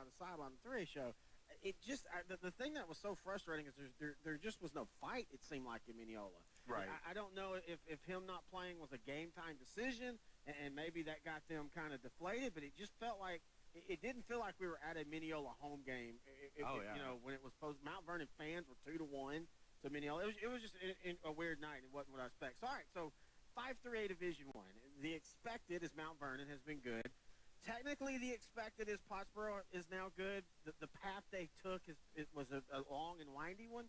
by the sideline, the 3A show. It just the thing that was so frustrating is there just was no fight. It seemed like in Mineola. Right. I don't know if him not playing was a game time decision, and maybe that got them kind of deflated. But it just felt like it didn't feel like we were at a Mineola home game. You know, when it was supposed Mount Vernon fans were 2-1 to Mineola. It was just a weird night. It wasn't what I expect. So all right, so 5-3A Division I. The expected is Mount Vernon has been good. Technically, the expected is Pottsboro is now good. The path they took was a long and windy one.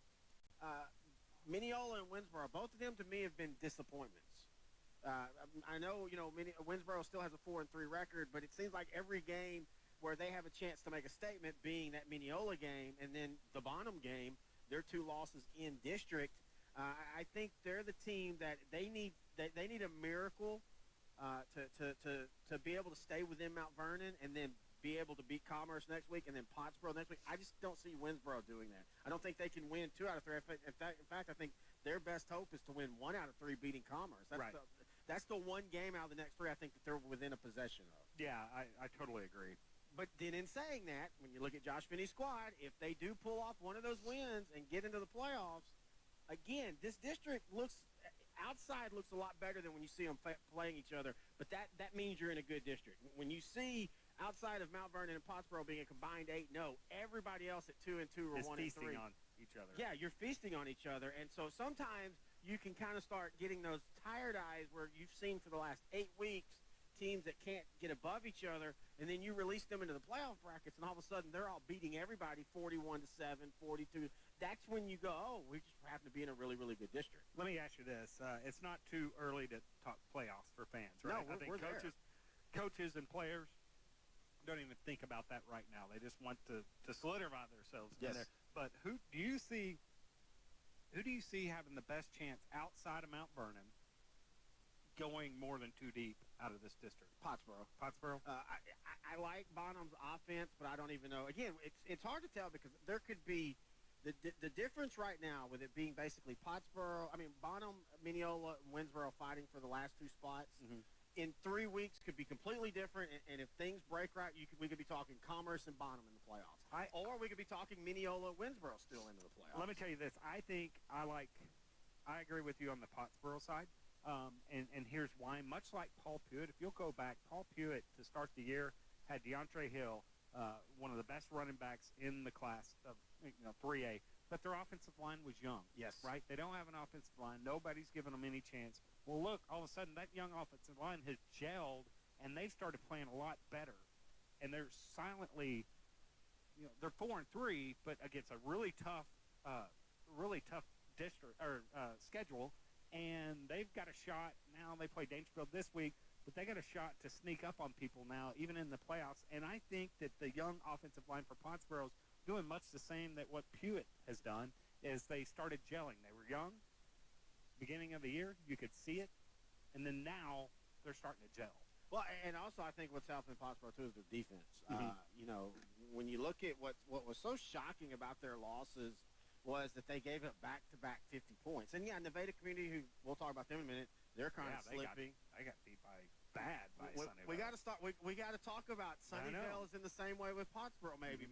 Mineola and Winsboro, both of them to me have been disappointments. I know, Winsboro still has a 4-3 record, but it seems like every game where they have a chance to make a statement, being that Mineola game and then the Bonham game, their 2 losses in district. I think they're the team that they need a miracle to be able to stay within Mount Vernon and then be able to beat Commerce next week and then Pottsboro next week. I just don't see Winsboro doing that. I don't think they can win 2 out of 3. In fact, I think their best hope is to win 1 out of 3 beating Commerce. That's the one game out of the next 3 I think that they're within a possession of. Yeah, I totally agree. But then in saying that, when you look at Josh Finney's squad, if they do pull off one of those wins and get into the playoffs, again, this district outside looks a lot better than when you see them playing each other. But that means you're in a good district. When you see outside of Mount Vernon and Pottsboro being a combined 8-0, everybody else at 2-2 or 1-3 feasting on each other. Yeah, you're feasting on each other, and so sometimes you can kind of start getting those tired eyes where you've seen for the last 8 weeks teams that can't get above each other, and then you release them into the playoff brackets, and all of a sudden they're all beating everybody 41-7, 42. That's when you go, oh, we just happen to be in a really, really good district. Let me ask you this: it's not too early to talk playoffs for fans, right? No, I think we're coaches and players don't even think about that right now. They just want to solidify themselves in there. But who do you see having the best chance outside of Mount Vernon going more than 2 deep out of this district? Pottsboro. I like Bonham's offense, but I don't even know. Again, it's hard to tell because there could be the difference right now with it being basically Bonham, Mineola, and Winsboro fighting for the last 2 spots. Mm-hmm. In 3 weeks could be completely different, and if things break right, we could be talking Commerce and Bonham in the playoffs. Or we could be talking Mineola, Winsboro still into the playoffs. Let me tell you this. I think I agree with you on the Pottsboro side, and here's why. Much like Paul Pewitt, if you'll go back, Paul Pewitt to start the year had DeAndre Hill, one of the best running backs in the class of 3A, but their offensive line was young. Yes. Right? They don't have an offensive line. Nobody's giving them any chance. Well, look, all of a sudden that young offensive line has gelled, and they've started playing a lot better. And they're silently, they're 4-3, but against a really tough district or schedule, and they've got a shot now. They play Daingerfield this week, but they got a shot to sneak up on people now, even in the playoffs. And I think that the young offensive line for Pottsboro's doing much the same that what Pewitt has done is they started gelling. They were young. Beginning of the year, you could see it, and then now they're starting to gel. Well, and also I think what's helping Pottsboro too is their defense. Mm-hmm. When you look at what was so shocking about their losses was that they gave up back-to-back 50 points. And yeah, Nevada Community, who we'll talk about them in a minute, they're kind of slipping. They got beat by Sunnyvale. We got to start. We got to talk about Sunnyvale is in the same way with Pottsboro. Maybe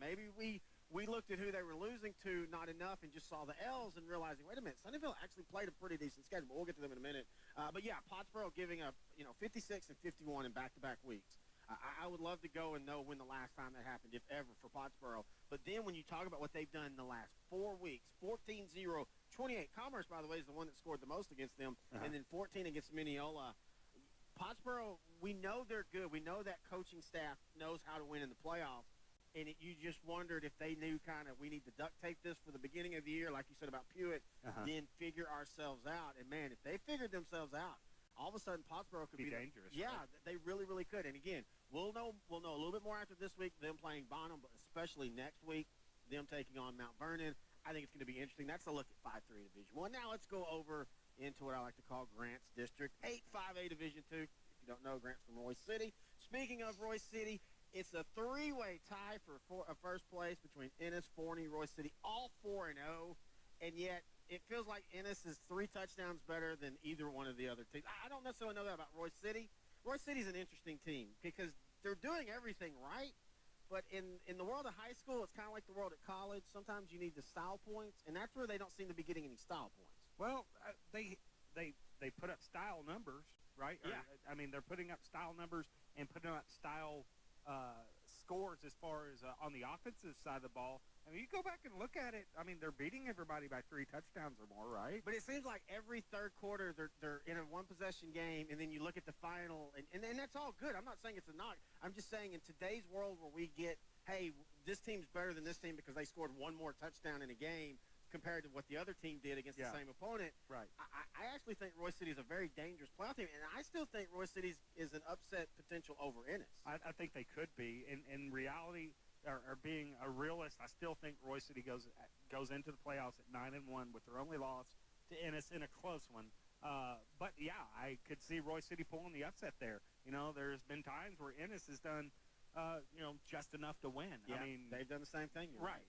we looked at who they were losing to not enough and just saw the L's and realizing, wait a minute, Sunnyvale actually played a pretty decent schedule. But we'll get to them in a minute. But yeah, Pottsboro giving up 56 and 51 in back-to-back weeks. I would love to go and know when the last time that happened, if ever, for Pottsboro. But then when you talk about what they've done in the last 4 weeks, 14-0, 28. Commerce, by the way, is the one that scored the most against them, and then 14 against Mineola. Pottsboro, we know they're good. We know that coaching staff knows how to win in the playoffs. And you just wondered if they knew we need to duct tape this for the beginning of the year, like you said about Pewitt, then figure ourselves out. And, man, if they figured themselves out, all of a sudden Pottsboro could be dangerous. Yeah, right? They really, really could. And, again, we'll know a little bit more after this week, them playing Bonham, but especially next week, them taking on Mount Vernon. I think it's going to be interesting. That's a look at 5-3 Division 1. Now let's go over into what I like to call Grant's District 8, 5A Division 2. If you don't know, Grant's from Royce City. Speaking of Royce City, it's a 3-way tie for first place between Ennis, Forney, Royce City, all 4-0, and yet it feels like Ennis is 3 touchdowns better than either one of the other teams. I don't necessarily know that about Royce City. Royce City's an interesting team because they're doing everything right, But in the world of high school, it's kind of like the world at college. Sometimes you need the style points, and that's where they don't seem to be getting any style points. Well, they put up style numbers, right? Yeah. I mean, they're putting up style numbers and putting up style scores as far as on the offensive side of the ball. I mean, you go back and look at it. I mean, they're beating everybody by 3 touchdowns or more, right? But it seems like every third quarter they're in a one-possession game, and then you look at the final, and that's all good. I'm not saying it's a knock. I'm just saying in today's world where we get, hey, this team's better than this team because they scored one more touchdown in a game compared to what the other team did against the same opponent. Right. I actually think Roy City is a very dangerous playoff team, and I still think Roy City is an upset potential over Ennis. I think they could be. In reality, or being a realist, I still think Roy City goes into the playoffs at 9-1 with their only loss to Ennis in a close one. But yeah, I could see Roy City pulling the upset there. You know, there's been times where Ennis has done, just enough to win. Yeah, I mean, they've done the same thing. Right.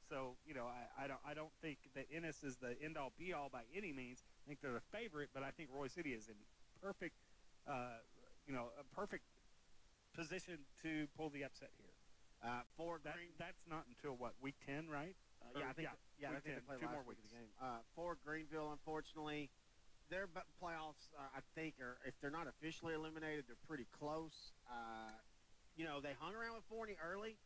So, I don't think that Ennis is the end-all, be-all by any means. I think they're the favorite, but I think Roy City is in perfect, a perfect position to pull the upset here. That's not until, week 10, right? I think they play 2 last more week weeks. of the game. For Greenville, unfortunately, their playoffs, I think, if they're not officially eliminated, they're pretty close. They hung around with Forney early.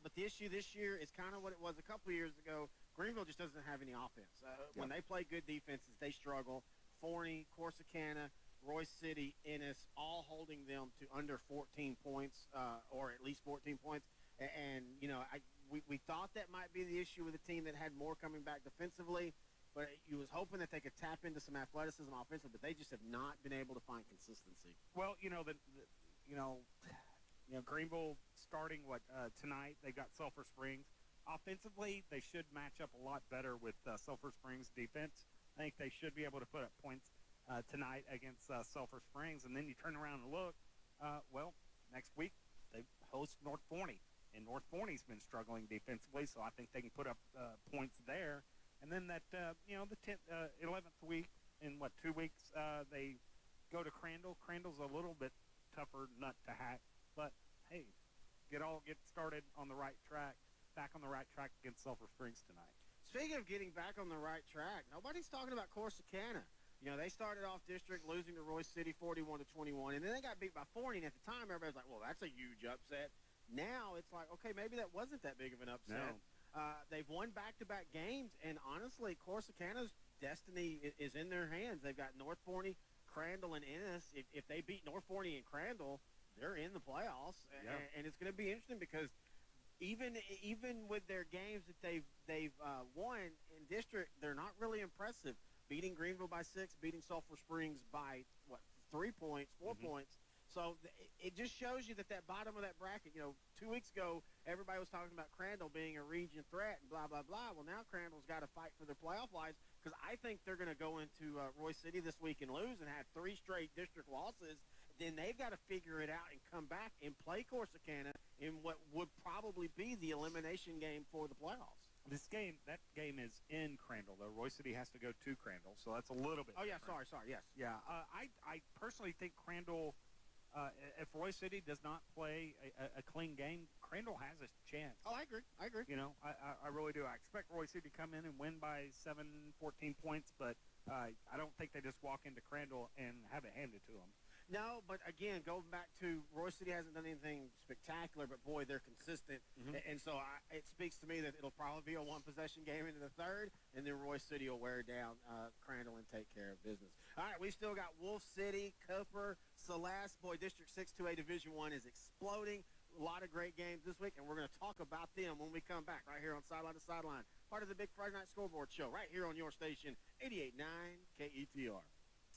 But the issue this year is kind of what it was a couple of years ago. Greenville just doesn't have any offense. When they play good defenses, they struggle. Forney, Corsicana, Roy City, Ennis, all holding them to under 14 points, or at least 14 points. And we thought that might be the issue with a team that had more coming back defensively. But you was hoping that they could tap into some athleticism offensively, but they just have not been able to find consistency. Well, Greenville starting tonight. They got Sulphur Springs. Offensively, they should match up a lot better with Sulphur Springs defense. I think they should be able to put up points tonight against Sulphur Springs. And then you turn around and look. Next week they host North Forney, and North Forney's been struggling defensively, so I think they can put up points there. And then the 11th week in 2 weeks they go to Crandall. Crandall's a little bit tougher nut to hack. But, hey, get started on the right track, back on the right track against Sulphur Springs tonight. Speaking of getting back on the right track, nobody's talking about Corsicana. They started off district losing to Roy City 41-21, and then they got beat by Forney, and at the time, everybody was like, well, that's a huge upset. Now it's like, okay, maybe that wasn't that big of an upset. No. They've won back-to-back games, and honestly, Corsicana's destiny is in their hands. They've got North Forney, Crandall, and Ennis. If they beat North Forney and Crandall, they're in the playoffs, and it's going to be interesting because even with their games that they've won in district, they're not really impressive. Beating Greenville by 6, beating Sulphur Springs by 3 points, 4 points. So it just shows you that bottom of that bracket. 2 weeks ago, everybody was talking about Crandall being a region threat and blah blah blah. Well, now Crandall's got to fight for their playoff lives because I think they're going to go into Roy City this week and lose and have 3 straight district losses. Then they've got to figure it out and come back and play Corsicana in what would probably be the elimination game for the playoffs. That game is in Crandall, though. Roy City has to go to Crandall, so that's a little bit different. Sorry, yes. Yeah, I personally think Crandall, if Roy City does not play a clean game, Crandall has a chance. Oh, I agree. I really do. I expect Roy City to come in and win by 7, 14 points, but I don't think they just walk into Crandall and have it handed to them. No, but again, going back to Roy City hasn't done anything spectacular, but boy, they're consistent. And so it speaks to me that it'll probably be a one-possession game into the third, and then Roy City will wear down Crandall and take care of business. All right, we've still got Wolf City, Cooper, Celeste. Boy, District 6-2A Division I is exploding. A lot of great games this week, and we're going to talk about them when we come back right here on Sideline to Sideline, part of the Big Friday Night Scoreboard Show right here on your station, 88.9 KETR.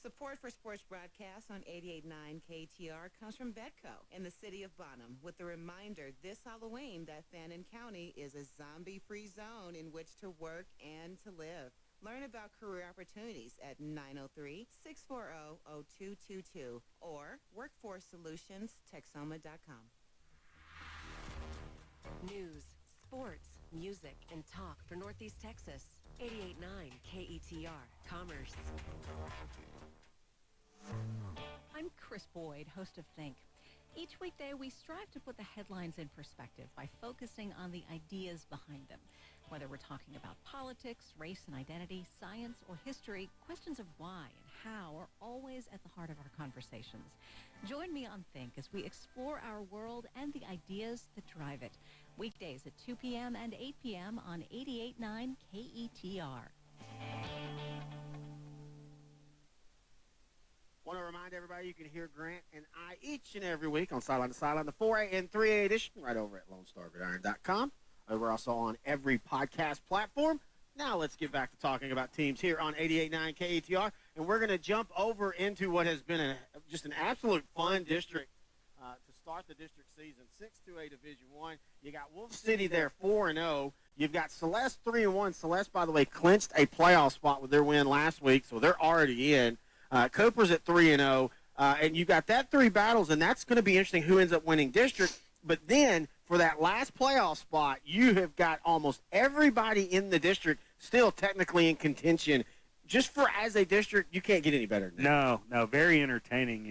Support for sports broadcasts on 88.9 KTR comes from Betco in the city of Bonham with the reminder this Halloween that Fannin County is a zombie-free zone in which to work and to live. Learn about career opportunities at 903-640-0222 or workforcesolutionsTexoma.com. News, sports, music, and talk for Northeast Texas. 88.9 KETR, Commerce. I'm Chris Boyd, host of Think. Each weekday, we strive to put the headlines in perspective by focusing on the ideas behind them. Whether we're talking about politics, race and identity, science, or history, questions of why and how are always at the heart of our conversations. Join me on Think as we explore our world and the ideas that drive it. Weekdays at 2 p.m. and 8 p.m. on 88.9 KETR. Want to remind everybody you can hear Grant and I each and every week on Sideline to Sideline, the 4A and 3A edition, right over at LoneStarGridiron.com. We're also on every podcast platform. Now let's get back to talking about teams here on 88.9 KETR, and we're going to jump over into what has been just an absolute fun district to start the district season. 6-2A Division I. You got Wolf City there 4-0. You've got Celeste 3-1. Celeste, by the way, clinched a playoff spot with their win last week, so they're already in. Cooper's at 3-0, and you got that three battles, and that's going to be interesting who ends up winning district. But then for that last playoff spot, you have got almost everybody in the district still technically in contention. Just for as a district, you can't get any better than that. No, very entertaining.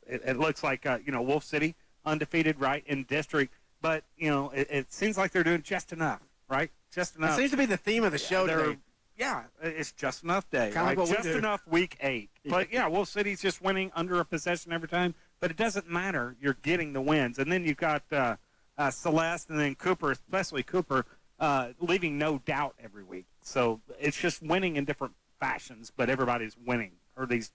It looks like Wolf City undefeated right in district, but it seems like they're doing just enough, right? Just enough. It seems to be the theme of the show today. Yeah, it's just enough day. Kind of right? like Just enough week 8. But, Wolf City's just winning under a possession every time. But it doesn't matter. You're getting the wins. And then you've got Celeste and then Cooper, especially Cooper, leaving no doubt every week. So it's just winning in different fashions, but everybody's winning. Or these,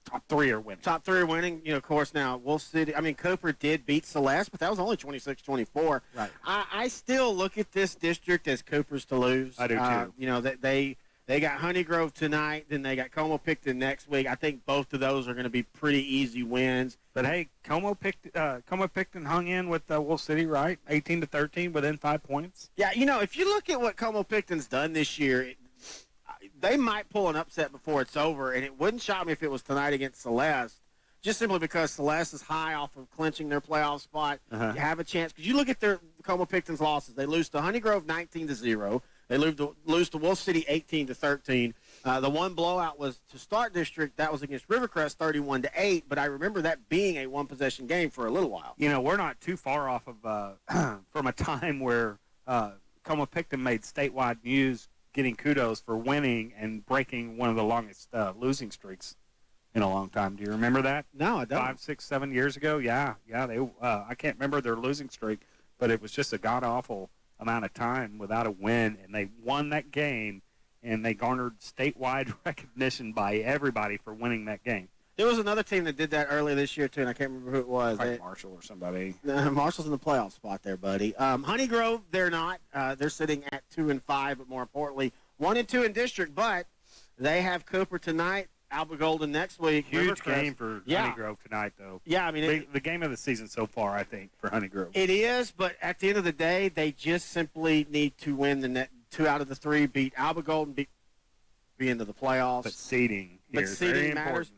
top 3 are winning. Top 3 are winning. Of course, now Wolf City, Cooper did beat Celeste, but that was only 26-24. Right. I still look at this district as Cooper's to lose. I do, too. They got Honeygrove tonight, then they got Como-Picton next week. I think both of those are going to be pretty easy wins. But, hey, Como-Picton hung in with Wolf City, right? 18-13 within 5 points. Yeah, if you look at what Como-Picton's done this year, they might pull an upset before it's over, and it wouldn't shock me if it was tonight against Celeste, just simply because Celeste is high off of clinching their playoff spot. Uh-huh. You have a chance. Because you look at their Como-Picton's losses. They lose to Honeygrove 19-0. They lose to Wolf City 18-13. The one blowout was to start district. That was against Rivercrest 31-8. But I remember that being a one-possession game for a little while. We're not too far off of from a time where Como-Picton made statewide news, getting kudos for winning and breaking one of the longest losing streaks in a long time. Do you remember that? No, I don't. 5, 6, 7 years ago. Yeah. They I can't remember their losing streak, but it was just a god awful amount of time without a win, and they won that game, and they garnered statewide recognition by everybody for winning that game. There was another team that did that earlier this year, too, and I can't remember who it was. Like Marshall or somebody. Marshall's in the playoff spot there, buddy. Honeygrove, they're not. They're sitting at 2-5, but more importantly, 1-2 in district, but they have Cooper tonight, Alba Golden next week. Huge game for Honeygrove tonight, though. Yeah, the game of the season so far, I think, for Honeygrove. It is, but at the end of the day, they just simply need to win the net 2 out of the 3, beat Alba Golden, be into the playoffs. But seeding here is very matters. important.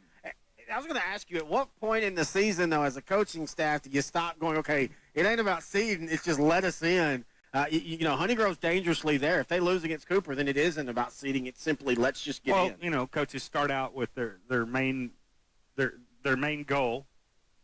I was going to ask you, at what point in the season, though, as a coaching staff, do you stop going, okay, it ain't about seeding, it's just let us in? Honeygrove's dangerously there. If they lose against Cooper, then it isn't about seeding. It's simply let's just get in. Coaches start out with their main goal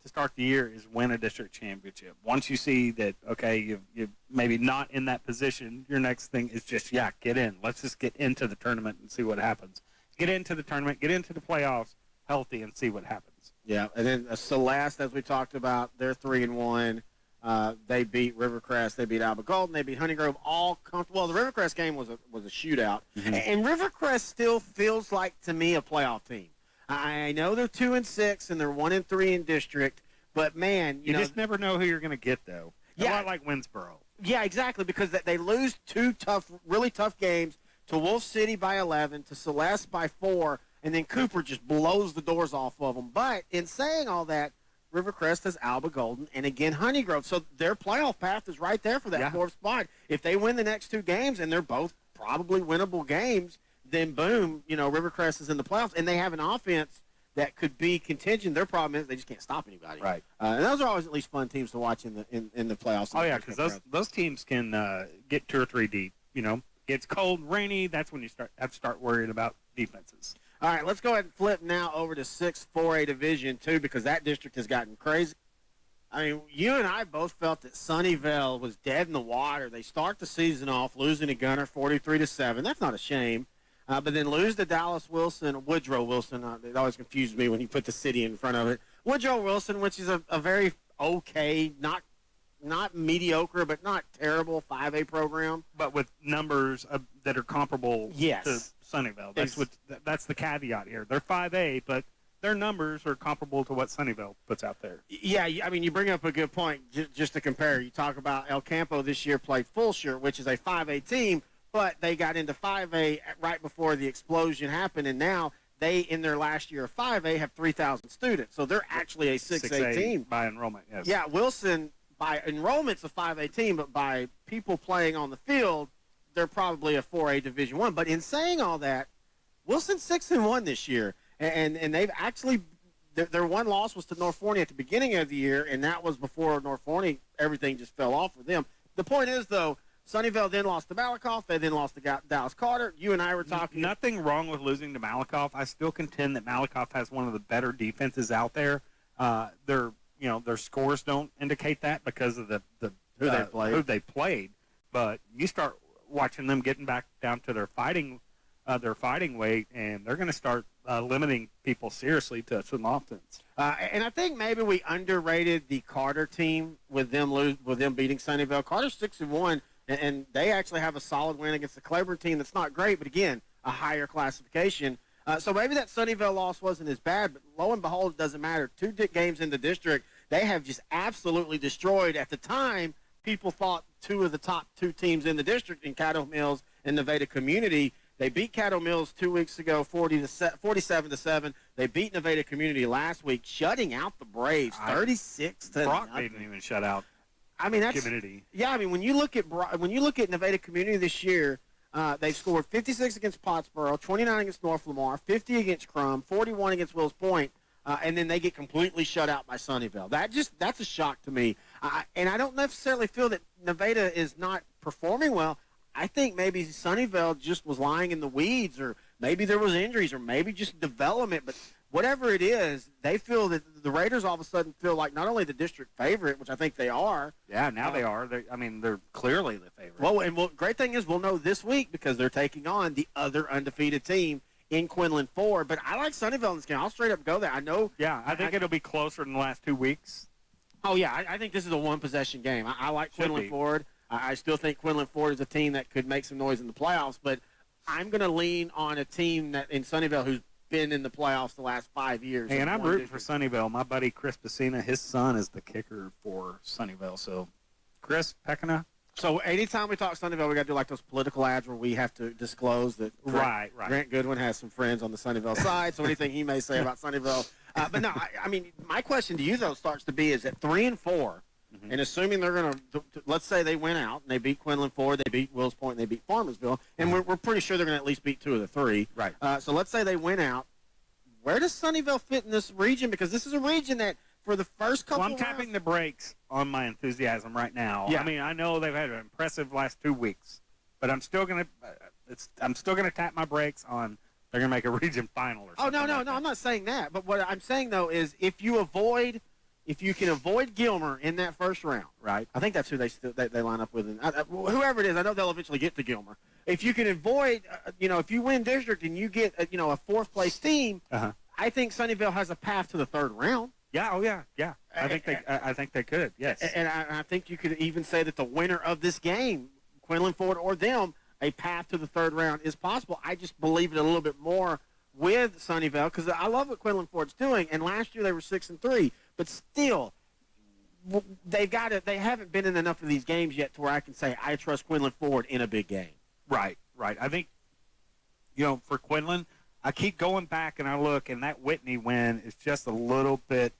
to start the year is win a district championship. Once you see that, okay, you've maybe not in that position, your next thing is just, get in. Let's just get into the tournament and see what happens. Get into the tournament, get into the playoffs healthy and see what happens. Yeah, and then Celeste, as we talked about, they're 3-1. They beat Rivercrest, they beat Alba Golden, they beat Honeygrove, all comfortable. Well, the Rivercrest game was a shootout, and Rivercrest still feels like to me a playoff team. I know they're 2-6 and they're 1-3 in district, but man, you just never know who you're going to get though. A lot like Winsboro. Yeah, exactly, because they lose 2 really tough games to Wolf City by 11, to Celeste by 4, and then Cooper just blows the doors off of them. But in saying all that, Rivercrest has Alba Golden and again Honeygrove. So their playoff path is right there for that 4th spot. If they win the next 2 games, and they're both probably winnable games, then boom, Rivercrest is in the playoffs. And they have an offense that could be contingent. Their problem is they just can't stop anybody. Right. And those are always at least fun teams to watch in the playoffs. Oh, yeah, because those teams can get 2 or 3 deep. It's cold, rainy. That's when you have to start worrying about defenses. All right, let's go ahead and flip now over to 6-4A Division II because that district has gotten crazy. I mean, you and I both felt that Sunnyvale was dead in the water. They start the season off losing to Gunner 43-7. That's not a shame. But then lose to Woodrow Wilson. It always confused me when you put the city in front of it. Woodrow Wilson, which is a very okay, not mediocre, but not terrible 5A program. But with numbers that are comparable yes. to Sunnyvale. That's the caveat here. They're 5A, but their numbers are comparable to what Sunnyvale puts out there. Yeah, I mean, you bring up a good point just to compare. You talk about El Campo this year played Fulshire, which is a 5A team, but they got into 5A right before the explosion happened, and now they, in their last year of 5A, have 3,000 students. So they're actually a 6A team. By enrollment, yes. Yeah, Wilson, by enrollment's a 5A team, but by people playing on the field, they're probably a 4A Division I. But in saying all that, Wilson's 6-1 this year. And they've actually their one loss was to North Forney at the beginning of the year, and that was before North Forney everything just fell off for them. The point is, though, Sunnyvale then lost to Malakoff. They then lost to Dallas Carter. You and I were talking. Nothing wrong with losing to Malakoff. I still contend that Malakoff has one of the better defenses out there. Their scores don't indicate that because of who they played. But you start watching them getting back down to their fighting weight, and they're going to start limiting people seriously to some offense. And I think maybe we underrated the Carter team with them beating Sunnyvale. Carter's 6-1, and they actually have a solid win against the Claiborne team that's not great, but again, a higher classification. So maybe that Sunnyvale loss wasn't as bad, but lo and behold, it doesn't matter. 2 games in the district, they have just absolutely destroyed. At the time, people thought 2 of the top 2 teams in the district in Caddo Mills and Nevada Community. They beat Caddo Mills 2 weeks ago, 47-7. They beat Nevada Community last week, shutting out the Braves, 36-0. Brock didn't even shut out. I mean, that's Community. Yeah, I mean, when you look at Nevada Community this year, they've scored 56 against Pottsboro, 29 against North Lamar, 50 against Crum, 41 against Wills Point, and then they get completely shut out by Sunnyvale. That's a shock to me. And I don't necessarily feel that Nevada is not performing well. I think maybe Sunnyvale just was lying in the weeds, or maybe there was injuries, or maybe just development. But whatever it is, they feel that the Raiders all of a sudden feel like not only the district favorite, which I think they are. Yeah, now they are. They're clearly the favorite. Well, great thing is we'll know this week because they're taking on the other undefeated team in Quinlan 4. But I like Sunnyvale in this game. I'll straight up go there. I know. Yeah, I think it'll be closer than the last 2 weeks. Oh, yeah, I think this is a one-possession game. I like Quinlan Ford. I still think Quinlan Ford is a team that could make some noise in the playoffs, but I'm going to lean on a team that in Sunnyvale who's been in the playoffs the last 5 years. Hey, and I'm rooting for Sunnyvale. My buddy Chris Pacina, his son is the kicker for Sunnyvale. So, Chris Pecina. So, anytime we talk Sunnyvale, we got to do like those political ads where we have to disclose that Grant Goodwin has some friends on the Sunnyvale side. So, anything he may say about Sunnyvale. But no, I mean, my question to you, though, starts to be is at 3-4, and assuming they're going to, let's say they win out and they beat Quinlan 4, they beat Wills Point, and they beat Farmersville, and we're pretty sure they're going to at least beat 2 of the 3. Right. So let's say they win out. Where does Sunnyvale fit in this region? Because this is a region that for the first couple I'm tapping the brakes on my enthusiasm right now. Yeah. I mean, I know they've had an impressive last 2 weeks, but I'm still going to tap my brakes on they're going to make a region final or something. Oh, no, I'm not saying that. But what I'm saying, though, is if you can avoid Gilmer in that first round, right? I think that's who they line up with. And whoever it is, I know they'll eventually get to Gilmer. If you can avoid, if you win district and you get, a 4th place team, I think Sunnyvale has a path to the 3rd round. Yeah, yeah. I think they could. Yes, and I think you could even say that the winner of this game, Quinlan Ford or them, a path to the 3rd round is possible. I just believe it a little bit more with Sunnyvale because I love what Quinlan Ford's doing. And last year they were 6-3, but still, they haven't been in enough of these games yet to where I can say I trust Quinlan Ford in a big game. Right. I think, for Quinlan, I keep going back and I look, and that Whitney win is just a little bit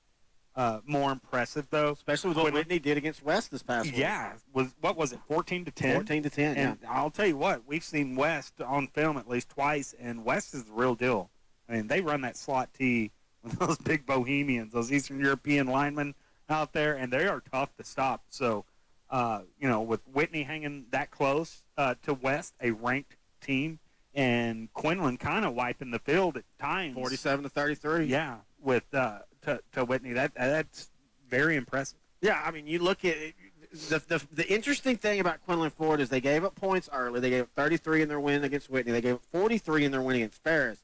more impressive, though. Especially with what Whitney did against West this past week. Yeah. What was it, 14-10? 14-10, and yeah. I'll tell you what, we've seen West on film at least twice, and West is the real deal. I mean, they run that slot T with those big Bohemians, those Eastern European linemen out there, and they are tough to stop. So, with Whitney hanging that close to West, a ranked team, and Quinlan kind of wiping the field at times. 47-33. Yeah, with to Whitney. That's very impressive. Yeah, I mean, you look at it, the interesting thing about Quinlan Ford is they gave up points early. They gave up 33 in their win against Whitney. They gave up 43 in their win against Ferris.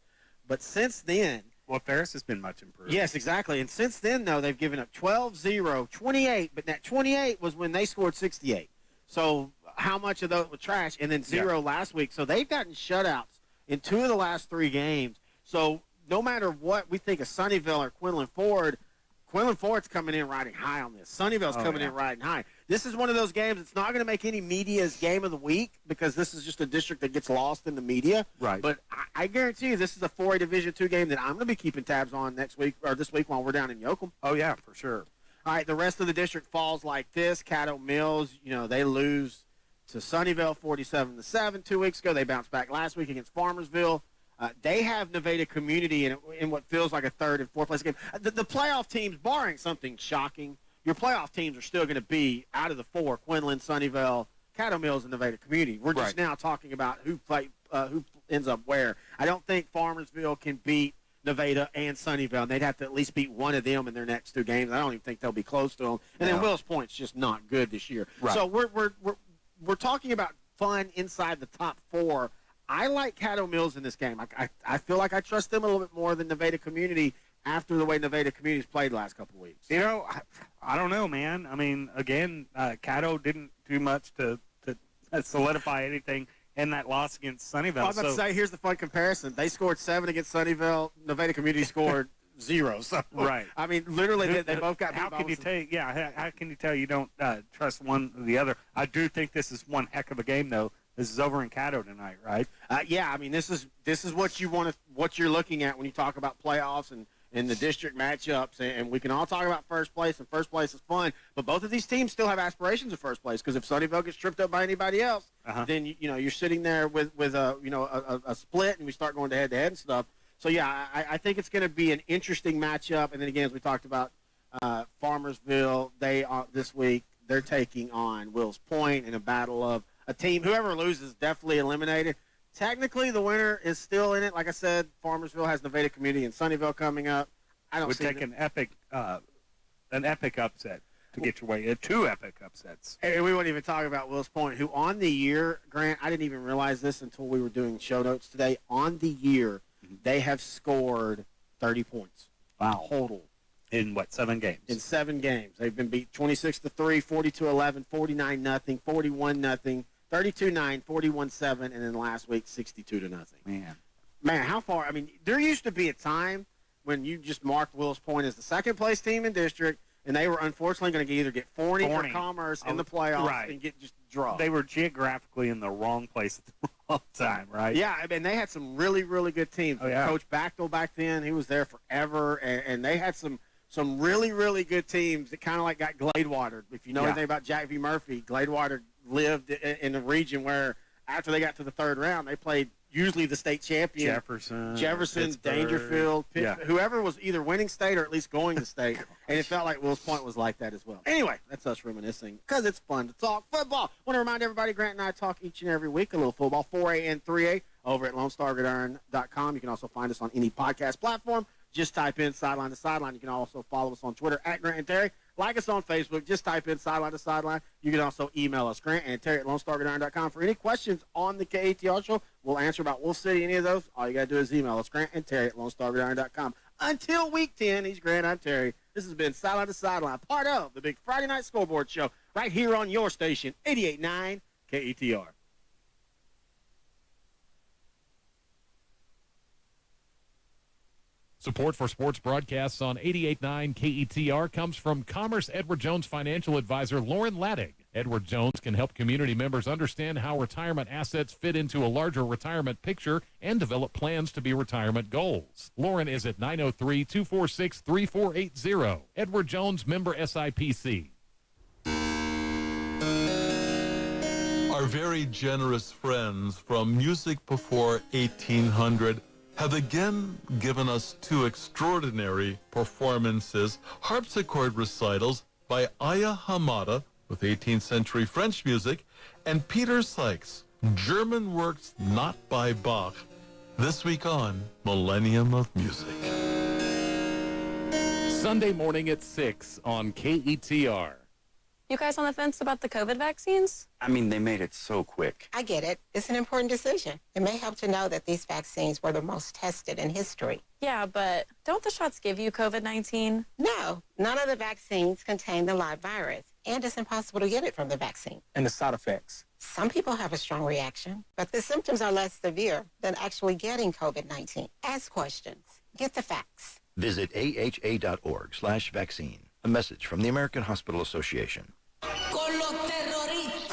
But since then, well, Ferris has been much improved. Yes, exactly. And since then, though, they've given up 12-0, 28. But that 28 was when they scored 68. So how much of those were trash? And then 0 last week. So they've gotten shutouts in 2 of the last 3 games. So no matter what we think of Sunnyvale or Quinlan Ford's coming in riding high on this. Sunnyvale's coming in riding high. This is one of those games that's not going to make any media's game of the week because this is just a district that gets lost in the media. Right. But I guarantee you this is a 4A Division II game that I'm going to be keeping tabs on next week or this week while we're down in Yoakum. Oh, yeah, for sure. All right, the rest of the district falls like this. Caddo Mills, they lose to Sunnyvale 47-7 2 weeks ago. They bounced back last week against Farmersville. They have Nevada Community in what feels like a 3rd and 4th place game. The playoff teams, barring something shocking, your playoff teams are still going to be out of the 4, Quinlan, Sunnyvale, Caddo Mills, and Nevada Community. We're just now talking about who ends up where. I don't think Farmersville can beat Nevada and Sunnyvale, and they'd have to at least beat one of them in their next 2 games. I don't even think they'll be close to them. And then Wills Point's just not good this year. Right. So we're talking about fun inside the top 4. I like Caddo Mills in this game. I feel like I trust them a little bit more than Nevada Community after the way Nevada Community's played the last couple of weeks. I don't know, man. I mean, again, Caddo didn't do much to solidify anything in that loss against Sunnyvale. Well, I was about to say, here's the fun comparison. They scored 7 against Sunnyvale. Nevada Community scored 0. So, right. I mean, literally, they both got. How can you tell? How can you tell you don't trust one or the other? I do think this is one heck of a game, though. This is over in Caddo tonight, right? Yeah, I mean, this is what you're looking at when you talk about playoffs and the district matchups, and we can all talk about first place, and first place is fun, but both of these teams still have aspirations of first place, because if Sunnyvale gets tripped up by anybody else, then you're sitting there with a split, and we start going to head and stuff. So yeah, I think it's going to be an interesting matchup. And then again, as we talked about, Farmersville, this week they're taking on Wills Point in a battle of a team. Whoever loses definitely eliminated. Technically, the winner is still in it. Like I said, Farmersville has Nevada Community and Sunnyvale coming up. I don't see take an epic upset to get your way. 2 epic upsets. And we won't even talk about Wills Point, who on the year, Grant, I didn't even realize this until we were doing show notes today. On the year, they have scored 30 points. Wow. Total. In what, 7 games? In 7 games. They've been beat 26-3, 42-11, 49-0, 41-0. 32-9, 41-7, and then last week 62-0. Man, how far? I mean, there used to be a time when you just marked Wills Point as the second place team in district, and they were unfortunately going to either get Forney or Commerce in the playoffs and get just draw. They were geographically in the wrong place at the wrong time, right? Yeah, I mean, they had some really, really good teams. Oh, yeah. Coach Bachtel back then, he was there forever, and they had some really, really good teams that kind of like got Gladewatered. If you know anything about Jack V. Murphy, Gladewater lived in a region where after they got to the 3rd round, they played usually the state champion. Jefferson, Dangerfield, whoever was either winning state or at least going to state. And it felt like Wills Point was like that as well. Anyway, that's us reminiscing because it's fun to talk football. Want to remind everybody, Grant and I talk each and every week a little football, 4A and 3A over at LoneStarGridiron.com. You can also find us on any podcast platform. Just type in Sideline to Sideline. You can also follow us on Twitter at Grant and Terry. Like us on Facebook. Just type in Sideline to Sideline. You can also email us, Grant and Terry at LoneStarGridiron.com. For any questions on the KATR show, we'll answer about Wolf City, any of those. All you got to do is email us, Grant and Terry at LoneStarGridiron.com. Until week 10, he's Grant, I'm Terry. This has been Sideline to Sideline, part of the big Friday Night Scoreboard Show, right here on your station, 88.9 KATR. Support for sports broadcasts on 88.9 KETR comes from Commerce Edward Jones financial advisor Lauren Laddig. Edward Jones can help community members understand how retirement assets fit into a larger retirement picture and develop plans to be retirement goals. Lauren is at 903-246-3480. Edward Jones, member SIPC. Our very generous friends from Music Before 1800 have again given us 2 extraordinary performances, harpsichord recitals by Aya Hamada with 18th century French music, and Peter Sykes, German works not by Bach, this week on Millennium of Music. Sunday morning at 6 on KETR. You guys on the fence about the COVID vaccines? I mean, they made it so quick. I get it. It's an important decision. It may help to know that these vaccines were the most tested in history. Yeah, but don't the shots give you COVID-19? No, none of the vaccines contain the live virus, and it's impossible to get it from the vaccine. And the side effects? Some people have a strong reaction, but the symptoms are less severe than actually getting COVID-19. Ask questions. Get the facts. Visit AHA.org/vaccine. A message from the American Hospital Association. Con los terroristas.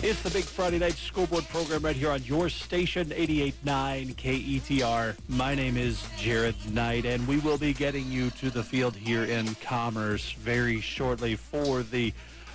It's the big Friday night scoreboard program right here on your station, 88.9 KETR. My name is Jared Knight, and we will be getting you to the field here in Commerce very shortly for the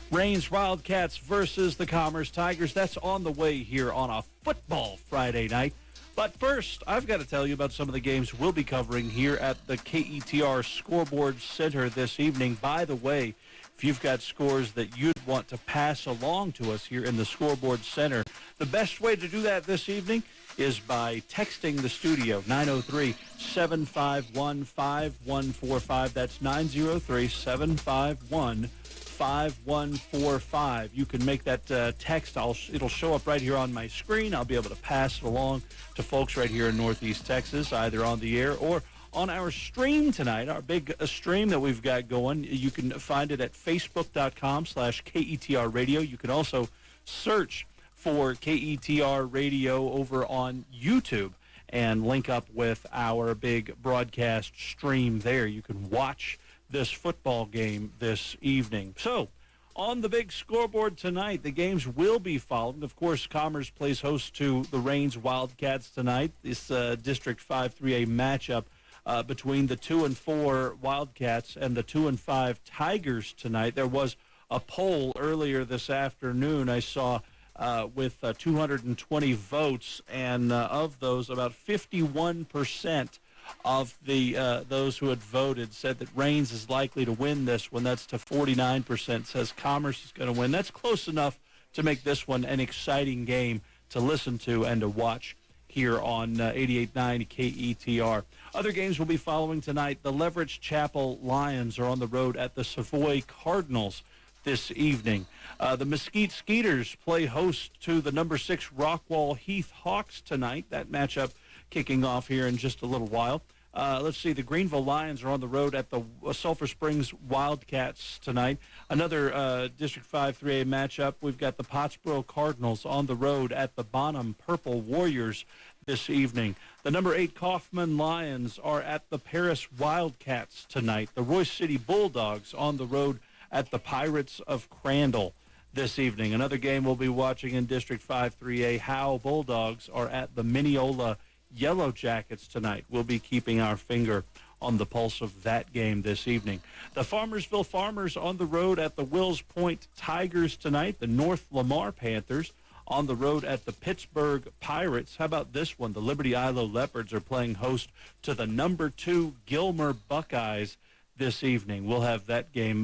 Rains Wildcats versus the Commerce Tigers. That's on the way here on a football Friday night. But first, I've got to tell you about some of the games we'll be covering here at the KETR Scoreboard Center this evening. By the way, if you've got scores that you'd want to pass along to us here in the Scoreboard Center, the best way to do that this evening is by texting the studio, 903-751-5145. That's 903-751-5145. You can make that text. It'll show up right here on my screen. I'll be able to pass it along to folks right here in Northeast Texas, either on the air or on our stream tonight, our big stream that we've got going. You can find it at facebook.com/KETR Radio. You can also search for KETR Radio over on YouTube and link up with our big broadcast stream there. You can watch this football game this evening. So, on the big scoreboard tonight, the games will be followed. Of course, Commerce plays host to the Rains Wildcats tonight. This District 5 3A matchup between the 2-4 Wildcats and the 2-5 Tigers tonight. There was a poll earlier this afternoon I saw with 220 votes, and of those, about 51% of those who had voted said that Rains is likely to win this one. That's to 49% says Commerce is going to win. That's close enough to make this one an exciting game to listen to and to watch here on 88.9 KETR. Other games will be following tonight. The Leverage Chapel Lions are on the road at the Savoy Cardinals this evening. The Mesquite Skeeters play host to the number 6 Rockwall Heath Hawks tonight. That matchup kicking off here in just a little while. Let's see, the Greenville Lions are on the road at the Sulphur Springs Wildcats tonight. Another District 5 3A matchup. We've got the Pottsboro Cardinals on the road at the Bonham Purple Warriors this evening. The number 8 Kaufman Lions are at the Paris Wildcats tonight. The Royce City Bulldogs on the road at the Pirates of Crandall this evening. Another game we'll be watching in District 5 3A. Howe Bulldogs are at the Mineola Yellow Jackets tonight. We'll be keeping our finger on the pulse of that game this evening. The Farmersville Farmers on the road at the Wills Point Tigers tonight. The North Lamar Panthers on the road at the Pittsburgh Pirates. How about this one? The Liberty Ilo Leopards are playing host to the number 2 Gilmer Buckeyes this evening. We'll have that game,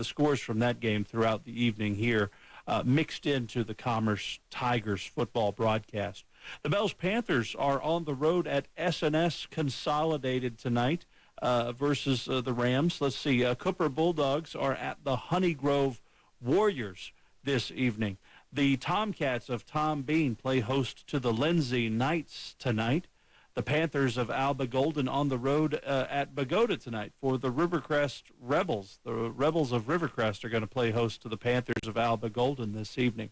scores from that game throughout the evening here, mixed into the Commerce Tigers football broadcast. The Bells Panthers are on the road at S&S Consolidated tonight versus the Rams. Let's see, Cooper Bulldogs are at the Honey Grove Warriors this evening. The Tomcats of Tom Bean play host to the Lindsay Knights tonight. The Panthers of Alba Golden on the road at Bogota tonight for the Rivercrest Rebels. The Rebels of Rivercrest are going to play host to the Panthers of Alba Golden this evening.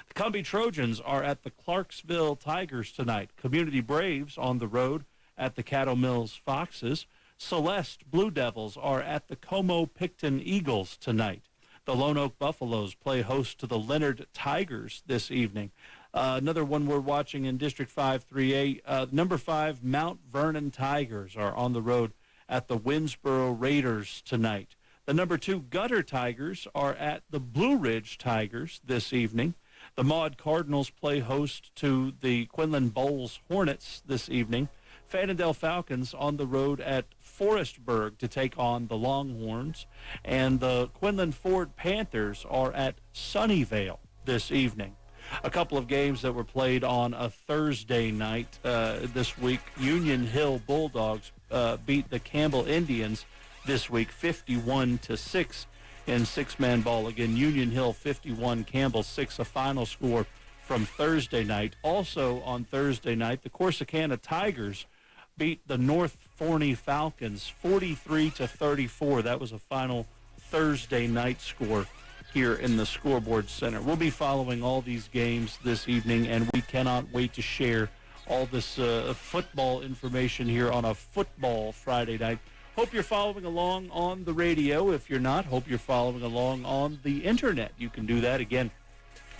The Cumbie Trojans are at the Clarksville Tigers tonight. Community Braves on the road at the Caddo Mills Foxes. Celeste Blue Devils are at the Como Picton Eagles tonight. The Lone Oak Buffaloes play host to the Leonard Tigers this evening. Another one we're watching in District 5 3A, number 5 Mount Vernon Tigers are on the road at the Winsboro Raiders tonight. The number 2 Gutter Tigers are at the Blue Ridge Tigers this evening. The Maud Cardinals play host to the Quinlan Bowles Hornets this evening. Fannondale Falcons on the road at Forestburg to take on the Longhorns. And the Quinlan Ford Panthers are at Sunnyvale this evening. A couple of games that were played on a Thursday night this week. Union Hill Bulldogs beat the Campbell Indians this week 51-6 in six-man ball. Again, Union Hill 51, Campbell 6, a final score from Thursday night. Also on Thursday night, the Corsicana Tigers beat the North Forney Falcons 43-34. That was a final Thursday night score here in the Scoreboard Center. We'll be following all these games this evening, and we cannot wait to share all this football information here on a football Friday night. Hope you're following along on the radio. If you're not, hope you're following along on the internet. You can do that, again,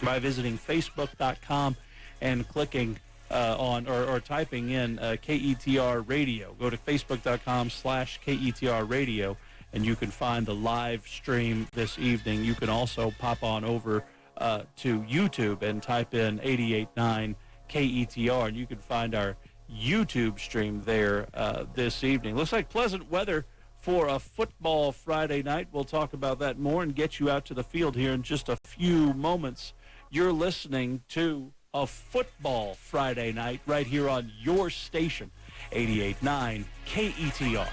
by visiting Facebook.com and clicking on or typing in KETR Radio. Go to Facebook.com/KETR Radio, and you can find the live stream this evening. You can also pop on over to YouTube and type in 88.9 KETR, and you can find our YouTube stream there this evening. Looks like pleasant weather for a football Friday night. We'll talk about that more and get you out to the field here in just a few moments. You're listening to a football Friday night right here on your station, 88.9 KETR.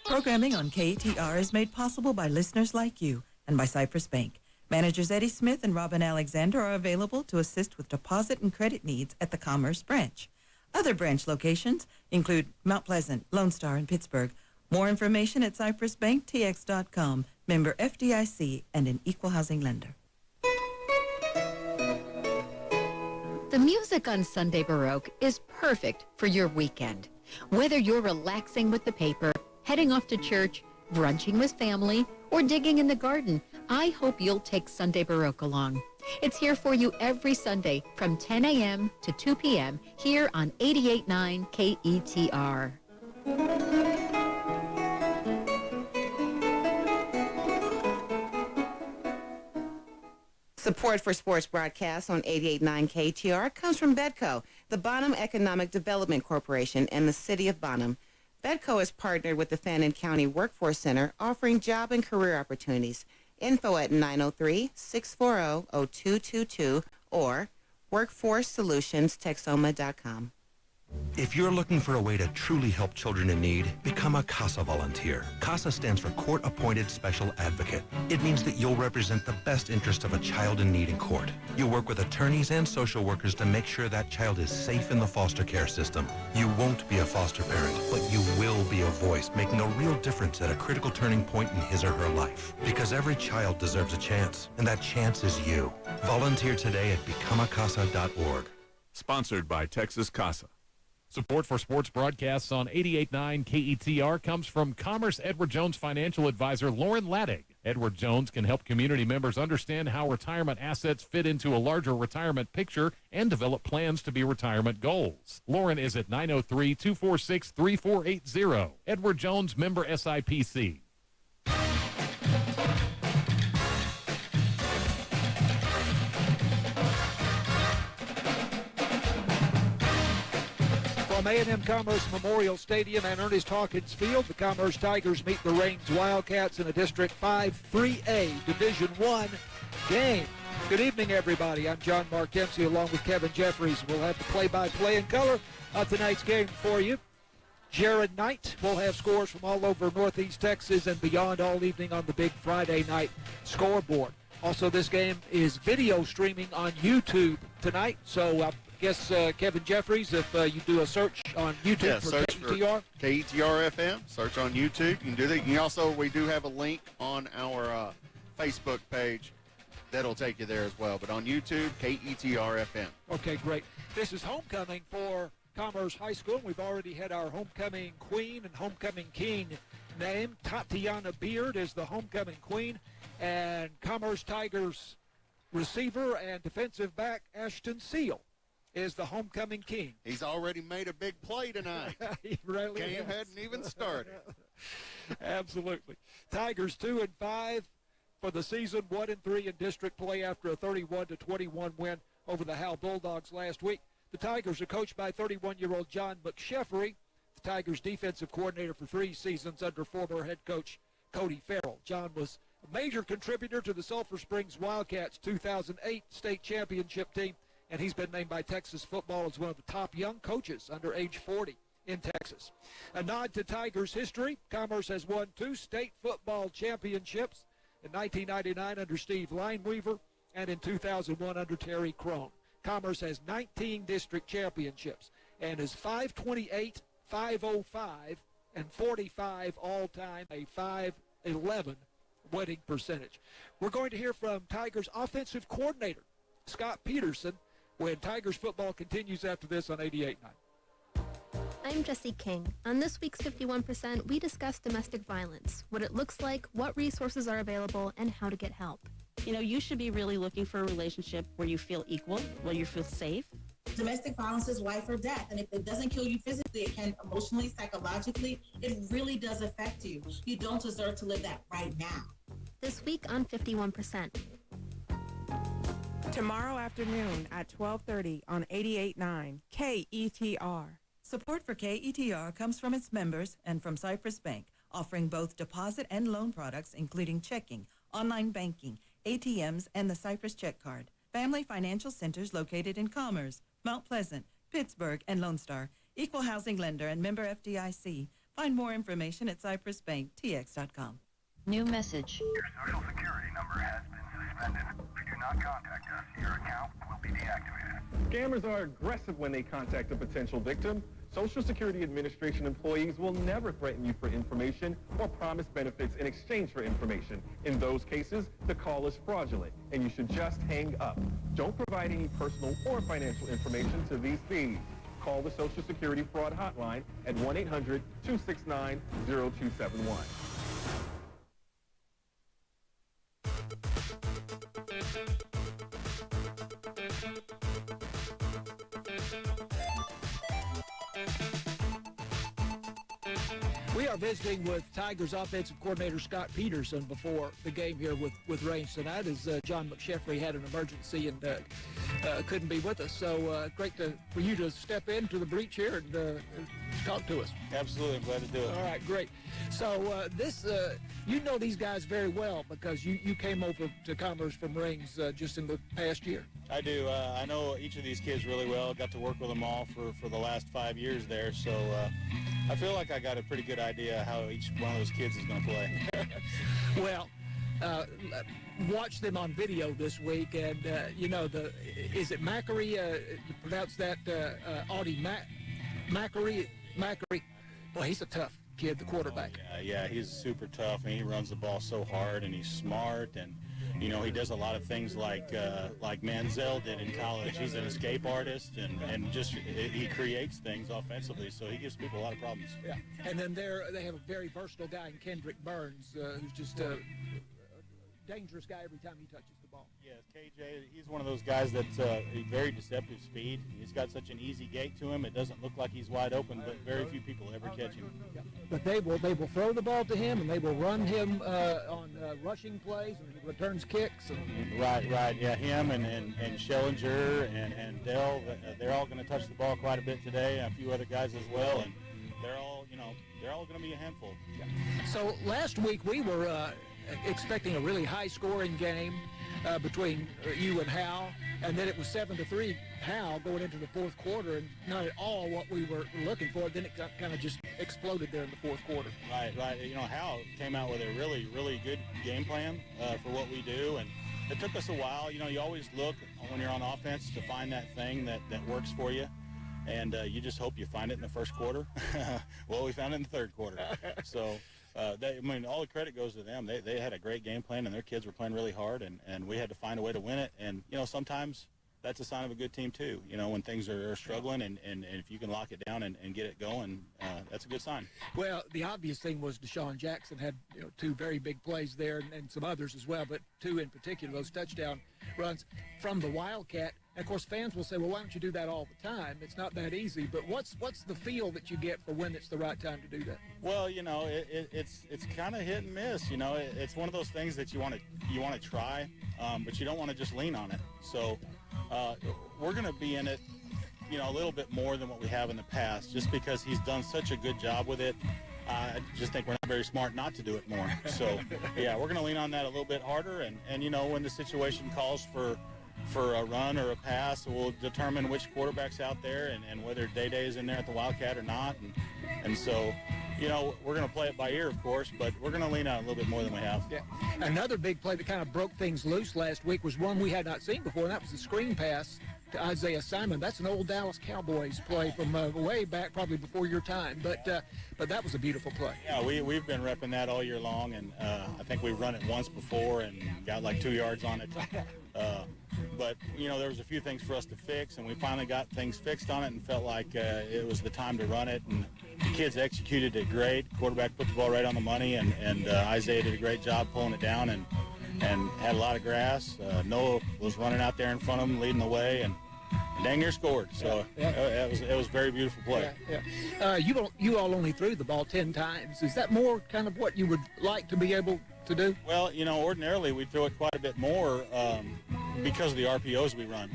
Programming on KETR is made possible by listeners like you and by Cypress Bank. Managers Eddie Smith and Robin Alexander are available to assist with deposit and credit needs at the Commerce branch. Other branch locations include Mount Pleasant, Lone Star, and Pittsburgh. More information at cypressbanktx.com, member FDIC, and an equal housing lender. The music on Sunday Baroque is perfect for your weekend. Whether you're relaxing with the paper, heading off to church, brunching with family, or digging in the garden, I hope you'll take Sunday Baroque along. It's here for you every Sunday from 10 a.m. to 2 p.m. here on 88.9 KETR. Support for sports broadcasts on 88.9 KTR comes from Bedco, the Bonham Economic Development Corporation, and the City of Bonham. Bedco has partnered with the Fannin County Workforce Center, offering job and career opportunities. Info at 903-640-0222 or workforcesolutionsTexoma.com. If you're looking for a way to truly help children in need, become a CASA volunteer. CASA stands for Court-Appointed Special Advocate. It means that you'll represent the best interest of a child in need in court. You'll work with attorneys and social workers to make sure that child is safe in the foster care system. You won't be a foster parent, but you will be a voice making a real difference at a critical turning point in his or her life. Because every child deserves a chance, and that chance is you. Volunteer today at becomeacasa.org. Sponsored by Texas CASA. Support for sports broadcasts on 88.9 KETR comes from Commerce Edward Jones financial advisor Lauren Laddig. Edward Jones can help community members understand how retirement assets fit into a larger retirement picture and develop plans to be retirement goals. Lauren is at 903-246-3480. Edward Jones, member SIPC. From A&M Commerce Memorial Stadium and Ernest Hawkins Field, the Commerce Tigers meet the Rains Wildcats in a District 5 3A Division I game. Good evening, everybody. I'm John Mark Dempsey along with Kevin Jeffries. We'll have the play-by-play in color of tonight's game for you. Jared Knight will have scores from all over Northeast Texas and beyond all evening on the big Friday night scoreboard. Also, this game is video streaming on YouTube tonight, so guess Kevin Jeffries, if you do a search on YouTube for KETR. For KETR FM, search on YouTube. You can do that. You can also, we do have a link on our Facebook page that'll take you there as well. But on YouTube, KETR FM. Okay, great. This is homecoming for Commerce High School. We've already had our homecoming queen and homecoming king named. Tatiana Beard is the homecoming queen, and Commerce Tigers receiver and defensive back Ashton Seal is the homecoming king. He's already made a big play tonight. He really Game has. hadn't even started. Absolutely. Tigers 2-5, for the season, 1-3 in district play after a 31-21 win over the Howell Bulldogs last week. The Tigers are coached by 31-year-old John McSheffrey, the Tigers' defensive coordinator for 3 seasons under former head coach Cody Farrell. John was a major contributor to the Sulphur Springs Wildcats' 2008 state championship team, and he's been named by Texas football as one of the top young coaches under age 40 in Texas. A nod to Tigers history, Commerce has won 2 state football championships in 1999 under Steve Lineweaver and in 2001 under Terry Crone. Commerce has 19 district championships and is 528, 505, and 45 all-time, a 511 winning percentage. We're going to hear from Tigers offensive coordinator Scott Peterson when Tigers football continues after this on 88.9. I'm Jesse King. On this week's 51%, we discuss domestic violence, what it looks like, what resources are available, and how to get help. You know, you should be really looking for a relationship where you feel equal, where you feel safe. Domestic violence is life or death, and if it doesn't kill you physically, it can emotionally, psychologically. It really does affect you. You don't deserve to live that right now. This week on 51%. Tomorrow afternoon at 12:30 on 88.9 KETR. Support for KETR comes from its members and from Cypress Bank, offering both deposit and loan products, including checking, online banking, ATMs, and the Cypress Check Card. Family financial centers located in Commerce, Mount Pleasant, Pittsburgh, and Lone Star. Equal housing lender and member FDIC. Find more information at cypressbanktx.com. New message. Your social security number has been suspended. If you do not contact us, your account will be deactivated. Scammers are aggressive when they contact a potential victim. Social Security Administration employees will never threaten you for information or promise benefits in exchange for information. In those cases, the call is fraudulent, and you should just hang up. Don't provide any personal or financial information to these thieves. Call the Social Security Fraud Hotline at 1-800-269-0271. We are visiting with Tigers offensive coordinator Scott Peterson before the game here with Rains tonight, as John McSheffrey had an emergency and couldn't be with us. So great for you to step into the breach here and talk to us. Absolutely, I'm glad to do it. All right, great. So you know these guys very well because you came over to Commerce from Rains just in the past year. I do. I know each of these kids really well. Got to work with them all for the last 5 years there. So I feel like I got a pretty good idea how each one of those kids is going to play. Well, watch them on video this week, and is it Macri? You pronounce that Audie Macri? Well, he's a tough kid, the quarterback. Oh, yeah, he's super tough, and he runs the ball so hard, and he's smart, and he does a lot of things like Manziel did in college. He's an escape artist, and he creates things offensively, so he gives people a lot of problems. Yeah, and then they have a very versatile guy in Kendrick Burns, who's just a dangerous guy every time he touches the ball. Yes, KJ, he's one of those guys that's very deceptive speed. He's got such an easy gait to him. It doesn't look like he's wide open, but very few people ever catch him. Yeah. But they will throw the ball to him, and they will run him on rushing plays, and he returns kicks. Right. Yeah, him and Schellinger and Dell, they're all going to touch the ball quite a bit today, and a few other guys as well, and they're all going to be a handful. Yeah. So last week we were expecting a really high-scoring game between you and Hal, and then it was 7-3 Hal going into the fourth quarter, and not at all what we were looking for. Then it kind of just exploded there in the fourth quarter. Right. Hal came out with a really, really good game plan for what we do, and it took us a while. You always look when you're on offense to find that thing that works for you, and you just hope you find it in the first quarter. Well, we found it in the third quarter. So all the credit goes to them. They had a great game plan, and their kids were playing really hard, and we had to find a way to win it. And, sometimes that's a sign of a good team, too. When things are struggling, and if you can lock it down and get it going, that's a good sign. Well, the obvious thing was Deshaun Jackson had 2 very big plays there, and some others as well, but 2 in particular, those touchdown runs from the Wildcat And of course, fans will say, well, why don't you do that all the time? It's not that easy. But what's the feel that you get for when it's the right time to do that? Well, it's kind of hit and miss. It's one of those things that you want to try, but you don't want to just lean on it. So we're going to be in it, a little bit more than what we have in the past, just because he's done such a good job with it. I just think we're not very smart not to do it more. So, yeah, we're going to lean on that a little bit harder. And when the situation calls for a run or a pass, we'll determine which quarterback's out there and whether Day-Day is in there at the Wildcat or not. And so, we're going to play it by ear, of course, but we're going to lean out a little bit more than we have. Yeah. Another big play that kind of broke things loose last week was one we had not seen before, and that was the screen pass to Isaiah Simon. That's an old Dallas Cowboys play from way back, probably before your time, but that was a beautiful play. Yeah, we've been repping that all year long, and I think we've run it once before and got like 2 yards on it. But, there was a few things for us to fix, and we finally got things fixed on it and felt like it was the time to run it. And the kids executed it great. Quarterback put the ball right on the money, and Isaiah did a great job pulling it down and had a lot of grass. Noah was running out there in front of him, leading the way, and dang near scored. So it was a very beautiful play. Yeah. You all only threw the ball 10 times. Is that more kind of what you would like to be able to do? Well, ordinarily we throw it quite a bit more because of the RPOs we run.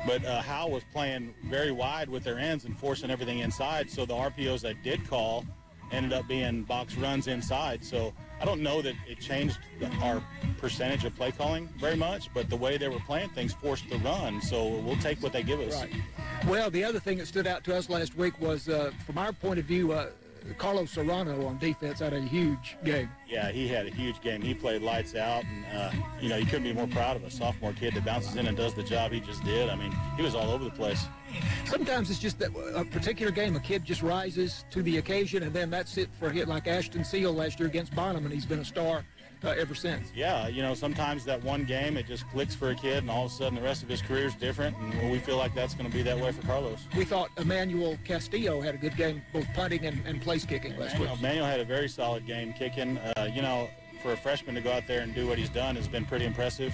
But Hal was playing very wide with their ends and forcing everything inside, so the RPOs I did call ended up being box runs inside. So I don't know that it changed our percentage of play calling very much, but the way they were playing things forced the run, so we'll take what they give us. Right. Well, the other thing that stood out to us last week was, from our point of view, Carlos Serrano on defense had a huge game. Yeah, he had a huge game. He played lights out, and, you couldn't be more proud of a sophomore kid that bounces in and does the job he just did. I mean, he was all over the place. Sometimes it's just that a particular game, a kid just rises to the occasion, and then that's it for a hit like Ashton Seal last year against Bonham, and he's been a star ever since. Yeah, sometimes that one game, it just clicks for a kid, and all of a sudden the rest of his career is different, and we feel like that's going to be that way for Carlos. We thought Emmanuel Castillo had a good game, both punting and place kicking last week. Emmanuel had a very solid game kicking. For a freshman to go out there and do what he's done has been pretty impressive.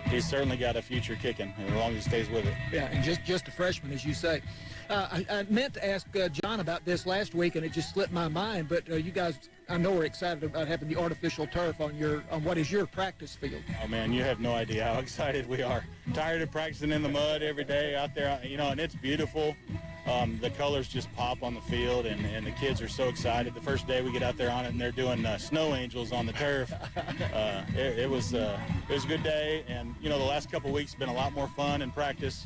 He's certainly got a future kicking, as long as he stays with it. Yeah, and just a freshman, as you say. I meant to ask John about this last week, and it just slipped my mind, but you guys, I know, are excited about having the artificial turf on what is your practice field. Oh, man, you have no idea how excited we are. Tired of practicing in the mud every day out there, and it's beautiful. The colors just pop on the field, and the kids are so excited. The first day we get out there on it, and they're doing snow angels on the turf. It was a good day, and the last couple of weeks have been a lot more fun in practice.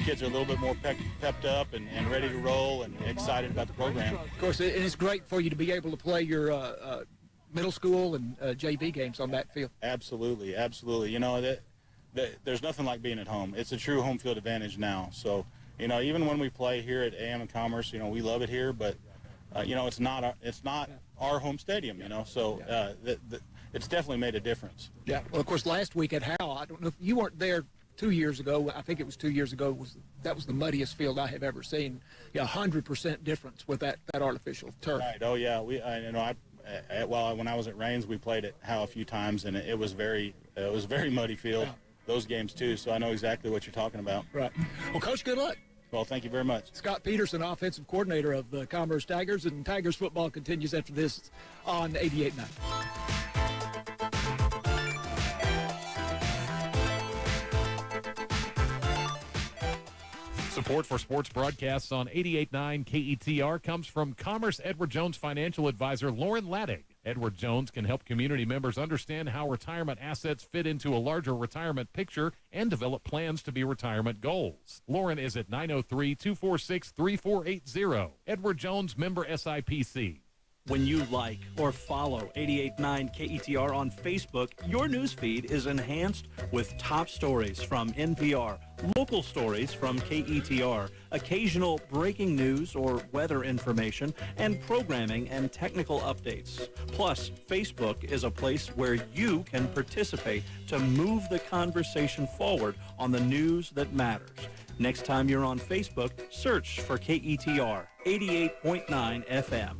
Kids are a little bit more pepped up and ready to roll and excited about the program. Of course, and it's great for you to be able to play your middle school and JV games on that field. Absolutely. There's nothing like being at home. It's a true home field advantage now. So. Even when we play here at AM and Commerce, we love it here, but it's not our home stadium. So it's definitely made a difference. Yeah. Well, of course, last week at Howell, I don't know if you weren't there 2 years ago. I think it was 2 years ago. That was the muddiest field I have ever seen. 100% difference with that artificial turf. Right. Oh yeah. When I was at Rains, we played at Howell a few times, and it was very muddy field. Yeah. Those games too. So I know exactly what you're talking about. Right. Well, Coach, good luck. Well, thank you very much. Scott Peterson, offensive coordinator of the Commerce Tigers, and Tigers football continues after this on 88.9. Support for sports broadcasts on 88.9 KETR comes from Commerce Edward Jones financial advisor Lauren Laddig. Edward Jones can help community members understand how retirement assets fit into a larger retirement picture and develop plans to be retirement goals. Lauren is at 903-246-3480. Edward Jones, member SIPC. When you like or follow 88.9 KETR on Facebook, your newsfeed is enhanced with top stories from NPR, local stories from KETR, occasional breaking news or weather information, and programming and technical updates. Plus, Facebook is a place where you can participate to move the conversation forward on the news that matters. Next time you're on Facebook, search for KETR 88.9 FM.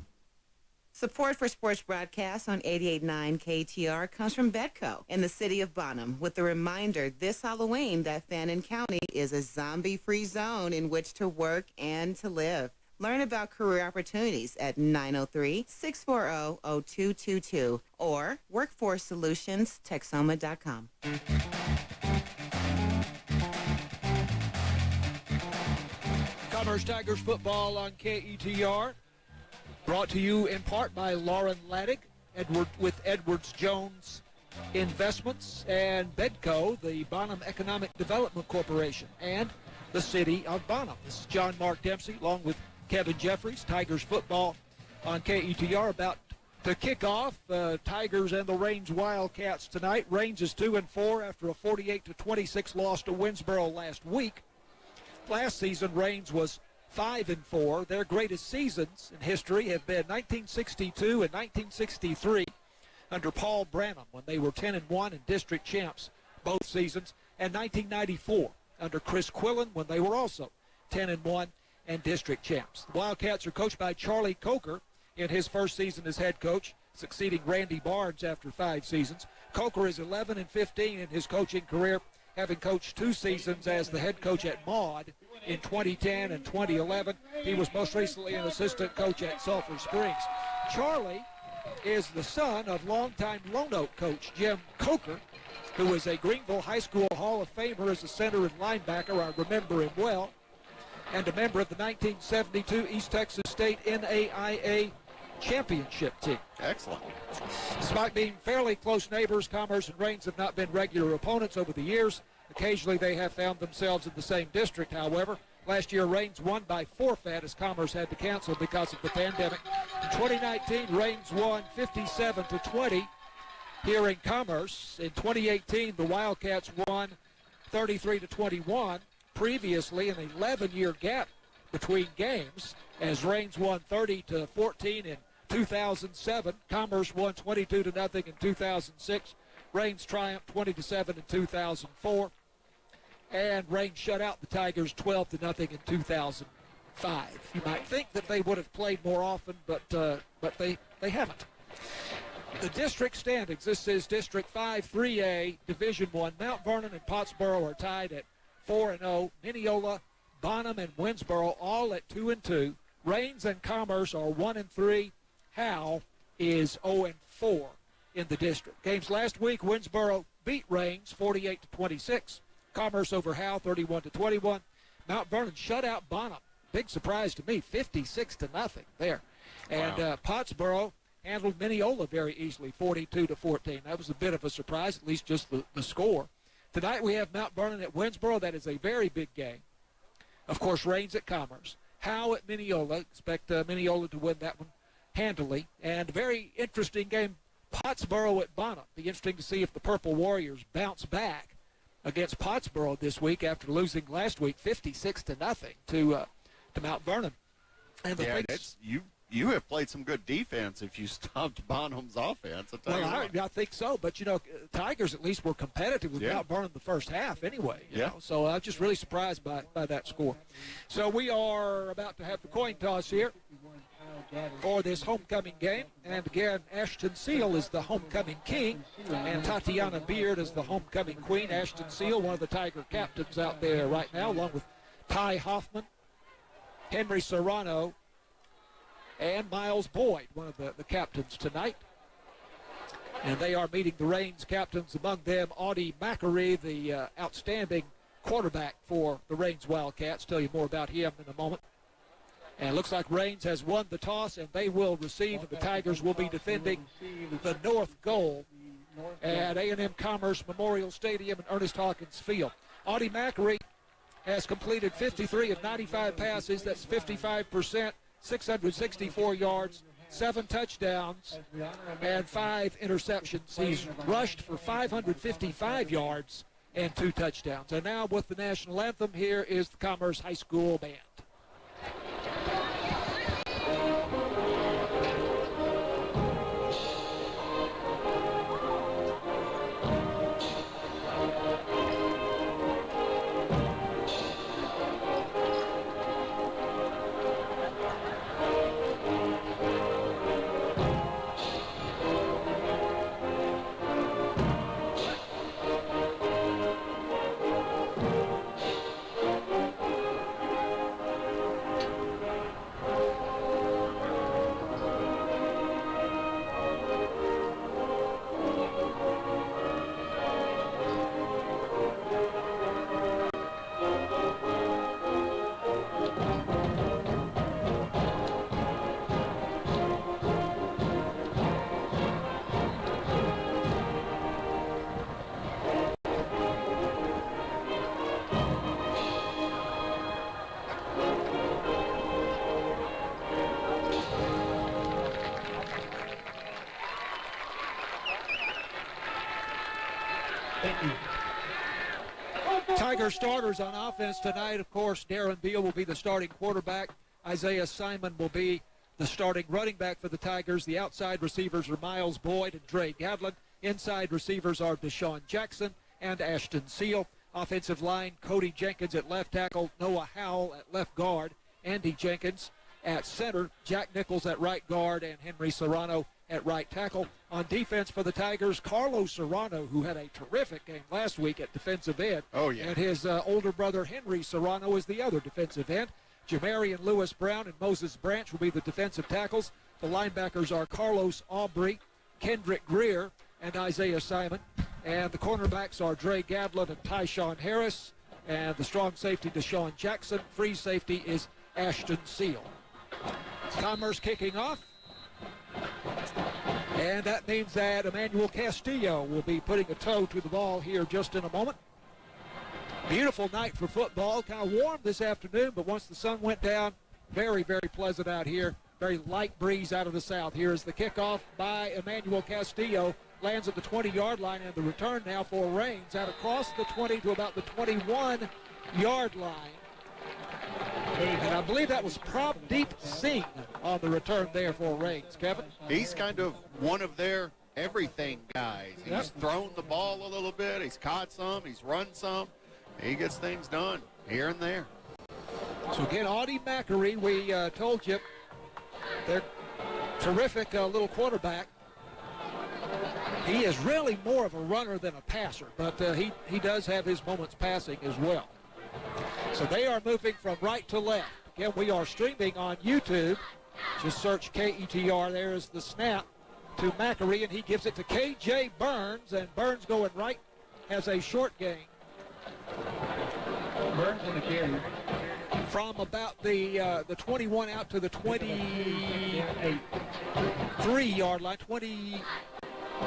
Support for sports broadcasts on 88.9 KTR comes from Bedco in the city of Bonham with the reminder this Halloween that Fannin County is a zombie-free zone in which to work and to live. Learn about career opportunities at 903-640-0222 or workforcesolutionsTexoma.com. Commerce Tigers football on KETR. Brought to you in part by Lauren Laddick, with Edwards Jones Investments, and Bedco, the Bonham Economic Development Corporation, and the city of Bonham. This is John Mark Dempsey, along with Kevin Jeffries. Tigers football on KETR about to kick off. Tigers and the Rains Wildcats tonight. Rains is 2-4 after a 48-26 loss to Winsboro last week. Last season, Rains was 5-4. Their greatest seasons in history have been 1962 and 1963 under Paul Branham when they were 10-1 and district champs both seasons, and 1994 under Chris Quillen when they were also 10-1 and district champs. The Wildcats are coached by Charlie Coker in his first season as head coach, succeeding Randy Barnes after 5 seasons. Coker is 11-15 in his coaching career, having coached 2 seasons as the head coach at Maud in 2010 and 2011. He was most recently an assistant coach at Sulphur Springs. Charlie is the son of longtime Lone Oak coach Jim Coker, who is a Greenville High School Hall of Famer as a center and linebacker. I remember him well. And a member of the 1972 East Texas State NAIA championship team. Excellent. Despite being fairly close neighbors, Commerce and Rains have not been regular opponents over the years. Occasionally they have found themselves in the same district, however. Last year, Rains won by forfeit as Commerce had to cancel because of the pandemic. In 2019, Rains won 57-20 here in Commerce. In 2018, the Wildcats won 33-21. Previously, an 11-year gap between games, as Rains won 30-14 in 2007. Commerce won 22-0 in 2006. Rains triumphed 20-7 in 2004. And Rains shut out the Tigers 12-0 in 2005. You might think that they would have played more often, but they haven't. The district standings. This is District 5, 3A, Division 1. Mount Vernon and Pottsboro are tied at 4-0. Mineola, Bonham, and Winsboro all at 2-2. Rains and Commerce are 1-3. Howe is 0-4 in the district. Games last week, Winsboro beat Rains 48-26. Commerce over Howe 31-21. Mount Vernon shut out Bonham. Big surprise to me, 56-0 there. And Pottsboro handled Mineola very easily, 42-14. That was a bit of a surprise, at least just the score. Tonight we have Mount Vernon at Winsboro. That is a very big game. Of course, Rains at Commerce. Howe at Mineola. Expect Mineola to win that one handily. And a very interesting game, Pottsboro at Bonham. Be interesting to see if the Purple Warriors bounce back against Pottsboro this week after losing last week 56-0 to Mount Vernon. And you have played some good defense if you stopped Bonham's offense. I think so. But, Tigers at least were competitive with Mount Vernon the first half anyway. You know? So I was just really surprised by that score. So we are about to have the coin toss here for this homecoming game. And again, Ashton Seal is the homecoming king, and Tatiana Beard is the homecoming queen. Ashton Seal, one of the Tiger captains out there right now, along with Ty Hoffman, Henry Serrano, and Miles Boyd, one of the captains tonight. And they are meeting the Rains captains, among them Audie Mackery, the outstanding quarterback for the Rains Wildcats. Tell you more about him in a moment. And it looks like Rains has won the toss, and they will receive, and the Tigers will be defending the north goal at A&M Commerce Memorial Stadium and Ernest Hawkins Field. Audie Mackery has completed 53 of 95 passes. That's 55%, 664 yards, 7 touchdowns, and 5 interceptions. He's rushed for 555 yards and 2 touchdowns. And now with the national anthem, here is the Commerce High School Band. Tiger starters on offense tonight. Of course, Darren Beal will be the starting quarterback. Isaiah Simon will be the starting running back for the Tigers. The outside receivers are Miles Boyd and Dre Gadlin. Inside receivers are Deshaun Jackson and Ashton Seal. Offensive line, Cody Jenkins at left tackle, Noah Howell at left guard, Andy Jenkins at center, Jack Nichols at right guard, and Henry Serrano at right tackle. On defense for the Tigers, Carlos Serrano, who had a terrific game last week at defensive end. Oh, yeah. And his older brother, Henry Serrano, is the other defensive end. Jamarian Lewis Brown and Moses Branch will be the defensive tackles. The linebackers are Carlos Aubrey, Kendrick Greer, and Isaiah Simon. And the cornerbacks are Dre Gadlin and Tyshawn Harris. And the strong safety, Deshaun Jackson. Free safety is Ashton Seal. Commerce kicking off. And that means that Emmanuel Castillo will be putting a toe to the ball here just in a moment. Beautiful night for football. Kind of warm this afternoon, but once the sun went down, very, very pleasant out here. Very light breeze out of the south. Here is the kickoff by Emmanuel Castillo. Lands at the 20-yard line, and the return now for Rains out across the 20 to about the 21-yard line. And I believe that was Prabdeep Singh on the return there for Rains. Kevin? He's kind of one of their everything guys. He's thrown the ball a little bit. He's caught some. He's run some. He gets things done here and there. So again, Audie Mackery, we told you, they're terrific little quarterback. He is really more of a runner than a passer, but he does have his moments passing as well. So they are moving from right to left. Again, we are streaming on YouTube. Just search KETR. There is the snap to Mackery, and he gives it to K.J. Burns, and Burns going right has a short gain. Burns in the carry. From about the 21 out to the 23-yard line. 20,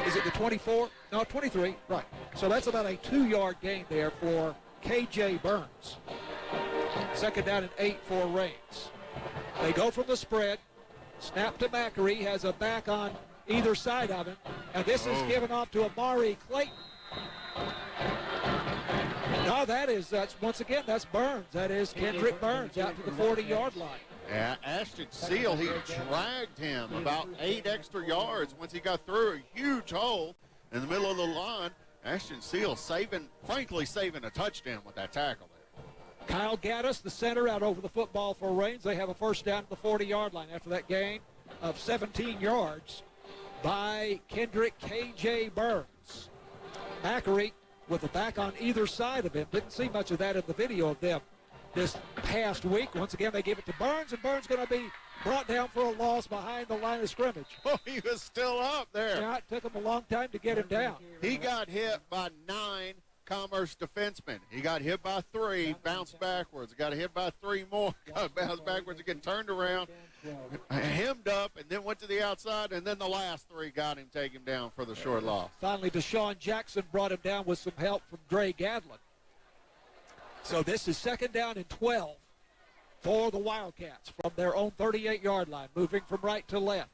is it the 24? No, 23. Right. So that's about a 2-yard gain there for K.J. Burns. Second down and 8 for Rains. They go from the spread. Snap to Mackery. Has a back on either side of him. And this is given off to Amari Clayton. No, that's once again, that's Burns. That is Kendrick Burns out to the 40-yard line. Yeah, Ashton Seal, he dragged him about 8 extra yards once he got through a huge hole in the middle of the line. Ashton Seal frankly saving a touchdown with that tackle there. Kyle Gaddis, the center, out over the football for Rains. They have a first down at the 40-yard line after that gain of 17 yards by Kendrick K.J. Burns. Mackery with a back on either side of him. Didn't see much of that in the video of them this past week. Once again, they give it to Burns, and Burns going to be brought down for a loss behind the line of scrimmage. Oh, he was still up there. Yeah, it took him a long time to get him down. He got hit by 9 Commerce defensemen. He got hit by 3, bounced backwards. Got hit by 3 more, got bounced backwards again, turned around, hemmed up, and then went to the outside, and then the last 3 got him, take him down for the short loss. Finally, Deshaun Jackson brought him down with some help from Dre Gadlin. So this is second down and 12 for the Wildcats from their own 38-yard line, moving from right to left.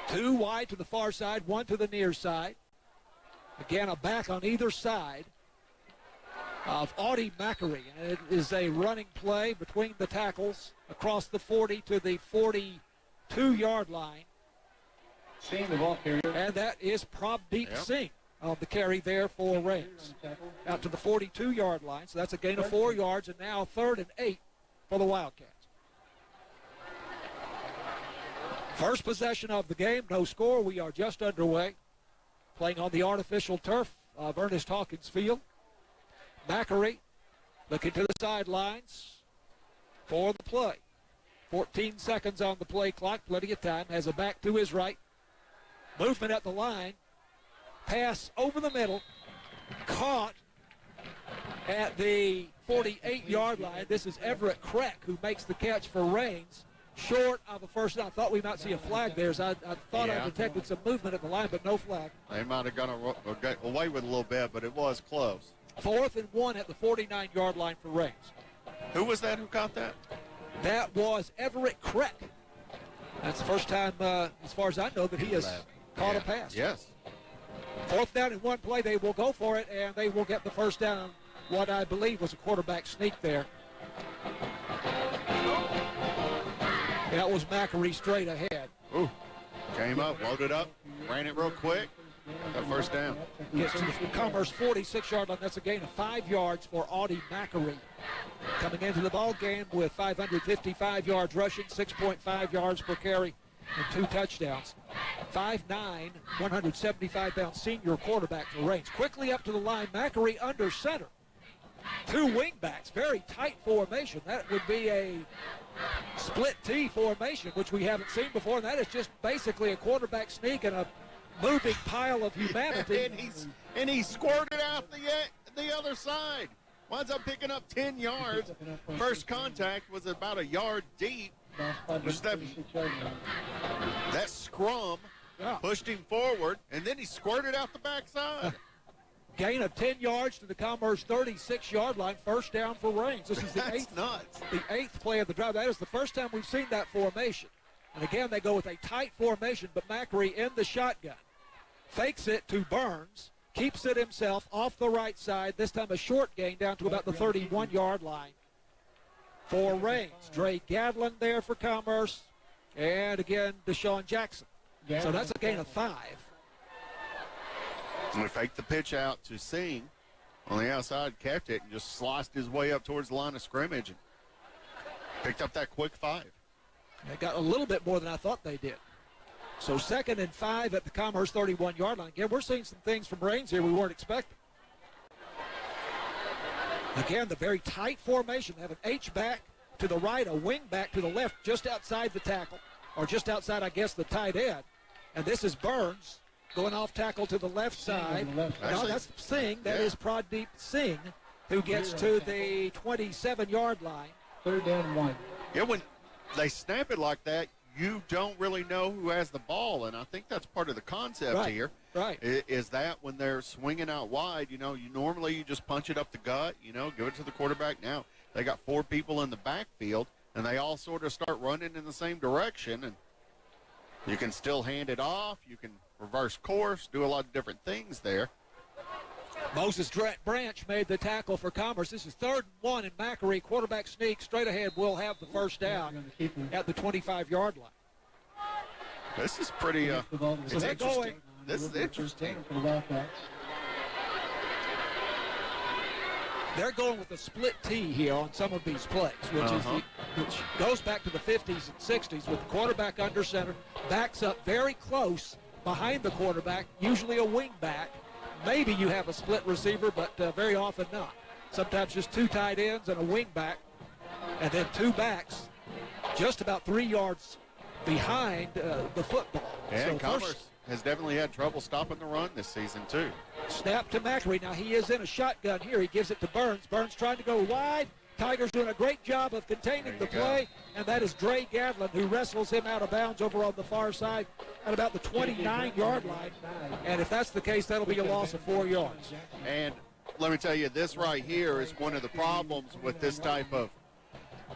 2 wide to the far side, 1 to the near side. Again, a back on either side of Audie Mackery. And it is a running play between the tackles across the 40 to the 42-yard line. Seeing the ball carrier. And that is Prabdeep Singh on the carry there for Rains. Out to the 42-yard line. So that's a gain of 4 yards, and now 3rd and 8 for the Wildcats. First possession of the game, no score. We are just underway. Playing on the artificial turf of Ernest Hawkins Field. Mackery looking to the sidelines for the play. 14 seconds on the play clock, plenty of time. Has a back to his right. Movement at the line. Pass over the middle. Caught at the 48-yard line. This is Everett Crack who makes the catch for Rains. Short of a first down. I thought we might see a flag there. I thought I detected some movement at the line, but no flag. They might have gone away with a little bit, but it was close. 4th and 1 at the 49-yard line for Rains. Who was that who caught that? That was Everett Crack. That's the first time, as far as I know, that he has caught a pass. Yes. Fourth down in one play, they will go for it, and they will get the first down on what I believe was a quarterback sneak there. That was Macri straight ahead. Ooh. Came up, loaded up, ran it real quick. Got first down. Gets to the Commerce 46-yard line. That's a gain of 5 yards for Audie Macri. Coming into the ball game with 555 yards rushing, 6.5 yards per carry, and 2 touchdowns. 5'9", 175-pound senior quarterback for Rains. Quickly up to the line, Macri under center. 2 wingbacks, very tight formation. That would be a split T formation, which we haven't seen before, and that is just basically a quarterback sneak and a moving pile of humanity. and he squirted out the other side. Winds up picking up 10 yards. First contact was about a yard deep. Just that scrum pushed him forward, and then he squirted out the backside. Gain of 10 yards to the Commerce 36-yard line. First down for Rains. This is the eighth play of the drive. That is the first time we've seen that formation. And again, they go with a tight formation, but Macri in the shotgun. Fakes it to Burns. Keeps it himself off the right side. This time a short gain down to about the 31-yard line for Rains. Dre Gadlin there for Commerce. And again, Deshaun Jackson. So that's a gain of 5. And we faked the pitch out to Singh on the outside, kept it, and just sliced his way up towards the line of scrimmage and picked up that quick 5. They got a little bit more than I thought they did. So 2nd and 5 at the Commerce 31-yard line. Again, we're seeing some things from Rains here we weren't expecting. Again, the very tight formation. They have an H-back to the right, a wing back to the left, just outside the tackle, or just outside, I guess, the tight end. And this is Burns going off tackle to the left side. No, that's Singh. That is Pradeep Singh, who gets to the 27-yard line. 3rd down and 1. Yeah, when they snap it like that, you don't really know who has the ball, and I think that's part of the concept here. Right. Is that when they're swinging out wide, you normally just punch it up the gut, give it to the quarterback. Now they got 4 people in the backfield, and they all sort of start running in the same direction, and you can still hand it off. You can reverse course, do a lot of different things there. Moses Branch made the tackle for Commerce. This is 3rd and 1, and Macri, quarterback sneak, straight ahead, will have the first down at the 25-yard line. This is pretty it's interesting. This is interesting. They're going with a split T here on some of these plays, which goes back to the 50s and 60s with the quarterback under center, backs up very close behind the quarterback, usually a wing back. Maybe you have a split receiver, but very often not. Sometimes just 2 tight ends and a wing back, and then 2 backs just about 3 yards behind the football. And so Commerce has definitely had trouble stopping the run this season, too. Snap to Macri. Now he is in a shotgun here. He gives it to Burns. Burns trying to go wide. Tigers doing a great job of containing the play, and that is Dre Gadlin who wrestles him out of bounds over on the far side at about the 29-yard line. And if that's the case, that'll be a loss of 4 yards. And let me tell you, this right here is one of the problems with this type of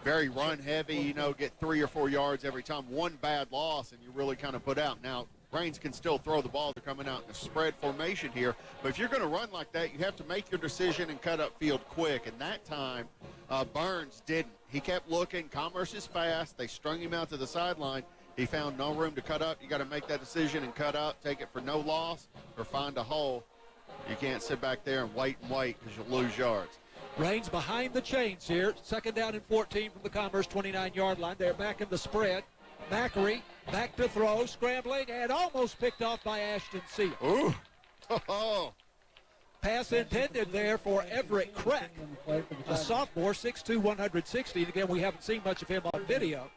very run-heavy, get 3 or 4 yards every time. One bad loss, and you really kind of put out. Now, Rains can still throw the ball. They're coming out in a spread formation here. But if you're going to run like that, you have to make your decision and cut up field quick. And that time, Burns didn't. He kept looking. Commerce is fast. They strung him out to the sideline. He found no room to cut up. You got to make that decision and cut up, take it for no loss, or find a hole. You can't sit back there and wait because you'll lose yards. Rains behind the chains here. 2nd down and 14 from the Commerce 29-yard line. They're back in the spread. Macri back to throw, scrambling, and almost picked off by Ashton Seal. Ooh. Oh. Pass intended there for Everett Crack, a sophomore, 6'2", 160. Again, we haven't seen much of him on video.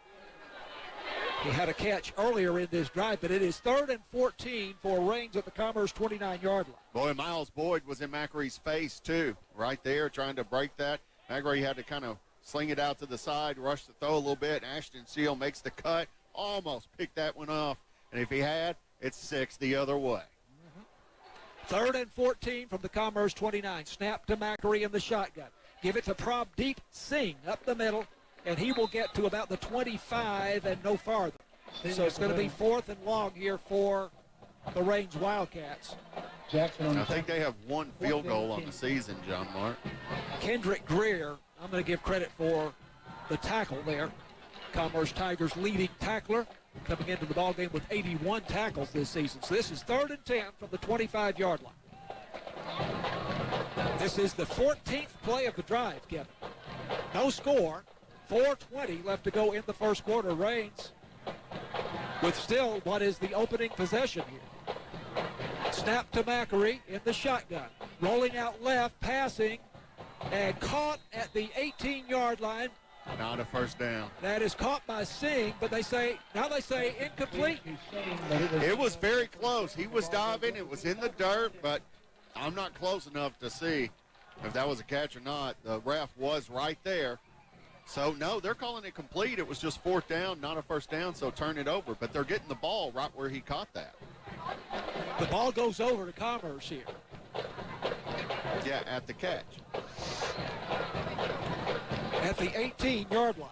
He had a catch earlier in this drive, but it is 3rd and 14 for Rains at the Commerce 29-yard line. Boy, Miles Boyd was in Macri's face, too, right there, trying to break that. Macri had to kind of sling it out to the side, rush the throw a little bit. Ashton Seal makes the cut, almost picked that one off. And if he had, it's 6 the other way. 3rd and 14 from the Commerce 29. Snap to Macri in the shotgun. Give it to Pradeep Singh up the middle, and he will get to about the 25 and no farther. So it's going to be 4th and long here for the Rains Wildcats. Jackson on I the think they have one field goal on the season, John Mark. Kendrick Greer, I'm going to give credit for the tackle there. Commerce Tigers leading tackler coming into the ballgame with 81 tackles this season. So this is 3rd and 10 from the 25-yard line. This is the 14th play of the drive, Kevin. No score. 4:20 left to go in the first quarter. Rains with still what is the opening possession here. Snap to Macri in the shotgun. Rolling out left, passing, and caught at the 18-yard line. Not a first down. That is caught by Singh, but they say incomplete. It was very close. He was diving. It was in the dirt, but I'm not close enough to see if that was a catch or not. The ref was right there. So, no, they're calling it complete. It was just 4th down, not a first down, so turn it over. But they're getting the ball right where he caught that. The ball goes over to Commerce here. Yeah, at the catch. At the 18-yard line.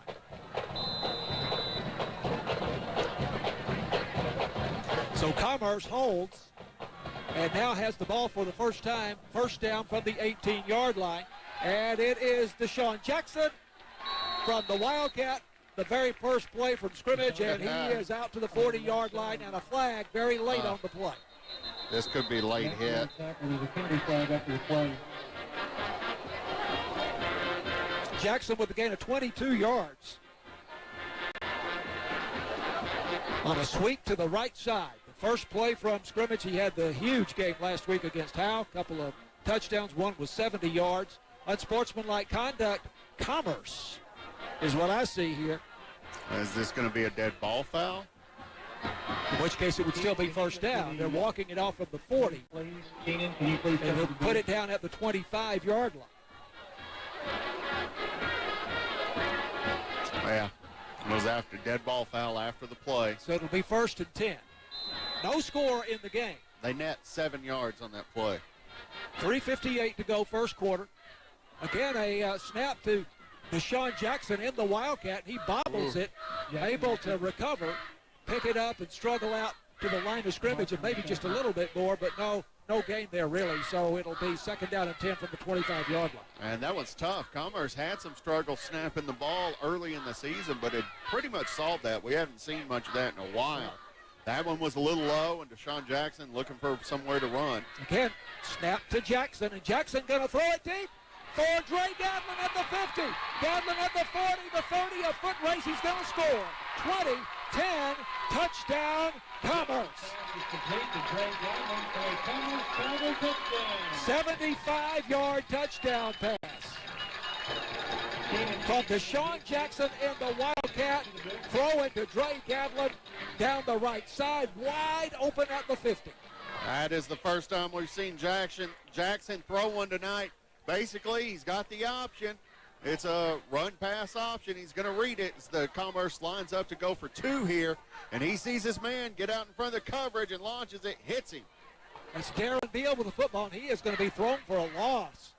So Commerce holds and now has the ball for the first time. First down from the 18-yard line. And it is Deshaun Jackson from the Wildcat, the very first play from scrimmage, and he is out to the 40-yard line, and a flag very late on the play. This could be late hit. Jackson with a gain of 22 yards. On a sweep to the right side. The first play from scrimmage, he had the huge game last week against Howe. A couple of touchdowns. One was 70 yards. Unsportsmanlike conduct. Commerce is what I see here. Is this going to be a dead ball foul? In which case it would still be first down. They're walking it off from the 40. And they'll put it down at the 25-yard line. Yeah, it was after dead ball foul after the play. So it'll be 1st and 10. No score in the game. They net 7 yards on that play. 3:58 to go first quarter. Again, a snap to Deshaun Jackson in the Wildcat. He bobbles it, able to recover, pick it up, and struggle out to the line of scrimmage, and maybe just a little bit more, but no gain there really. So it'll be 2nd down and 10 from the 25-yard line. And that was tough. Commerce had some struggle snapping the ball early in the season, but it pretty much solved that. We haven't seen much of that in a while. That one was a little low, and Deshaun Jackson looking for somewhere to run. Again, snap to Jackson, and Jackson going to throw it deep for Dre Gadlin at the 50. Gadlin at the 40, the 30, a foot race. He's going to score. 20, 10, touchdown, Commerce. 75-yard touchdown pass from Deshaun Jackson in the Wildcat. Throw it to Dre Gadlin down the right side, wide open at the 50. That is the first time we've seen Jackson throw one tonight. Basically, he's got the option. It's a run-pass option. He's going to read it as the Commerce lines up to go for 2 here. And he sees his man get out in front of the coverage and launches it, hits him. That's Darren Beal with the football, and he is going to be thrown for a loss.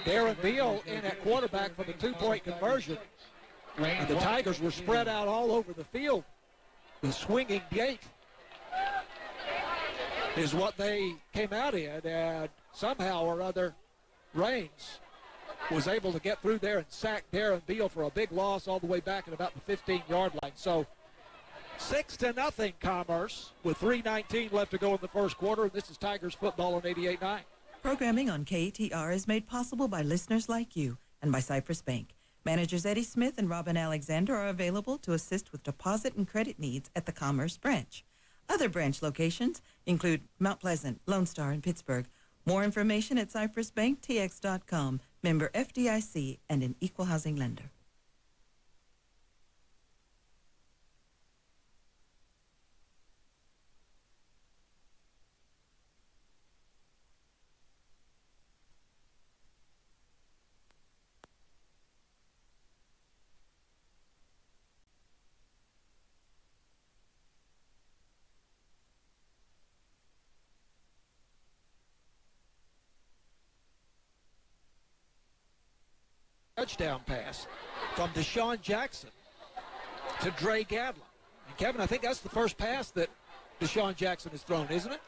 Darren Beal in at quarterback for the 2-point conversion. And the Tigers were spread out all over the field. The swinging gate is what they came out in, and somehow or other, Rains was able to get through there and sack Darren Beal for a big loss all the way back at about the 15-yard line. So 6-0 Commerce with 3:19 left to go in the first quarter. This is Tigers football on 88.9. Programming on KTR is made possible by listeners like you and by Cypress Bank. Managers Eddie Smith and Robin Alexander are available to assist with deposit and credit needs at the Commerce branch. Other branch locations include Mount Pleasant, Lone Star, and Pittsburgh. More information at cypressbanktx.com. Member FDIC and an equal housing lender. Touchdown pass from Deshaun Jackson to Dre Gadlin. And Kevin, I think that's the first pass that Deshaun Jackson has thrown, isn't it?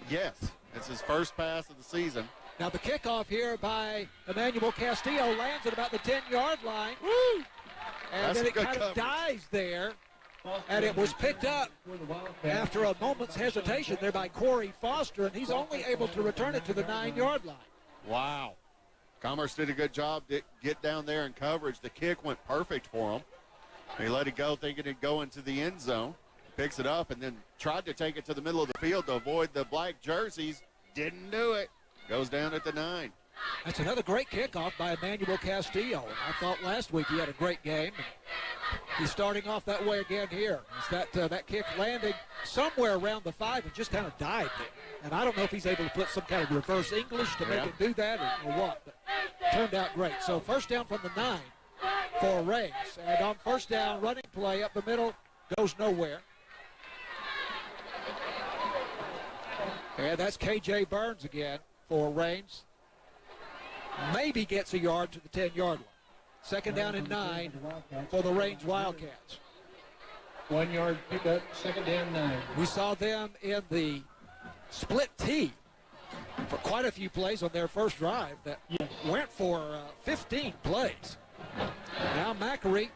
Yes, It's his first pass of the season. Now the kickoff here by Emmanuel Castillo lands at about the 10-yard line. Woo! And That's then a it good kind of coverage. dies there. And it was picked up after a moment's hesitation there by Corey Foster, and he's only able to return it to the 9-yard line. Wow. Commerce did a good job to get down there in coverage. The kick went perfect for him. He let it go thinking it'd go into the end zone. Picks it up and then tried to take it to the middle of the field to avoid the black jerseys. Didn't do it. Goes down at the 9. That's another great kickoff by Emmanuel Castillo. And I thought last week he had a great game. He's starting off that way again here. It's that kick landing somewhere around the 5 and just kind of died there. And I don't know if he's able to put some kind of reverse English to make it do that or what, but turned out great. So first down from the 9 for Rains. And on first down, running play up the middle goes nowhere. And that's K.J. Burns again for Rains. Maybe gets a yard to the 10-yard line. Second down and 9 for the Rains Wildcats. 1 yard pickup, second down 9. We saw them in the split tee for quite a few plays on their first drive that went for 15 plays. Now Macri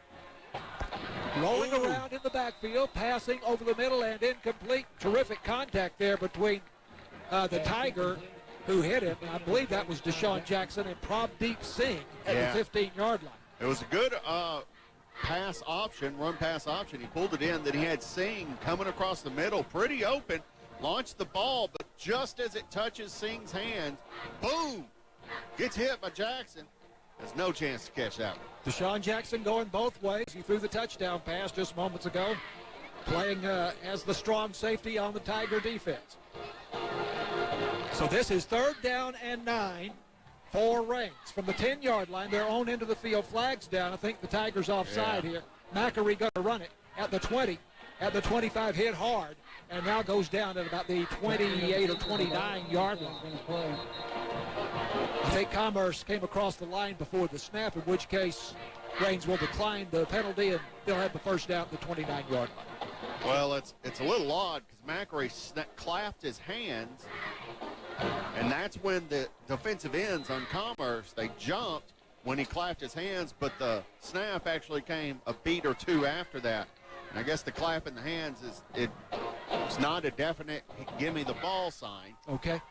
rolling around in the backfield, passing over the middle and incomplete. Terrific contact there between the Tiger who hit him. I believe that was Deshaun Jackson and Prabdeep Singh at the 15-yard line. It was a good run pass option. He pulled it in. Then he had Singh coming across the middle, pretty open, launched the ball, but just as it touches Singh's hands, boom, gets hit by Jackson. There's no chance to catch that one. Deshaun Jackson going both ways. He threw the touchdown pass just moments ago, playing as the strong safety on the Tiger defense. So this is third down and 9 for Rains. From the 10-yard line, their own end of the field, flags down. I think the Tigers offside here. Macri going to run it at the 20, at the 25, hit hard, and now goes down at about the 28 or 29-yard line. I think Commerce came across the line before the snap, in which case Rains will decline the penalty, and they'll have the first down at the 29-yard line. Well, it's a little odd because Macri clapped his hands, and that's when the defensive ends on Commerce, they jumped when he clapped his hands, but the snap actually came a beat or two after that. And I guess the clap in the hands it's not a definite give me the ball sign. Okay.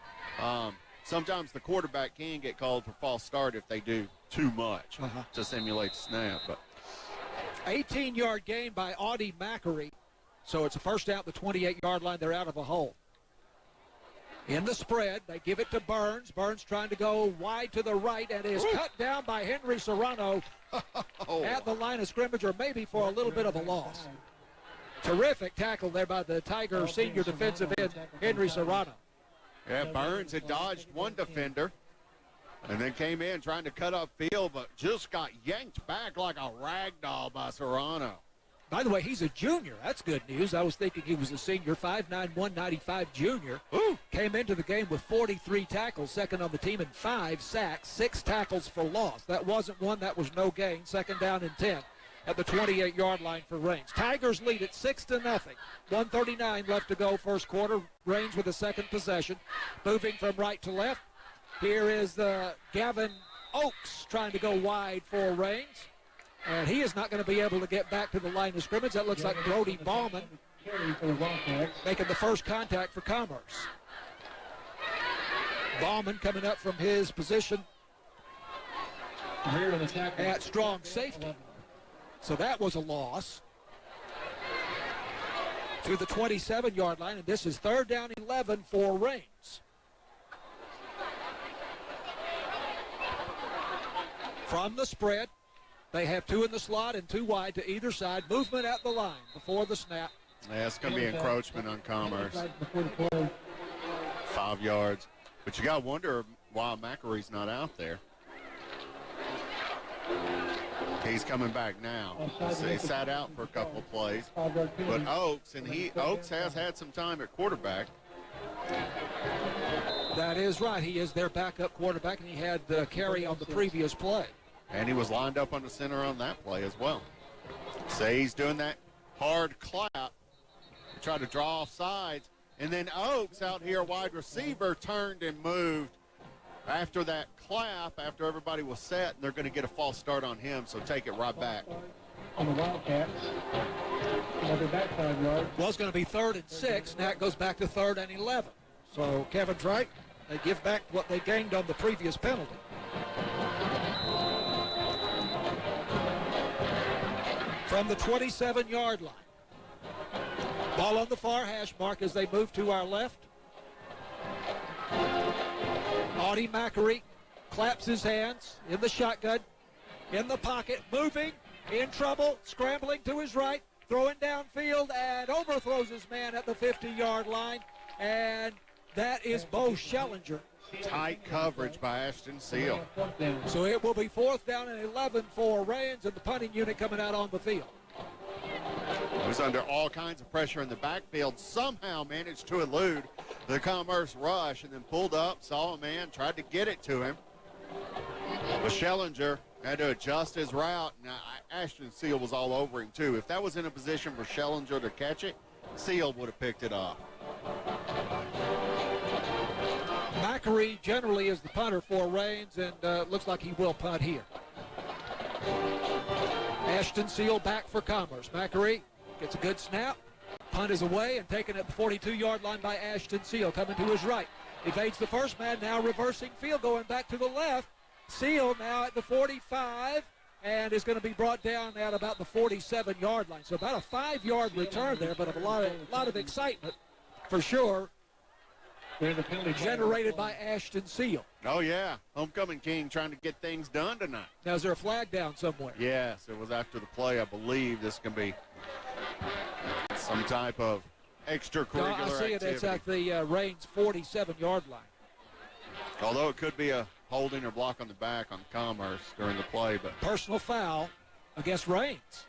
Sometimes the quarterback can get called for false start if they do too much to simulate the snap. But 18-yard gain by Audie Macri. So it's a first down at the 28-yard line. They're out of a hole. In the spread, they give it to Burns. Burns trying to go wide to the right and is cut down by Henry Serrano at the line of scrimmage, or maybe for a little bit of a loss. Terrific tackle there by the Tiger senior defensive end, Henry Serrano. Yeah, Burns had dodged one defender and then came in trying to cut up field, but just got yanked back like a rag doll by Serrano. By the way, he's a junior. That's good news. I was thinking he was a senior, 5'9", 195 junior. Came into the game with 43 tackles, second on the team, and 5 sacks, 6 tackles for loss. That wasn't one, that was no gain. Second down and 10 at the 28-yard line for Rains. Tigers lead at 6-0. 1:39 left to go first quarter. Rains with a second possession. Moving from right to left. Here is Gavin Oakes trying to go wide for Rains. And he is not going to be able to get back to the line of scrimmage. That looks like Brody Ballman making the first contact for Commerce. Ballman coming up from his position at strong safety. So that was a loss to the 27-yard line, and this is third down 11 for Rains. From the spread, they have 2 in the slot and 2 wide to either side. Movement at the line before the snap. Yeah, it's going to be encroachment on Commerce. 5 yards. But you got to wonder why Macari's not out there. He's coming back now. He sat out for a couple of plays. But Oakes has had some time at quarterback. That is right. He is their backup quarterback, and he had the carry on the previous play. And he was lined up on the center on that play as well. So he's doing that hard clap to try to draw off sides. And then Oaks out here, wide receiver, turned and moved after that clap, after everybody was set, and they're going to get a false start on him, so take it right back. On the Wildcats. Another backside yard. Well, it's going to be 3rd and 6. Now it goes back to 3rd and 11. So Kevin's right. They give back what they gained on the previous penalty. From the 27-yard line. Ball on the far hash mark as they move to our left. Audie Mackery claps his hands in the shotgun, in the pocket, moving, in trouble, scrambling to his right, throwing downfield, and overthrows his man at the 50-yard line. And that is Bo Schellinger. Tight coverage by Ashton Seal. So it will be 4th down and 11 for Rains, and the punting unit coming out on the field. He was under all kinds of pressure in the backfield, somehow managed to elude the Commerce rush, and then pulled up, saw a man, tried to get it to him. But Schellinger had to adjust his route. Now, Ashton Seal was all over him, too. If that was in a position for Schellinger to catch it, Seal would have picked it up. Mackery generally is the punter for Rains, and looks like he will punt here. Ashton Seal back for Commerce. Mackery gets a good snap. Punt is away and taken at the 42-yard line by Ashton Seal, coming to his right. Evades the first man, now reversing field, going back to the left. Seal now at the 45, and is going to be brought down at about the 47-yard line. So about a 5-yard return there, but a lot of excitement for sure generated by Ashton Seal. Oh, yeah. Homecoming King trying to get things done tonight. Now, is there a flag down somewhere? Yes, it was after the play, I believe. This can be some type of extracurricular I see it. activity. It's at the Rains 47-yard line. Although it could be a holding or block on the back on Commerce during the play. But personal foul against Rains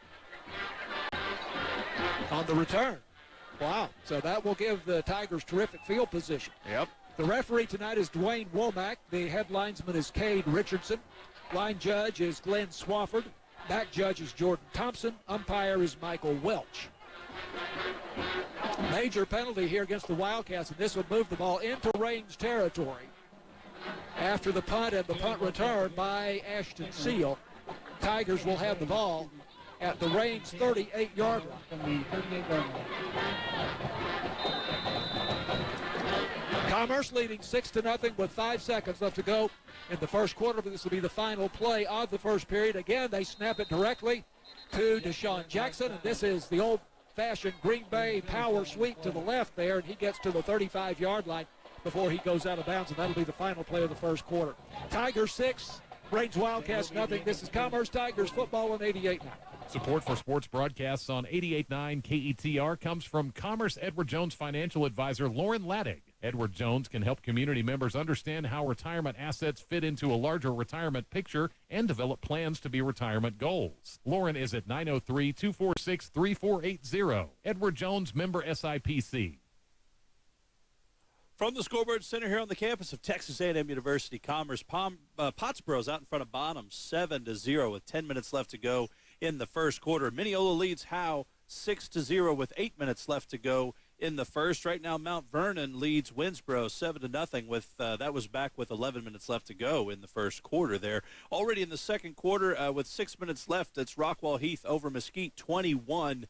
on the return. Wow. So that will give the Tigers terrific field position. Yep. The referee tonight is Dwayne Womack. The head linesman is Cade Richardson. Line judge is Glenn Swafford. Back judge is Jordan Thompson. Umpire is Michael Welch. Major penalty here against the Wildcats, and this would move the ball into Rains territory after the punt and the punt return by Ashton Seal. Tigers will have the ball at the Rains 38-yard line. Commerce leading 6-0 with 5 seconds left to go in the first quarter, but this will be the final play of the first period. Again, they snap it directly to Deshaun Jackson, and this is the old-fashioned Green Bay power sweep to the left there, and he gets to the 35-yard line before he goes out of bounds, and that'll be the final play of the first quarter. Tigers 6, Rains Wildcats nothing. This is Commerce Tigers football on 88.9. Support for sports broadcasts on 88.9 KETR comes from Commerce Edward Jones financial advisor Lauren Laddig. Edward Jones can help community members understand how retirement assets fit into a larger retirement picture and develop plans to be retirement goals. Lauren is at 903-246-3480. Edward Jones, member SIPC. From the Scoreboard Center here on the campus of Texas A&M University, Commerce, Pottsboro's out in front of Bonham 7-0 with 10 minutes left to go in the first quarter. Mineola leads Howe 6-0 with 8 minutes left to go in the first. Right now, Mount Vernon leads Winsboro 7-0 with that was back with 11 minutes left to go in the first quarter there. Already in the second quarter with 6 minutes left, it's Rockwall Heath over Mesquite 21-0.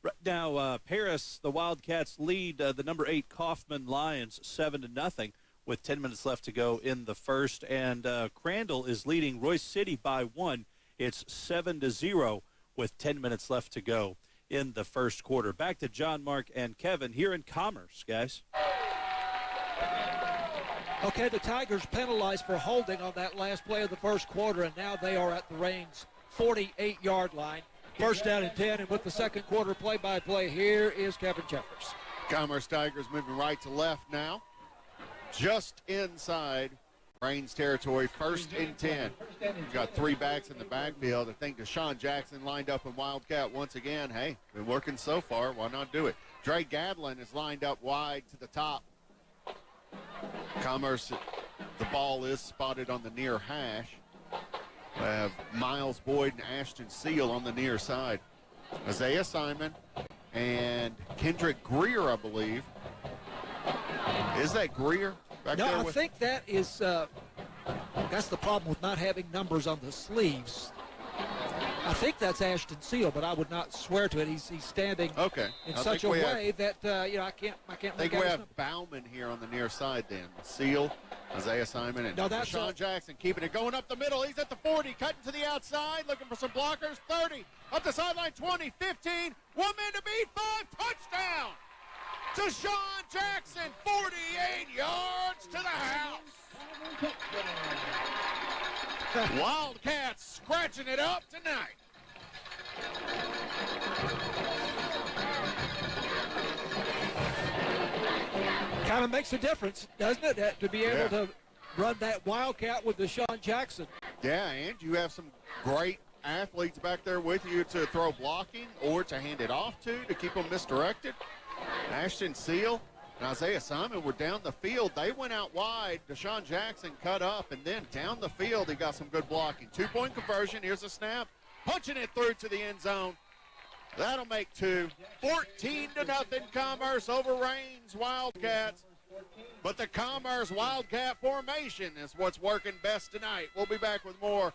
Right now, Paris, the Wildcats lead the number 8 Kaufman Lions 7-0 with 10 minutes left to go in the first. And Crandall is leading Royce City by 1. It's 7-0 with 10 minutes left to go in the first quarter. Back to John, Mark, and Kevin here in Commerce, guys. Okay, the Tigers penalized for holding on that last play of the first quarter, and now they are at the Rains 48-yard line. First down and 10, and with the second quarter play-by-play, here is Kevin Jeffers. Commerce Tigers moving right to left now. Just inside Rains territory, 1st and 10. We've got 3 backs in the backfield. I think Deshaun Jackson lined up in Wildcat once again. Hey, been working so far. Why not do it? Dre Gadlin is lined up wide to the top. Commerce, the ball is spotted on the near hash. We have Miles Boyd and Ashton Seal on the near side. Isaiah Simon, and Kendrick Greer, I believe. Is that Greer back there? No, I with think that is, that's the problem with not having numbers on the sleeves. I think that's Ashton Seal, but I would not swear to it. He's standing in such a way that I can't. I think we have Bauman here on the near side. Then Seal, Isaiah Simon, and Deshaun Jackson keeping it going up the middle. He's at the 40, cutting to the outside, looking for some blockers. 30 up the sideline, 20, 15, 1 man to beat, 5, touchdown. Deshaun Jackson, 48 yards to the house. Wildcats scratching it up tonight. Kind of makes a difference, doesn't it, to be able to run that Wildcat with Deshaun Jackson. Yeah, and you have some great athletes back there with you to throw blocking or to hand it off to keep them misdirected. Ashton Seal and Isaiah Simon were down the field. They went out wide. Deshaun Jackson cut up, and then down the field he got some good blocking. 2-point conversion. Here's a snap. Punching it through to the end zone. That'll make 2. 14-0 Commerce over Rains Wildcats. But the Commerce Wildcat formation is what's working best tonight. We'll be back with more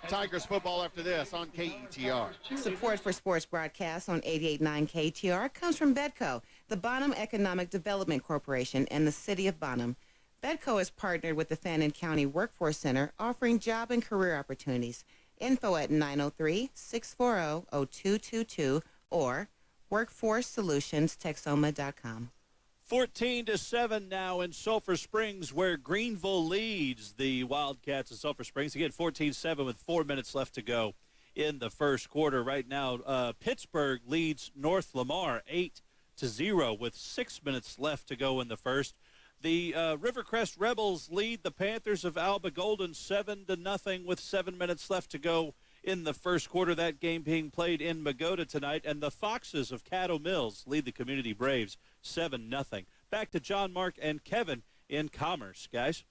Tigers football after this on KETR. Support for sports broadcasts on 88.9 KTR comes from Bedco, the Bonham Economic Development Corporation, and the City of Bonham. Bedco is partnered with the Fannin County Workforce Center, offering job and career opportunities. Info at 903-640-0222 or workforcesolutionsTexoma.com. 14-7 now in Sulphur Springs, where Greenville leads the Wildcats of Sulphur Springs. Again, 14-7 with 4 minutes left to go in the first quarter. Right now, Pittsburgh leads North Lamar 8-0 with 6 minutes left to go in the first. The Rivercrest Rebels lead the Panthers of Alba Golden 7-0 with 7 minutes left to go in the first quarter. That game being played in Magota tonight. And the Foxes of Caddo Mills lead the Community Braves 7-0. Back to John, Mark, and Kevin in Commerce, guys.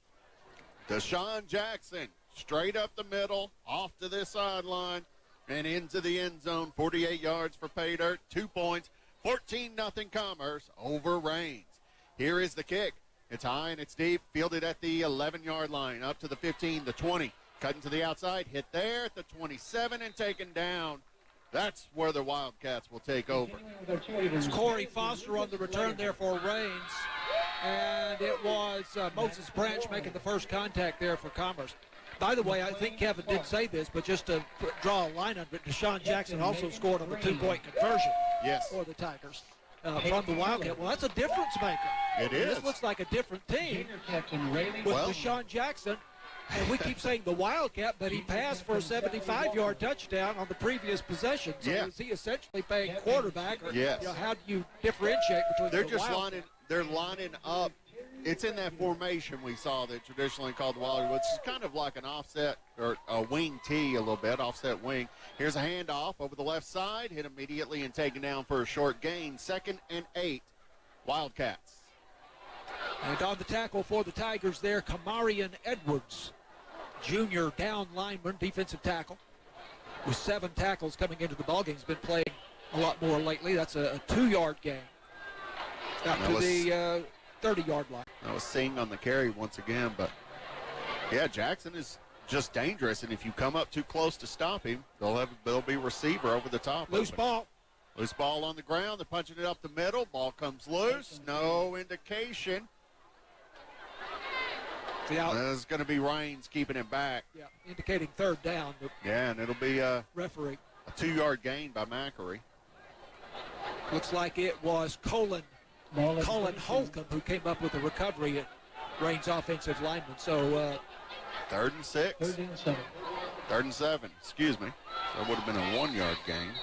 Deshaun Jackson straight up the middle, off to this sideline, and into the end zone. 48 yards for pay dirt, 2 points. 14-0 Commerce over Rains. Here is the kick. It's high and it's deep, fielded at the 11-yard line, up to the 15, the 20. Cutting to the outside, hit there at the 27 and taken down. That's where the Wildcats will take over. It's Corey Foster on the return there for Rains. And it was Moses Branch making the first contact there for Commerce. By the way, I think Kevin did say this, but just to draw a line under it, Deshaun Jackson also scored on the 2-point conversion for the Tigers from the Wildcat. Well, that's a difference maker. It is. This looks like a different team with Deshaun Jackson. And we keep saying the Wildcat, but he passed for a 75-yard touchdown on the previous possession. So is he essentially playing quarterback? Or, how do you differentiate between They're just lining up. It's in that formation we saw that traditionally called the Wildcat, which is kind of like an offset or a wing T a little bit, offset wing. Here's a handoff over the left side, hit immediately and taken down for a short gain. 2nd and 8, Wildcats. And on the tackle for the Tigers there, Kamarian Edwards, junior down lineman, defensive tackle, with 7 tackles coming into the ballgame. He's been playing a lot more lately. That's a 2-yard gain. Up to the 30-yard line. I was seeing on the carry once again, but yeah, Jackson is just dangerous, and if you come up too close to stop him, there'll be receiver over the top. Loose ball. Loose ball on the ground. They're punching it up the middle. Ball comes loose. No indication. There's going to be Rains keeping it back. Yeah, indicating 3rd down. Yeah, and it'll be a referee. A 2-yard gain by Macquarie. Looks like it was Colin Holcomb who came up with the recovery at Rains offensive lineman. So 3rd and 6. 3rd and 7. 3rd and 7. Excuse me. That would have been a 1-yard gain.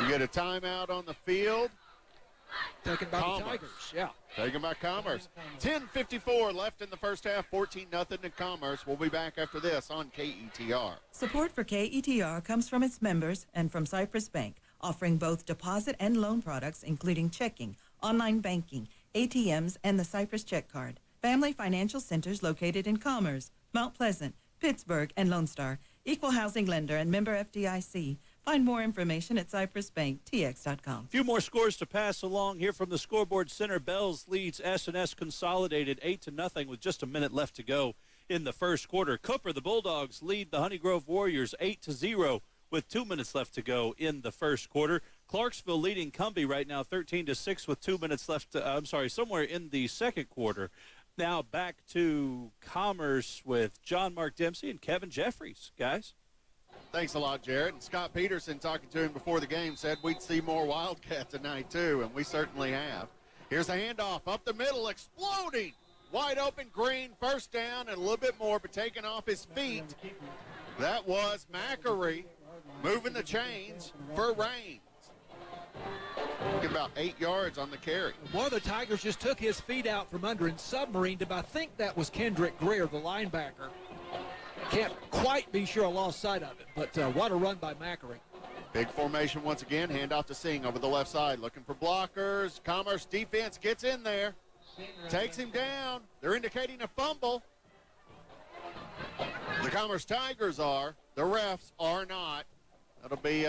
You get a timeout on the field. Taken by the Tigers, Taken by Commerce. 10:54 left in the first half, 14-0 to Commerce. We'll be back after this on KETR. Support for KETR comes from its members and from Cypress Bank, offering both deposit and loan products, including checking, online banking, ATMs, and the Cypress Check Card. Family financial centers located in Commerce, Mount Pleasant, Pittsburgh, and Lone Star. Equal housing lender and member FDIC. Find more information at cypressbanktx.com. A few more scores to pass along here from the scoreboard center. Bells leads S&S Consolidated 8-0 with just a minute left to go in the first quarter. Cooper, the Bulldogs, lead the Honey Grove Warriors 8-0 with 2 minutes left to go in the first quarter. Clarksville leading Cumbie right now 13-6 with 2 minutes left. Somewhere in the second quarter. Now back to Commerce with John Mark Dempsey and Kevin Jeffries. Guys. Thanks a lot, Jared. And Scott Peterson, talking to him before the game, said we'd see more Wildcats tonight, too, and we certainly have. Here's the handoff up the middle, exploding. Wide open Green, first down and a little bit more, but taking off his feet. That was Mackery moving the chains for Rains. Get about 8 yards on the carry. One of the Tigers just took his feet out from under and submarined him. I think that was Kendrick Greer, the linebacker. Can't quite be sure I lost sight of it, but what a run by Mackery. Big formation once again. Handoff to Singh over the left side, looking for blockers. Commerce defense gets in there, takes him down. They're indicating a fumble. The Commerce Tigers are. The refs are not. That'll be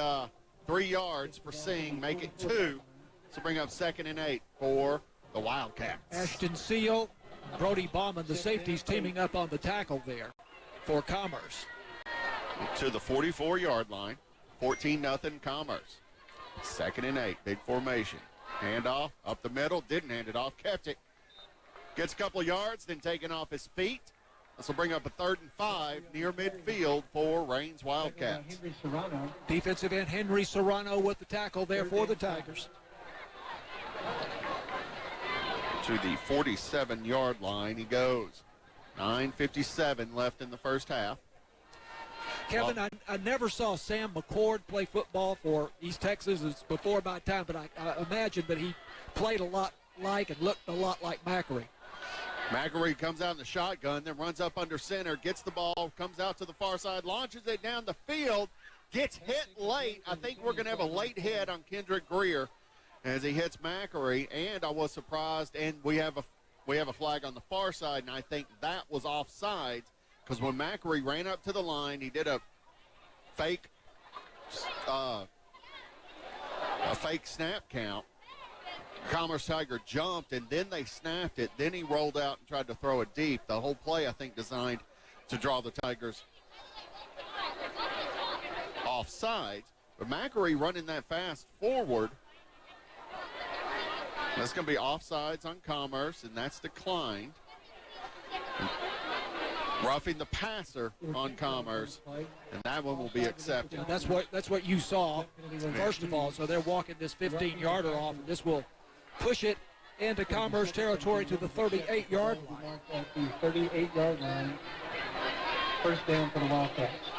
3 yards for Singh, make it 2. So bring up 2nd and 8 for the Wildcats. Ashton Seal, Brody Bauman, the safeties teaming up on the tackle there for Commerce. To the 44-yard line, 14-0 Commerce. 2nd and 8, big formation. Handoff up the middle, didn't hand it off, kept it. Gets a couple of yards, then taken off his feet. This will bring up a 3rd and 5 near midfield for Rains Wildcats. Defensive end Henry Serrano with the tackle there for the Tigers. To the 47-yard line he goes. 9:57 left in the first half. Kevin, I never saw Sam McCord play football for East Texas. It's before my time, but I imagine that he played a lot like and looked a lot like Mackery. Mackery comes out in the shotgun, then runs up under center, gets the ball, comes out to the far side, launches it down the field, gets hit late. I think we're going to have a late hit on Kendrick Greer as he hits Mackery, and I was surprised, and we have a flag on the far side, and I think that was offsides because when Mackery ran up to the line, he did a fake snap count. Commerce Tiger jumped, and then they snapped it. Then he rolled out and tried to throw it deep. The whole play, I think, designed to draw the Tigers offsides. But Mackery running that fast forward. That's going to be offsides on Commerce, and that's declined. Roughing the passer on Commerce, and that one will be accepted. And that's what you saw, first of all. So they're walking this 15-yarder off, and this will push it into Commerce territory to the 38-yard line. The 38-yard line. First down for the Wildcats.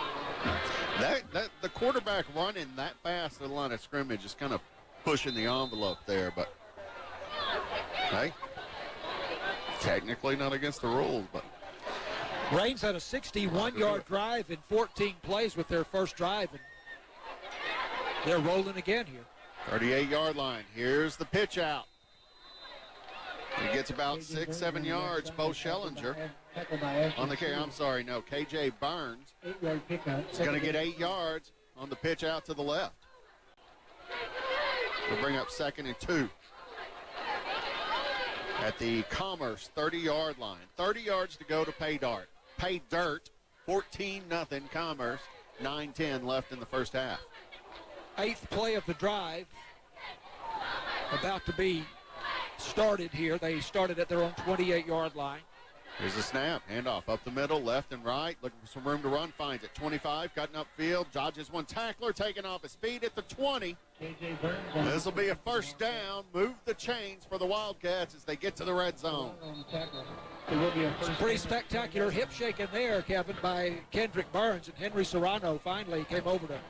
The quarterback running that fast to the line of scrimmage is kind of pushing the envelope there, but hey, technically not against the rules, but. Rains had a 61-yard drive in 14 plays with their first drive, and they're rolling again here. 38-yard line. Here's the pitch out. He gets about 6-7 yards. Bo Schellinger on the carry. I'm sorry, no. KJ Burns is going to get 8 yards on the pitch out to the left. We'll bring up 2nd and 2 at the Commerce 30-yard line. 30 yards to go to pay dirt. 14-0 Commerce. 9:10 left in the first half. 8th play of the drive about to be started here. They started at their own 28-yard line. Here's a snap. Handoff up the middle, left and right. Looking for some room to run. Finds it. 25. Cutting upfield. Dodges one tackler. Taking off his feet at the 20. This will be a first down. Move the chains for the Wildcats as they get to the red zone. Some pretty spectacular hip shaking there, Kevin, by Kendrick Burns. And Henry Serrano finally came over to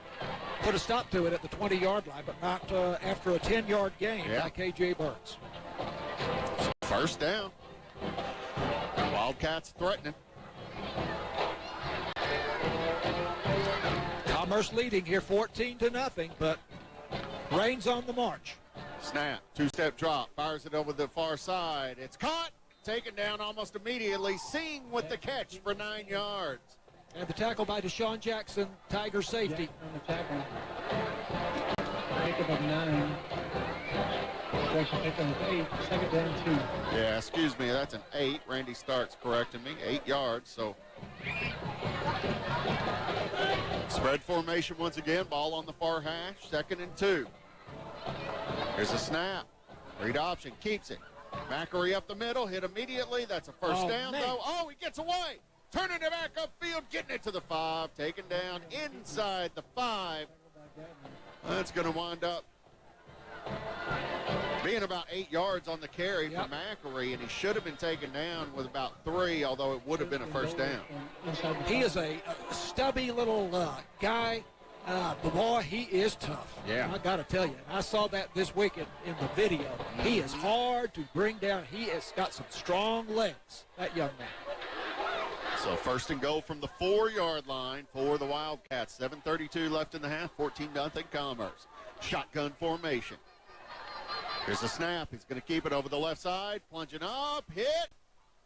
put a stop to it at the 20-yard line, but not after a 10-yard gain by K.J. Burns. First down. Wildcats threatening. Commerce leading here 14-0, but Rains on the march. Snap, two-step drop, fires it over the far side. It's caught, taken down almost immediately. Singh with the catch for 9 yards. And the tackle by Deshaun Jackson, Tiger safety. On the tackle. Pickup of 9. Pickup of 8. Second down 2. Yeah, excuse me, that's an 8. Randy Starks correcting me. 8 yards, so. Spread formation once again. Ball on the far hash. 2nd and 2. Here's a snap. Read option. Keeps it. Macri up the middle. Hit immediately. That's a first down, though. Oh, he gets away. Turning it back upfield. Getting it to the 5. Taken down inside the 5. That's going to wind up being about 8 yards on the carry for Macri, and he should have been taken down with about 3, although it would have been a first down. He is a stubby little guy. The boy, he is tough. Yeah. I got to tell you, I saw that this week in the video. He is hard to bring down. He has got some strong legs, that young man. So 1st and goal from the 4-yard line for the Wildcats. 7:32 left in the half, 14-0 Commerce. Shotgun formation. Here's a snap. He's going to keep it over the left side. Plunging up, hit,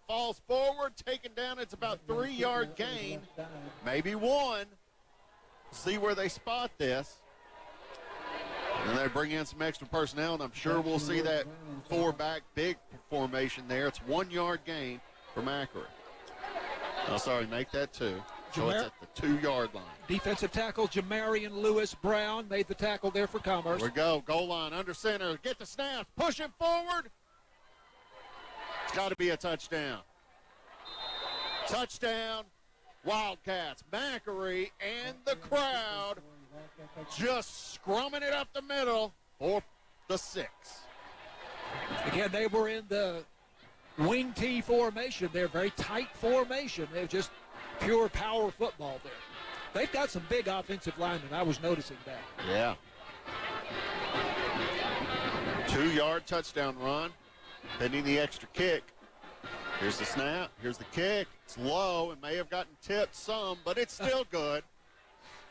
falls forward, taken down. It's about 3-yard gain, maybe 1. See where they spot this. And they bring in some extra personnel, and I'm sure we'll see that 4-back big formation there. It's 1-yard gain for Macri. Oh, sorry, make that 2. So it's at the 2-yard line. Defensive tackle Jamarian Lewis Brown made the tackle there for Commerce. Here we go. Goal line under center. Get the snap. Push it forward. It's got to be a touchdown. Touchdown, Wildcats. Macri and the crowd just scrumming it up the middle for the 6. Again, they were in the wing T formation. They're very tight formation. They're just pure power football there. They've got some big offensive linemen. I was noticing that. Yeah. 2-yard touchdown run, pending the extra kick. Here's the snap. Here's the kick. It's low and may have gotten tipped some, but it's still good.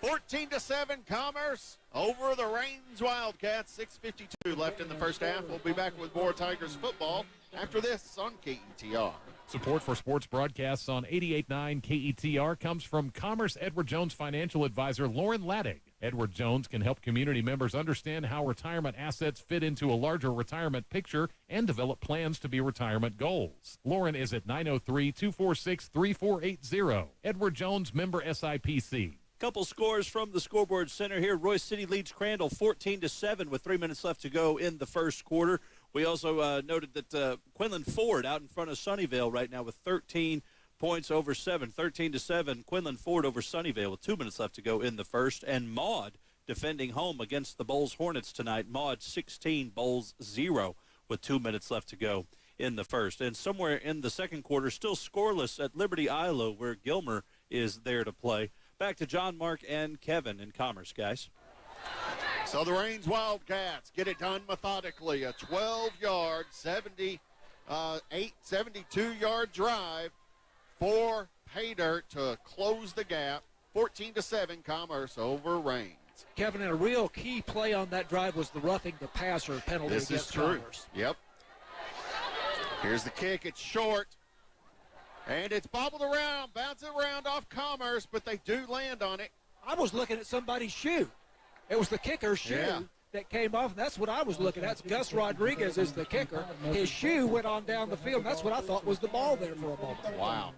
14-7 Commerce over the Rains Wildcats. 6:52 left in the first half. We'll be back with more Tigers football after this on KETR. Support for sports broadcasts on 88.9 KETR comes from Commerce Edward Jones financial advisor Lauren Laddig. Edward Jones can help community members understand how retirement assets fit into a larger retirement picture and develop plans to be retirement goals. Lauren is at 903-246-3480. Edward Jones, member SIPC. Couple scores from the scoreboard center here. Royce City leads Crandall 14-7 with 3 minutes left to go in the first quarter. We also noted that Quinlan Ford out in front of Sunnyvale right now with 13 points over 7. 13-7, Quinlan Ford over Sunnyvale with 2 minutes left to go in the first. And Maud defending home against the Bulls Hornets tonight. Maud 16, Bulls 0 with 2 minutes left to go in the first. And somewhere in the second quarter, still scoreless at Liberty Ilo, where Gilmer is there to play. Back to John, Mark, and Kevin in Commerce, guys. So the Rains Wildcats get it done methodically. A 12-yard, 72-yard drive for pay dirt to close the gap. 14-7 Commerce over Rains. Kevin, and a real key play on that drive was the roughing the passer penalty This against is true. Commerce. Yep. Here's the kick. It's short. And it's bobbled around, bouncing around off Commerce, but they do land on it. I was looking at somebody's shoe. It was the kicker's shoe that came off, and that's what I was looking at. Gus Rodriguez is the kicker. His shoe went on down the field, and that's what I thought was the ball there for a moment. Wow.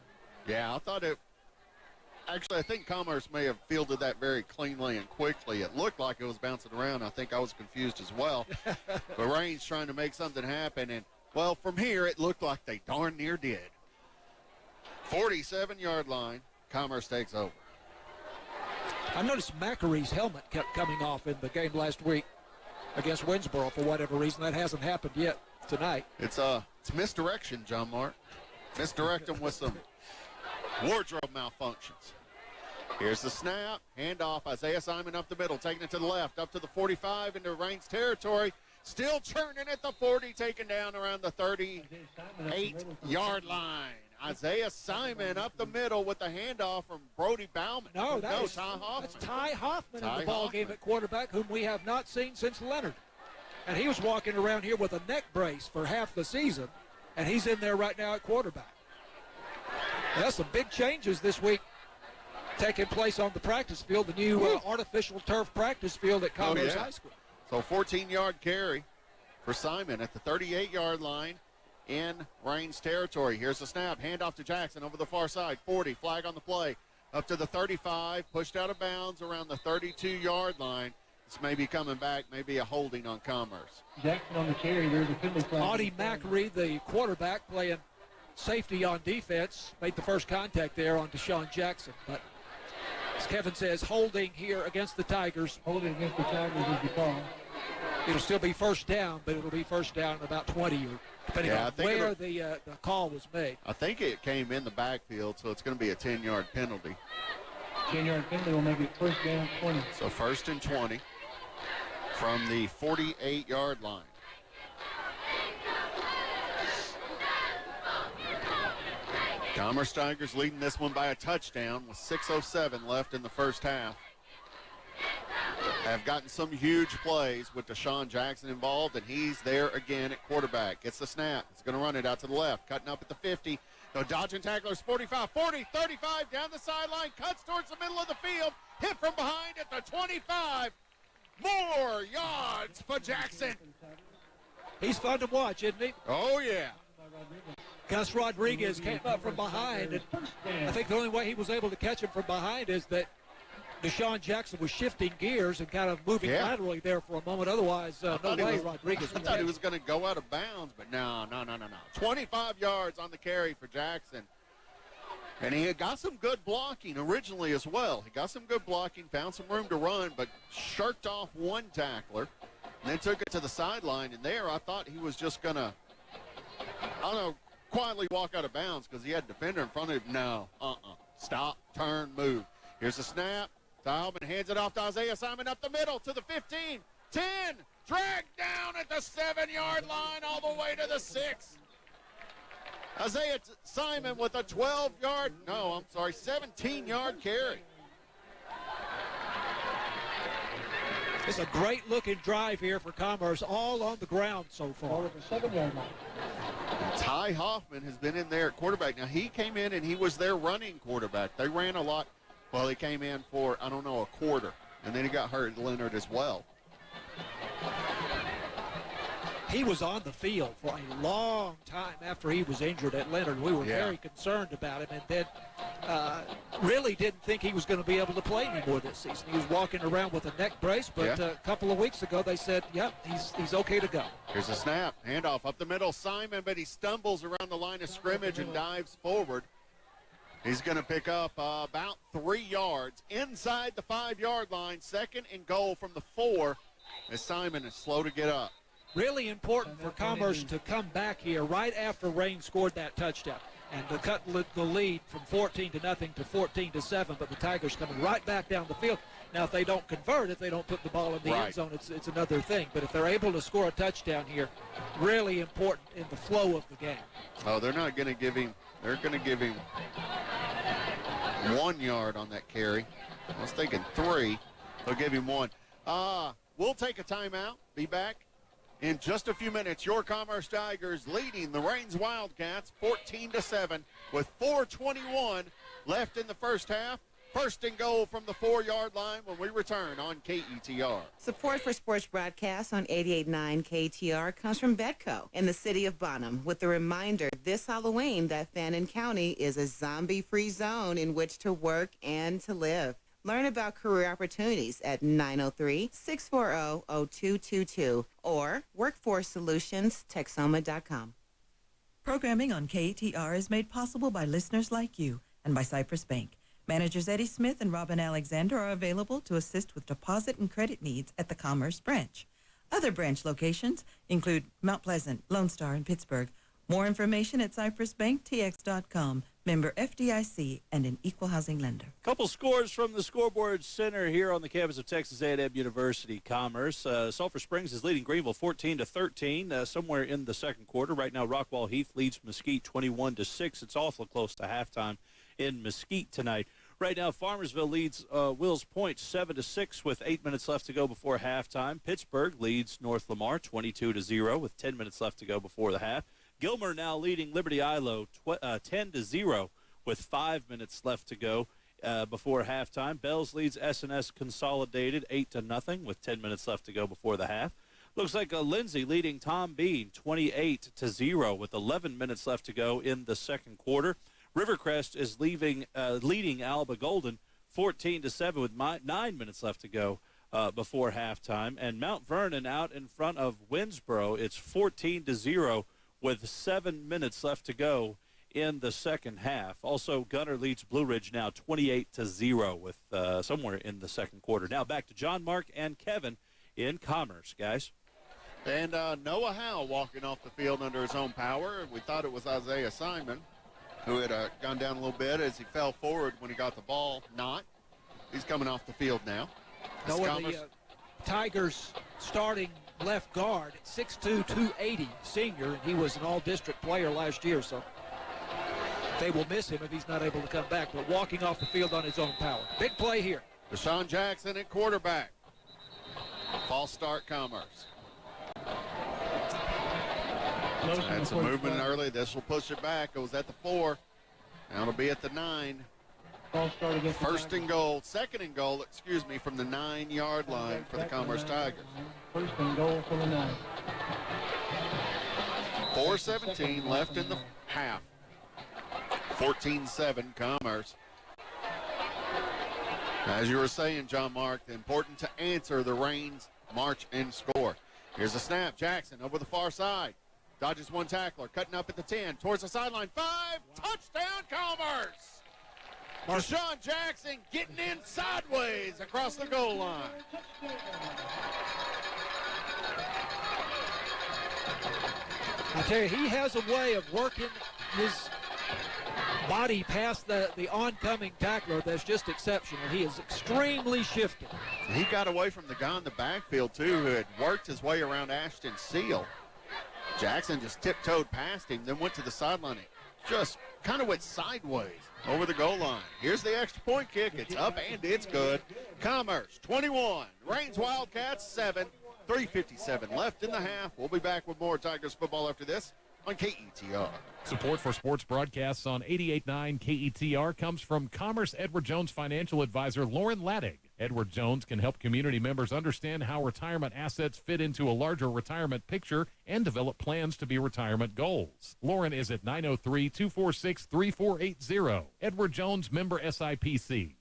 Yeah, I thought it – actually, I think Commerce may have fielded that very cleanly and quickly. It looked like it was bouncing around. I think I was confused as well. But Rains trying to make something happen, and, well, from here it looked like they darn near did. 47-yard line, Commerce takes over. I noticed Macary's helmet kept coming off in the game last week against Winsboro for whatever reason. That hasn't happened yet tonight. It's misdirection, John Mark. Misdirect them with some wardrobe malfunctions. Here's the snap. Handoff. Isaiah Simon up the middle, taking it to the left, up to the 45 into Rains territory. Still churning at the 40, taken down around the 38-yard line. Isaiah Simon up the middle with the handoff from Brody Bauman. No, that's Ty Hoffman. That's Ty Hoffman Ty in the ball game at quarterback, whom we have not seen since Leonard. And he was walking around here with a neck brace for half the season, and he's in there right now at quarterback. That's some big changes this week taking place on the practice field, the new artificial turf practice field at Commerce High School. So 14-yard carry for Simon at the 38-yard line in Rains territory. Here's the snap. Handoff to Jackson over the far side. 40, flag on the play. Up to the 35, pushed out of bounds around the 32-yard line. This may be coming back, maybe a holding on Commerce. Jackson on the carry. There's a penalty flag. Audie Macri, the quarterback, playing safety on defense, made the first contact there on Deshaun Jackson. But as Kevin says, holding here against the Tigers. Holding against the Tigers is the call. It'll still be first down, but it'll be first down at about 20, or depending on where the call was made. I think it came in the backfield, so it's going to be a 10-yard penalty. 10-yard penalty will make it first down 20. So first and 20 from the 48-yard line. Commerce Tigers leading this one by a touchdown with 6:07 left in the first half. Have gotten some huge plays with Deshaun Jackson involved, and he's there again at quarterback. Gets the snap. He's going to run it out to the left, cutting up at the 50. No dodging tacklers, 45, 40, 35, down the sideline, cuts towards the middle of the field, hit from behind at the 25. More yards for Jackson. He's fun to watch, isn't he? Oh, yeah. Gus Rodriguez came up from behind, and I think the only way he was able to catch him from behind is that Deshaun Jackson was shifting gears and kind of moving laterally there for a moment. Otherwise, no way Rodriguez. I thought he was going to go out of bounds, but no. 25 yards on the carry for Jackson. And he had got some good blocking originally as well. He got some good blocking, found some room to run, but shirked off one tackler and then took it to the sideline. And there I thought he was just going to, quietly walk out of bounds because he had a defender in front of him. No, stop, turn, move. Here's the snap. Thalman hands it off to Isaiah Simon up the middle to the 15, 10, dragged down at the 7-yard line all the way to the 6. Isaiah Simon with a 17-yard carry. It's a great-looking drive here for Commerce, all on the ground so far. Ty Hoffman has been in there at quarterback. Now, he came in and he was their running quarterback. They ran a lot. Well, he came in for, a quarter. And then he got hurt, Leonard, as well. He was on the field for a long time after he was injured at Leonard. We were very concerned about him, and then really didn't think he was going to be able to play anymore this season. He was walking around with a neck brace, but a couple of weeks ago they said, he's okay to go. Here's a snap. Handoff up the middle. Simon, but he stumbles around the line of scrimmage and dives forward. He's going to pick up about 3 yards inside the 5-yard line. Second and goal from the 4 as Simon is slow to get up. Really important for Commerce to come back here right after Rains scored that touchdown and to cut the lead from 14-0 to 14-7, but the Tigers coming right back down the field. Now, if they don't convert, if they don't put the ball in the end zone, it's another thing. But if they're able to score a touchdown here, really important in the flow of the game. Oh, they're not going to give him. They're going to give him 1 yard on that carry. I was thinking 3. They'll give him 1. We'll take a timeout. Be back in just a few minutes. Your Commerce Tigers leading the Rains Wildcats 14-7 with 4:21 left in the first half. First and goal from the 4-yard line when we return on KETR. Support for sports broadcasts on 88.9 KTR comes from Betco in the city of Bonham with the reminder this Halloween that Fannin County is a zombie-free zone in which to work and to live. Learn about career opportunities at 903-640-0222 or workforcesolutionsTexoma.com. Programming on KTR is made possible by listeners like you and by Cypress Bank. Managers Eddie Smith and Robin Alexander are available to assist with deposit and credit needs at the Commerce Branch. Other branch locations include Mount Pleasant, Lone Star, and Pittsburgh. More information at cypressbanktx.com. Member FDIC and an equal housing lender. Couple scores from the scoreboard center here on the campus of Texas A&M University Commerce. Sulphur Springs is leading Greenville 14-13 somewhere in the second quarter. Right now, Rockwall Heath leads Mesquite 21-6. It's awful close to halftime in Mesquite tonight. Right now, Farmersville leads Wills Point 7-6 with 8 minutes left to go before halftime. Pittsburgh leads North Lamar 22-0 with 10 minutes left to go before the half. Gilmer now leading Liberty Ilo 10-0 with 5 minutes left to go before halftime. Bells leads S&S Consolidated 8-0 with 10 minutes left to go before the half. Looks like Lindsay leading Tom Bean 28-0 with 11 minutes left to go in the second quarter. Rivercrest is leading Alba Golden 14-7 with 9 minutes left to go before halftime. And Mount Vernon out in front of Winsboro. It's 14-0 with 7 minutes left to go in the second half. Also, Gunner leads Blue Ridge now 28-0 with somewhere in the second quarter. Now back to John, Mark, and Kevin in Commerce, guys. And Noah Howe walking off the field under his own power. We thought it was Isaiah Simon, who had gone down a little bit as he fell forward when he got the ball. Not. He's coming off the field now. Noah, the Tigers starting left guard at 6'2", 280, senior, and he was an all-district player last year, so they will miss him if he's not able to come back, but walking off the field on his own power. Big play here. Deshaun Jackson at quarterback. False start, Commerce. Had some movement early. This will push it back. It was at the 4. Now it'll be at the 9. First and goal, second and goal, from the 9-yard line for the Commerce Tigers. First and goal for the 9. 4:17 left in the half. 14-7 Commerce. As you were saying, John Mark, important to answer the Rains march and score. Here's a snap. Jackson over the far side. Dodges one tackler, cutting up at the 10, towards the sideline. 5, touchdown Commerce! Deshaun Jackson getting in sideways across the goal line. I tell you, he has a way of working his body past the oncoming tackler that's just exceptional. He is extremely shifty. He got away from the guy in the backfield, too, who had worked his way around Ashton Seal. Jackson just tiptoed past him, then went to the sideline. Just kind of went sideways over the goal line. Here's the extra point kick. It's up and it's good. Commerce 21, Rains Wildcats 7, 3:57 left in the half. We'll be back with more Tigers football after this on KETR. Support for sports broadcasts on 88.9 KETR comes from Commerce Edward Jones financial advisor Lauren Laddig. Edward Jones can help community members understand how retirement assets fit into a larger retirement picture and develop plans to be retirement goals. Lauren is at 903-246-3480. Edward Jones, member SIPC.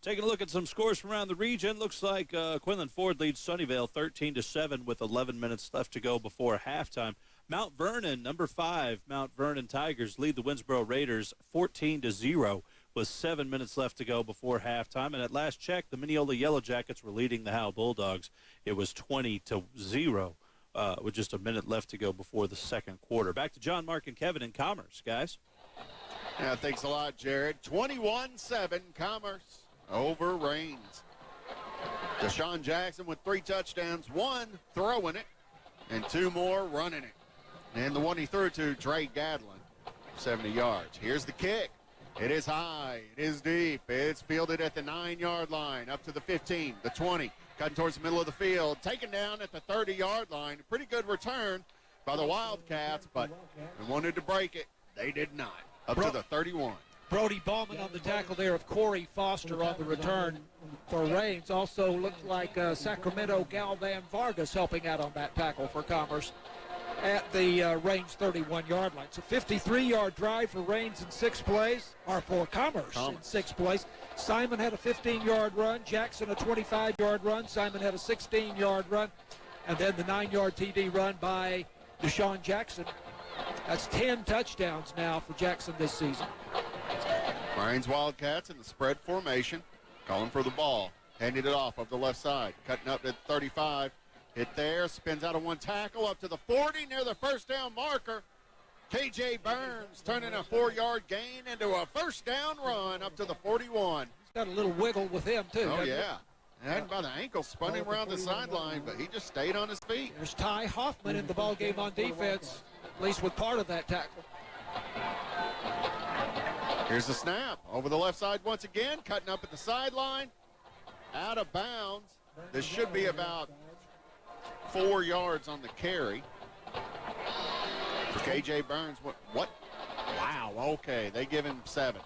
Taking a look at some scores from around the region, looks like Quinlan Ford leads Sunnyvale 13-7 with 11 minutes left to go before halftime. Mount Vernon, number 5, Mount Vernon Tigers lead the Winsboro Raiders 14-0 with 7 minutes left to go before halftime. And at last check, the Mineola Yellow Jackets were leading the Howell Bulldogs. It was 20-0 with just a minute left to go before the second quarter. Back to John, Mark, and Kevin in Commerce, guys. Yeah, thanks a lot, Jared. 21-7 Commerce over Rains. Deshaun Jackson with 3 touchdowns, 1 throwing it, and 2 more running it. And the one he threw to, Dre Gadlin, 70 yards. Here's the kick. It is high. It is deep. It's fielded at the 9-yard line, up to the 15, the 20, cutting towards the middle of the field, taken down at the 30-yard line. A pretty good return by the Wildcats, but they wanted to break it. They did not. Up to the 31. Brody Ballman on the tackle there of Corey Foster on the return for Rains. Also looked like Sacramento Galvan Vargas helping out on that tackle for Commerce at the Rains 31-yard line. So 53-yard drive for Rains in 6 plays, or for Commerce in 6 plays. Simon had a 15-yard run, Jackson a 25-yard run, Simon had a 16-yard run, and then the 9-yard TD run by Deshaun Jackson. That's 10 touchdowns now for Jackson this season. Rains Wildcats in the spread formation, calling for the ball, handing it off the left side, cutting up at 35. Hit there, spins out of one tackle up to the 40 near the first down marker. KJ Burns turning a 4-yard gain into a first down run up to the 41. He's got a little wiggle with him, too. Oh, yeah. And by the ankle, spun him around the sideline, but he just stayed on his feet. There's Ty Hoffman in the ballgame on defense, at least with part of that tackle. Here's the snap. Over the left side once again, cutting up at the sideline. Out of bounds. This should be about 4 yards on the carry. For KJ Burns, what? Wow, okay. They give him 7.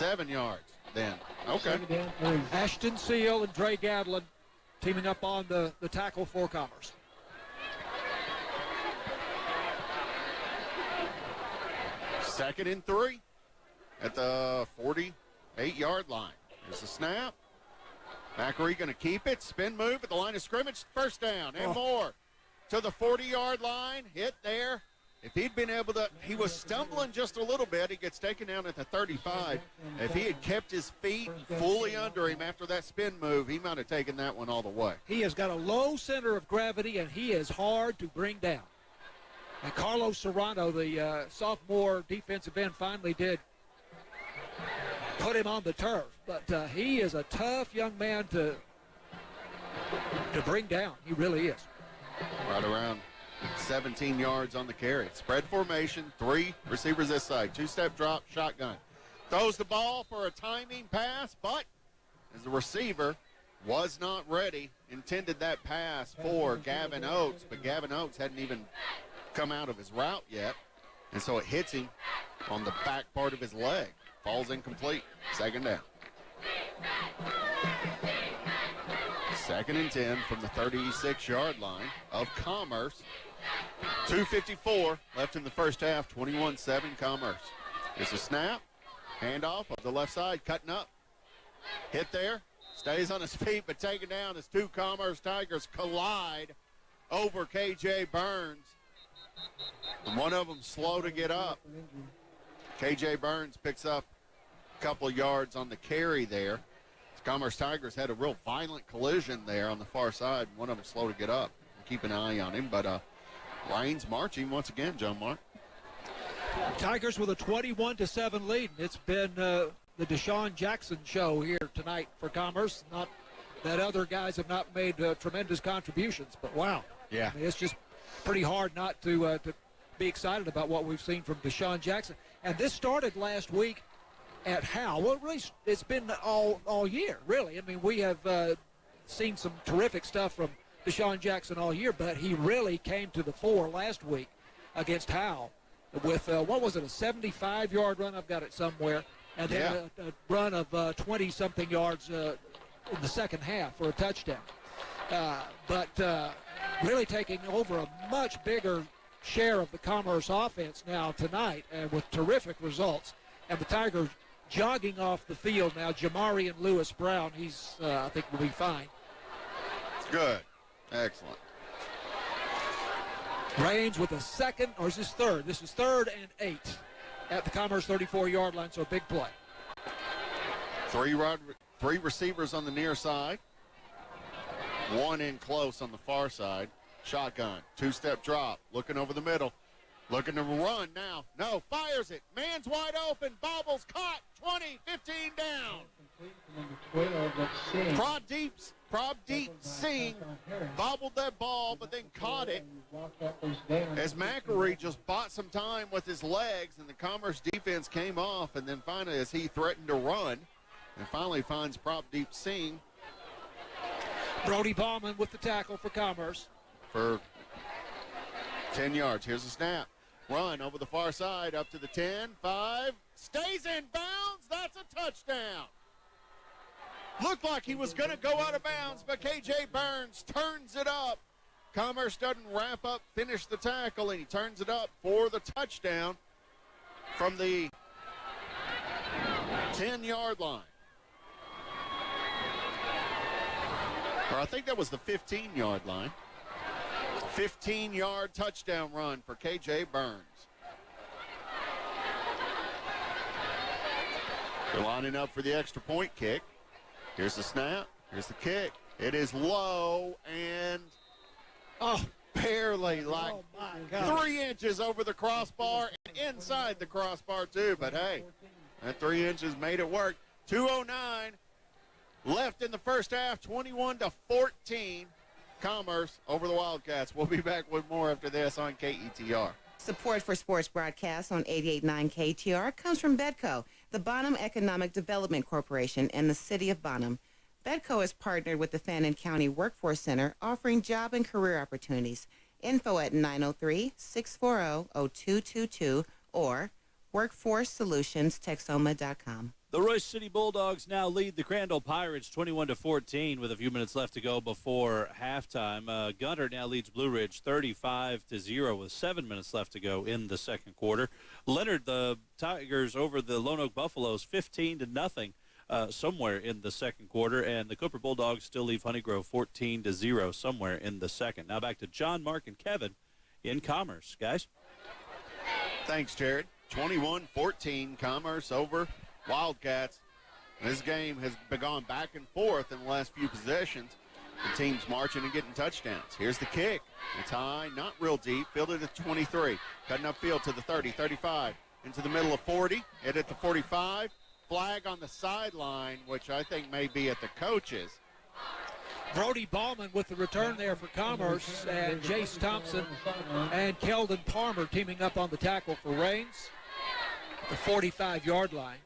7 yards then. Okay. Second down, 3. Ashton Seal and Dre Gadlin teaming up on the tackle for Commerce. Second and 3 at the 48-yard line. There's the snap. Macri going to keep it. Spin move at the line of scrimmage. First down and more to the 40-yard line. Hit there. If he'd been able to, he was stumbling just a little bit. He gets taken down at the 35. If he had kept his feet fully under him after that spin move, he might have taken that one all the way. He has got a low center of gravity, and he is hard to bring down. And Carlos Serrano, the sophomore defensive end, finally did put him on the turf. But he is a tough young man to bring down. He really is. Right around 17 yards on the carry. Spread formation, 3 receivers this side. 2-step drop, shotgun. Throws the ball for a timing pass, but as the receiver was not ready, intended that pass for Gavin Oates, but Gavin Oates hadn't even come out of his route yet, and so it hits him on the back part of his leg. Falls incomplete. Second down. Second and 10 from the 36-yard line of Commerce. 2:54 left in the first half, 21-7 Commerce. It's a snap, handoff of the left side, cutting up. Hit there, stays on his feet, but taken down as 2 Commerce Tigers collide over K.J. Burns. And one of them slow to get up. K.J. Burns picks up a couple of yards on the carry there. The Commerce Tigers had a real violent collision there on the far side. One of them slow to get up. Keep an eye on him, but Rains marching once again, John Mark. Tigers with a 21-7 lead. It's been the Deshaun Jackson show here tonight for Commerce. Not that other guys have not made tremendous contributions, but wow. Yeah. I mean, it's just pretty hard not to be excited about what we've seen from Deshaun Jackson. And this started last week at Howell. Well, really, it's been all year, really. I mean, we have seen some terrific stuff from Deshaun Jackson all year, but he really came to the fore last week against Howell with, what was it, a 75-yard run? I've got it somewhere. And then a run of 20-something yards in the second half for a touchdown. But really taking over a much bigger share of the Commerce offense now tonight, and with terrific results. And the Tigers jogging off the field now. Jamari and Lewis Brown, he's, I think, will be fine. Good. Excellent. Rains with a second, or is this third? This is 3rd and 8 at the Commerce 34-yard line, so big play. Three receivers on the near side. One in close on the far side. Shotgun, 2-step drop, looking over the middle. Looking to run now. No, fires it. Man's wide open. Bobbles caught. 20, 15 down. Pradeep Singh bobbled that ball, but then caught it as Macri just bought some time with his legs, and the Commerce defense came off, and then finally as he threatened to run, and finally finds Pradeep Singh. Brody Ballman with the tackle for Commerce. For 10 yards. Here's a snap. Run over the far side up to the 10, 5. Stays in bounds. That's a touchdown. Looked like he was going to go out of bounds, but K.J. Burns turns it up. Commerce doesn't wrap up, finish the tackle, and he turns it up for the touchdown from the 10-yard line. Or I think that was the 15-yard line. 15-yard touchdown run for K.J. Burns. They're lining up for the extra point kick. Here's the snap. Here's the kick. It is low and barely, like 3 inches over the crossbar and inside the crossbar too. But hey, that 3 inches made it work. 2:09 left in the first half, 21-14. Commerce over the Wildcats. We'll be back with more after this on KETR. Support for sports broadcasts on 88.9 KTR comes from Bedco, the Bonham Economic Development Corporation, and the City of Bonham. Bedco has partnered with the Fannin County Workforce Center, offering job and career opportunities. Info at 903-640-0222 or Workforce Solutions, Texoma.com. The Royce City Bulldogs now lead the Crandall Pirates 21-14 with a few minutes left to go before halftime. Gunter now leads Blue Ridge 35-0 with 7 minutes left to go in the second quarter. Leonard, the Tigers over the Lone Oak Buffaloes 15-0 somewhere in the second quarter, and the Cooper Bulldogs still leave Honeygrove 14-0 somewhere in the second. Now back to John, Mark, and Kevin in Commerce. Guys? Thanks, Jared. 21-14, Commerce over Wildcats. This game has been gone back and forth in the last few possessions. The team's marching and getting touchdowns. Here's the kick. It's high, not real deep. Fielded at 23. Cutting upfield to the 30, 35. Into the middle of 40. Hit at the 45. Flag on the sideline, which I think may be at the coaches. Brody Ballman with the return there for Commerce, and Jace Thompson and Keldon Palmer teaming up on the tackle for Rains. The 45-yard line.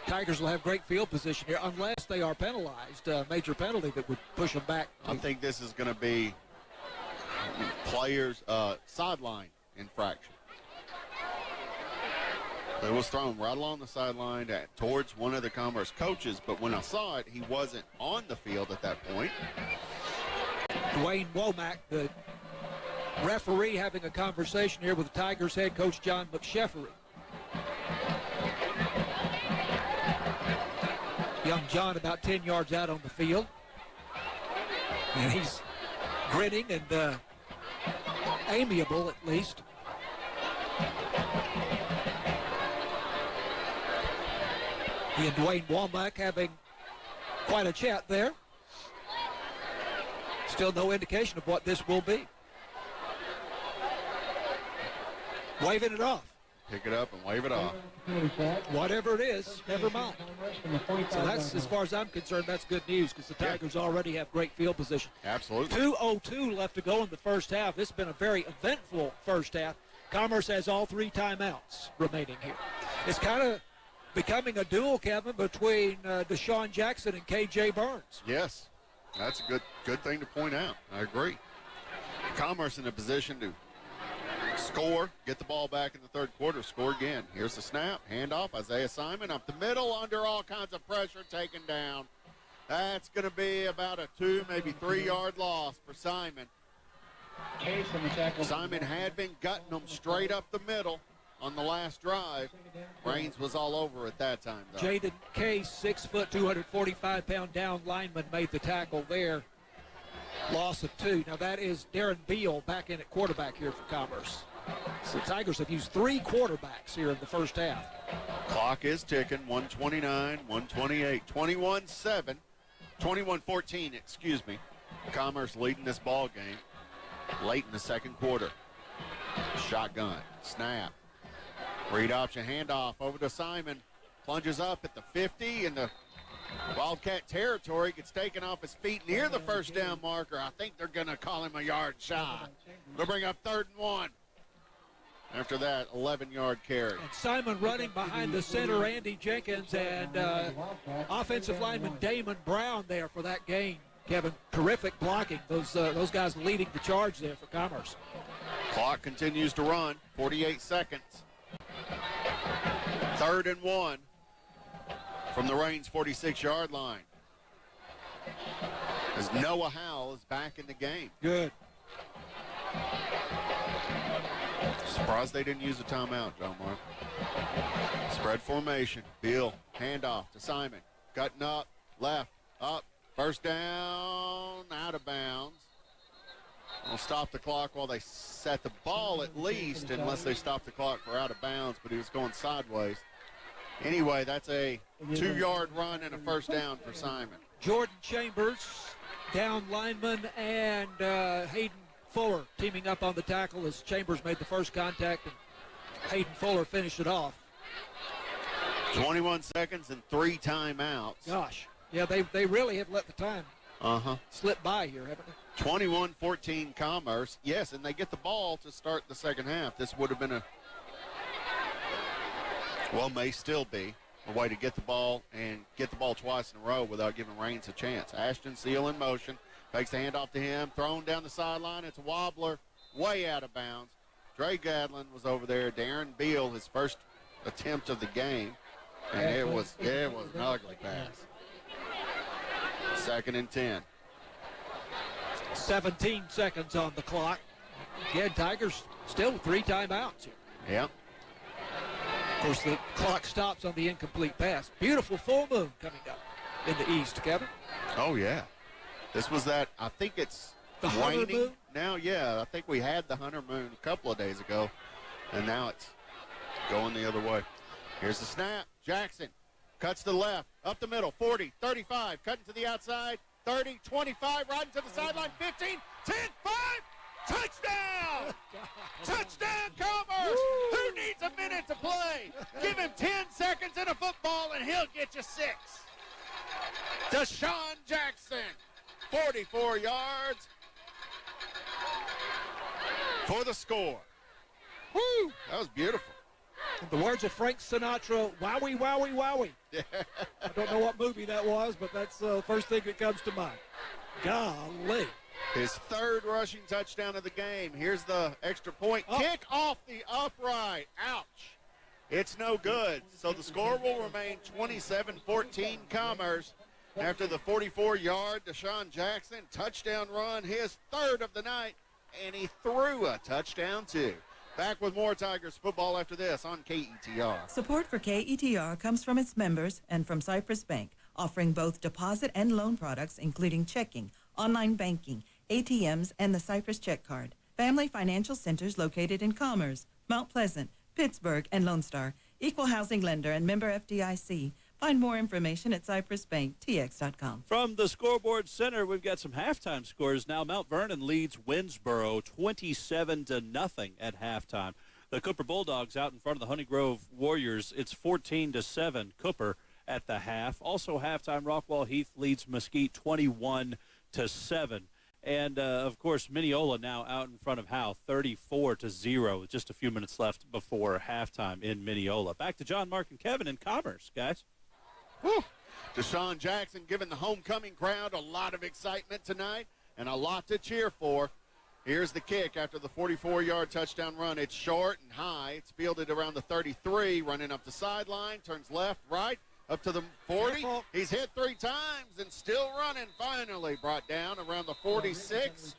Tigers will have great field position here unless they are penalized. A major penalty that would push them back. I think this is going to be players' sideline infraction. It was thrown right along the sideline towards one of the Commerce coaches, but when I saw it, he wasn't on the field at that point. Dwayne Womack, the referee, having a conversation here with the Tigers head coach John McSheffery. Young John about 10 yards out on the field. And he's grinning and amiable at least. He and Dwayne Womack having quite a chat there. Still no indication of what this will be. Waving it off. Pick it up and wave it off. Whatever it is, never mind. So that's, as far as I'm concerned, that's good news because the Tigers already have great field position. Absolutely. 2:02 left to go in the first half. This has been a very eventful first half. Commerce has all 3 timeouts remaining here. It's kind of becoming a duel, Kevin, between Deshaun Jackson and K.J. Burns. Yes, that's a good thing to point out. I agree. Commerce in a position to score, get the ball back in the third quarter, score again. Here's the snap, handoff, Isaiah Simon up the middle under all kinds of pressure, taken down. That's going to be about a 2, maybe 3-yard loss for Simon. Simon had been gutting them straight up the middle on the last drive. Rains was all over at that time, though. Jaden Case, 6 foot, 245-pound down lineman, made the tackle there. Loss of 2. Now that is Darren Beal back in at quarterback here for Commerce. So the Tigers have used 3 quarterbacks here in the first half. Clock is ticking, 129, 128, 21-7, 21-14, excuse me. Commerce leading this ball game late in the second quarter. Shotgun, snap. Read option handoff over to Simon. Plunges up at the 50 in the Wildcat territory. Gets taken off his feet near the first down marker. I think they're going to call him a yard shy. They'll bring up 3rd and 1. After that, 11-yard carry. And Simon running behind the center, Andy Jenkins, and offensive lineman Damon Brown there for that gain. Kevin, terrific blocking. Those guys leading the charge there for Commerce. Clock continues to run, 48 seconds. 3rd and 1 from the Rains 46-yard line. As Noah Howell is back in the game. Good. Surprised they didn't use a timeout, John Mark. Spread formation. Beal, handoff to Simon. Cutting up, left, up. First down, out of bounds. They'll stop the clock while they set the ball at least, unless they stop the clock for out of bounds, but he was going sideways. Anyway, that's a 2-yard run and a first down for Simon. Jordan Chambers, down lineman, and Hayden Fuller teaming up on the tackle as Chambers made the first contact and Hayden Fuller finished it off. 21 seconds and 3 timeouts. Gosh, yeah, they really have let the time slip by here, haven't they? 21-14 Commerce. Yes, and they get the ball to start the second half. This would have been may still be a way to get the ball and get the ball twice in a row without giving Rains a chance. Ashton Seal in motion, takes the handoff to him, thrown down the sideline. It's a wobbler, way out of bounds. Dre Gadlin was over there. Darren Beal, his first attempt of the game, and it was an ugly pass. 2nd and 10. 17 seconds on the clock. Again, Tigers still 3 timeouts here. Yep. Of course, the clock stops on the incomplete pass. Beautiful full moon coming up in the east, Kevin. Oh, yeah. This was that, I think it's the Hunter waning moon? now. Yeah, I think we had the Hunter moon a couple of days ago, and now it's going the other way. Here's the snap. Jackson cuts to the left, up the middle, 40, 35, cutting to the outside, 30, 25, riding to the sideline, 15, 10, 5, touchdown! Touchdown, Commerce! Who needs a minute to play? Give him 10 seconds in a football, and he'll get you 6. Deshaun Jackson, 44 yards for the score. Woo! That was beautiful. In the words of Frank Sinatra, wowie, wowie, wowie. I don't know what movie that was, but that's the first thing that comes to mind. Golly. His 3rd rushing touchdown of the game. Here's the extra point. Kick off the upright. Ouch. It's no good. So the score will remain 27-14 Commerce after the 44-yard Deshaun Jackson touchdown run, his 3rd of the night, and he threw a touchdown too. Back with more Tigers football after this on KETR. Support for KETR comes from its members and from Cypress Bank, offering both deposit and loan products, including checking, online banking, ATMs, and the Cypress Check Card. Family financial centers located in Commerce, Mount Pleasant, Pittsburgh, and Lone Star. Equal housing lender and member FDIC. Find more information at cypressbanktx.com. From the Scoreboard Center, we've got some halftime scores now. Mount Vernon leads Winsboro 27-0 at halftime. The Cooper Bulldogs out in front of the Honey Grove Warriors. It's 14-7 Cooper at the half. Also halftime, Rockwall Heath leads Mesquite 21-7. And, of course, Mineola now out in front of Howe 34-0 with just a few minutes left before halftime in Mineola. Back to John, Mark, and Kevin in Commerce, guys. Whew. Deshaun Jackson giving the homecoming crowd a lot of excitement tonight and a lot to cheer for. Here's the kick after the 44-yard touchdown run. It's short and high. It's fielded around the 33, running up the sideline, turns left, right, up to the 40. He's hit 3 times and still running. Finally brought down around the 46.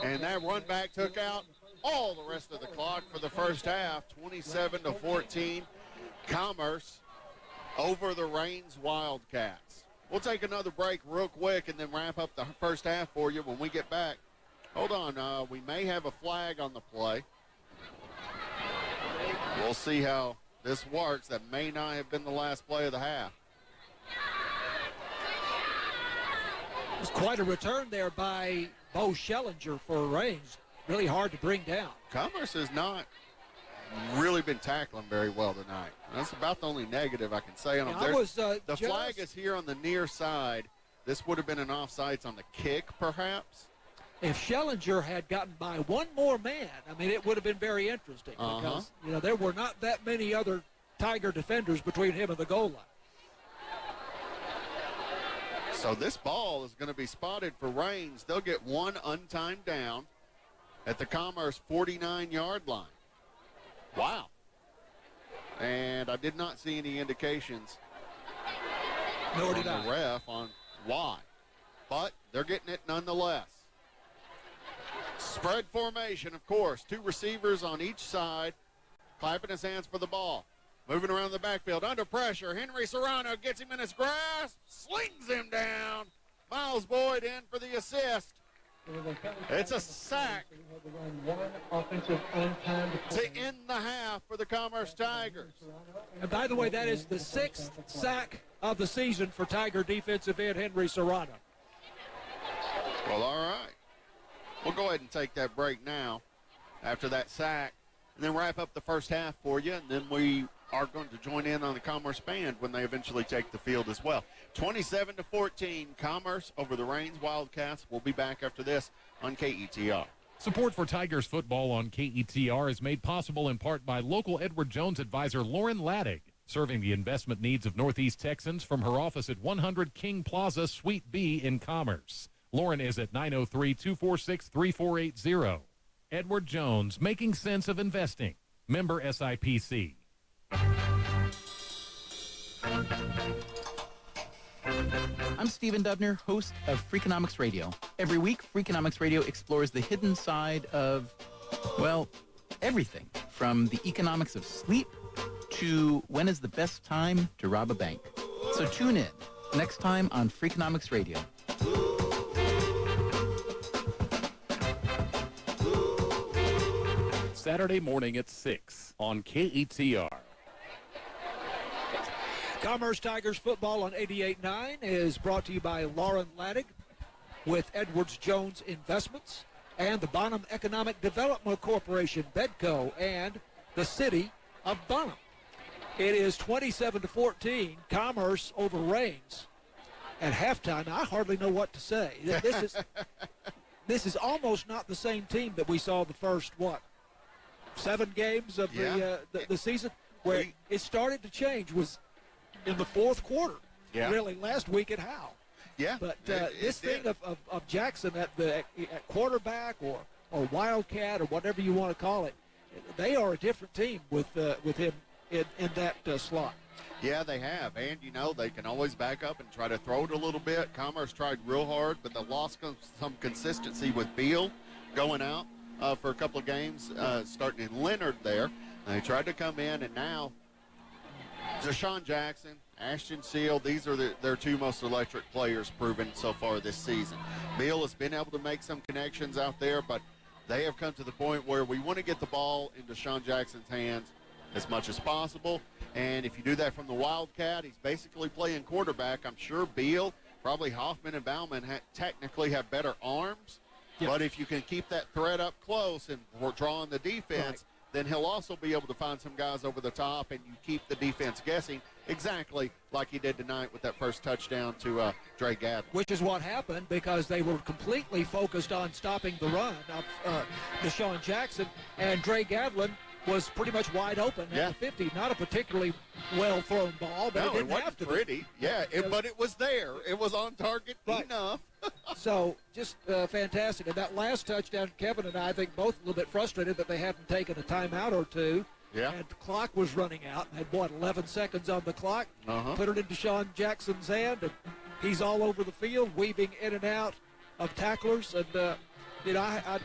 And that run back took out all the rest of the clock for the first half, 27-14. Commerce over the Rains Wildcats. We'll take another break real quick and then wrap up the first half for you when we get back. Hold on, we may have a flag on the play. We'll see how this works. That may not have been the last play of the half. It was quite a return there by Bo Schellinger for Rains. Really hard to bring down. Commerce has not really been tackling very well tonight. That's about the only negative I can say on them. The flag is here on the near side. This would have been an offsides on the kick, perhaps. If Schellinger had gotten by one more man, I mean, it would have been very interesting because, there were not that many other Tiger defenders between him and the goal line. So this ball is going to be spotted for Rains. They'll get one untimed down at the Commerce 49-yard line. Wow. And I did not see any indications from the ref on why. But they're getting it nonetheless. Spread formation, of course. 2 receivers on each side, clapping his hands for the ball. Moving around the backfield, under pressure. Henry Serrano gets him in his grasp, slings him down. Miles Boyd in for the assist. It's a sack to end the half for the Commerce Tigers. And by the way, that is the 6th sack of the season for Tiger defensive end Henry Serrano. Well, all right. We'll go ahead and take that break now after that sack and then wrap up the first half for you, and then we are going to join in on the Commerce Band when they eventually take the field as well. 27-14, Commerce over the Rains Wildcats. We'll be back after this on KETR. Support for Tigers football on KETR is made possible in part by local Edward Jones advisor Lauren Laddig, serving the investment needs of Northeast Texans from her office at 100 King Plaza, Suite B in Commerce. Lauren is at 903-246-3480. Edward Jones, making sense of investing. Member SIPC. I'm Stephen Dubner, host of Freakonomics Radio. Every week, Freakonomics Radio explores the hidden side of, well, everything. From the economics of sleep to when is the best time to rob a bank. So tune in next time on Freakonomics Radio. Saturday morning at 6 on KETR. Commerce Tigers football on 88.9 is brought to you by Lauren Laddig with Edwards Jones Investments and the Bonham Economic Development Corporation, BEDCO, and the City of Bonham. It is 27-14, Commerce over Rains. At halftime, I hardly know what to say. This is almost not the same team that we saw the first, 7 games of the season, where it started to change was in the fourth quarter. Yeah. Really, last week at Howe. Yeah. But this thing of Jackson at quarterback or Wildcat or whatever you want to call it, they are a different team with him in that slot. Yeah, they have. And, they can always back up and try to throw it a little bit. Commerce tried real hard, but they lost some consistency with Beal going out for a couple of games, starting in Leonard there. They tried to come in, and now Deshaun Jackson, Ashton Seal, these are their two most electric players proven so far this season. Beal has been able to make some connections out there, but they have come to the point where we want to get the ball in Deshaun Jackson's hands as much as possible. And if you do that from the Wildcat, he's basically playing quarterback. I'm sure Beal, probably Hoffman and Bauman technically have better arms. Yep. But if you can keep that threat up close and drawing the defense, then he'll also be able to find some guys over the top, and you keep the defense guessing exactly like he did tonight with that first touchdown to Dre Gadlin. Which is what happened because they were completely focused on stopping the run of Deshaun Jackson, and Dre Gadlin was pretty much wide open at the 50. Not a particularly well-thrown ball, but it didn't have to pretty. be. Yeah, but it was there. It was on target enough. So just fantastic. And that last touchdown, Kevin and I think both a little bit frustrated that they hadn't taken a timeout or two. Yeah. And the clock was running out. Had, 11 seconds on the clock. Put it in Deshaun Jackson's hand, and he's all over the field, weaving in and out of tacklers. And, I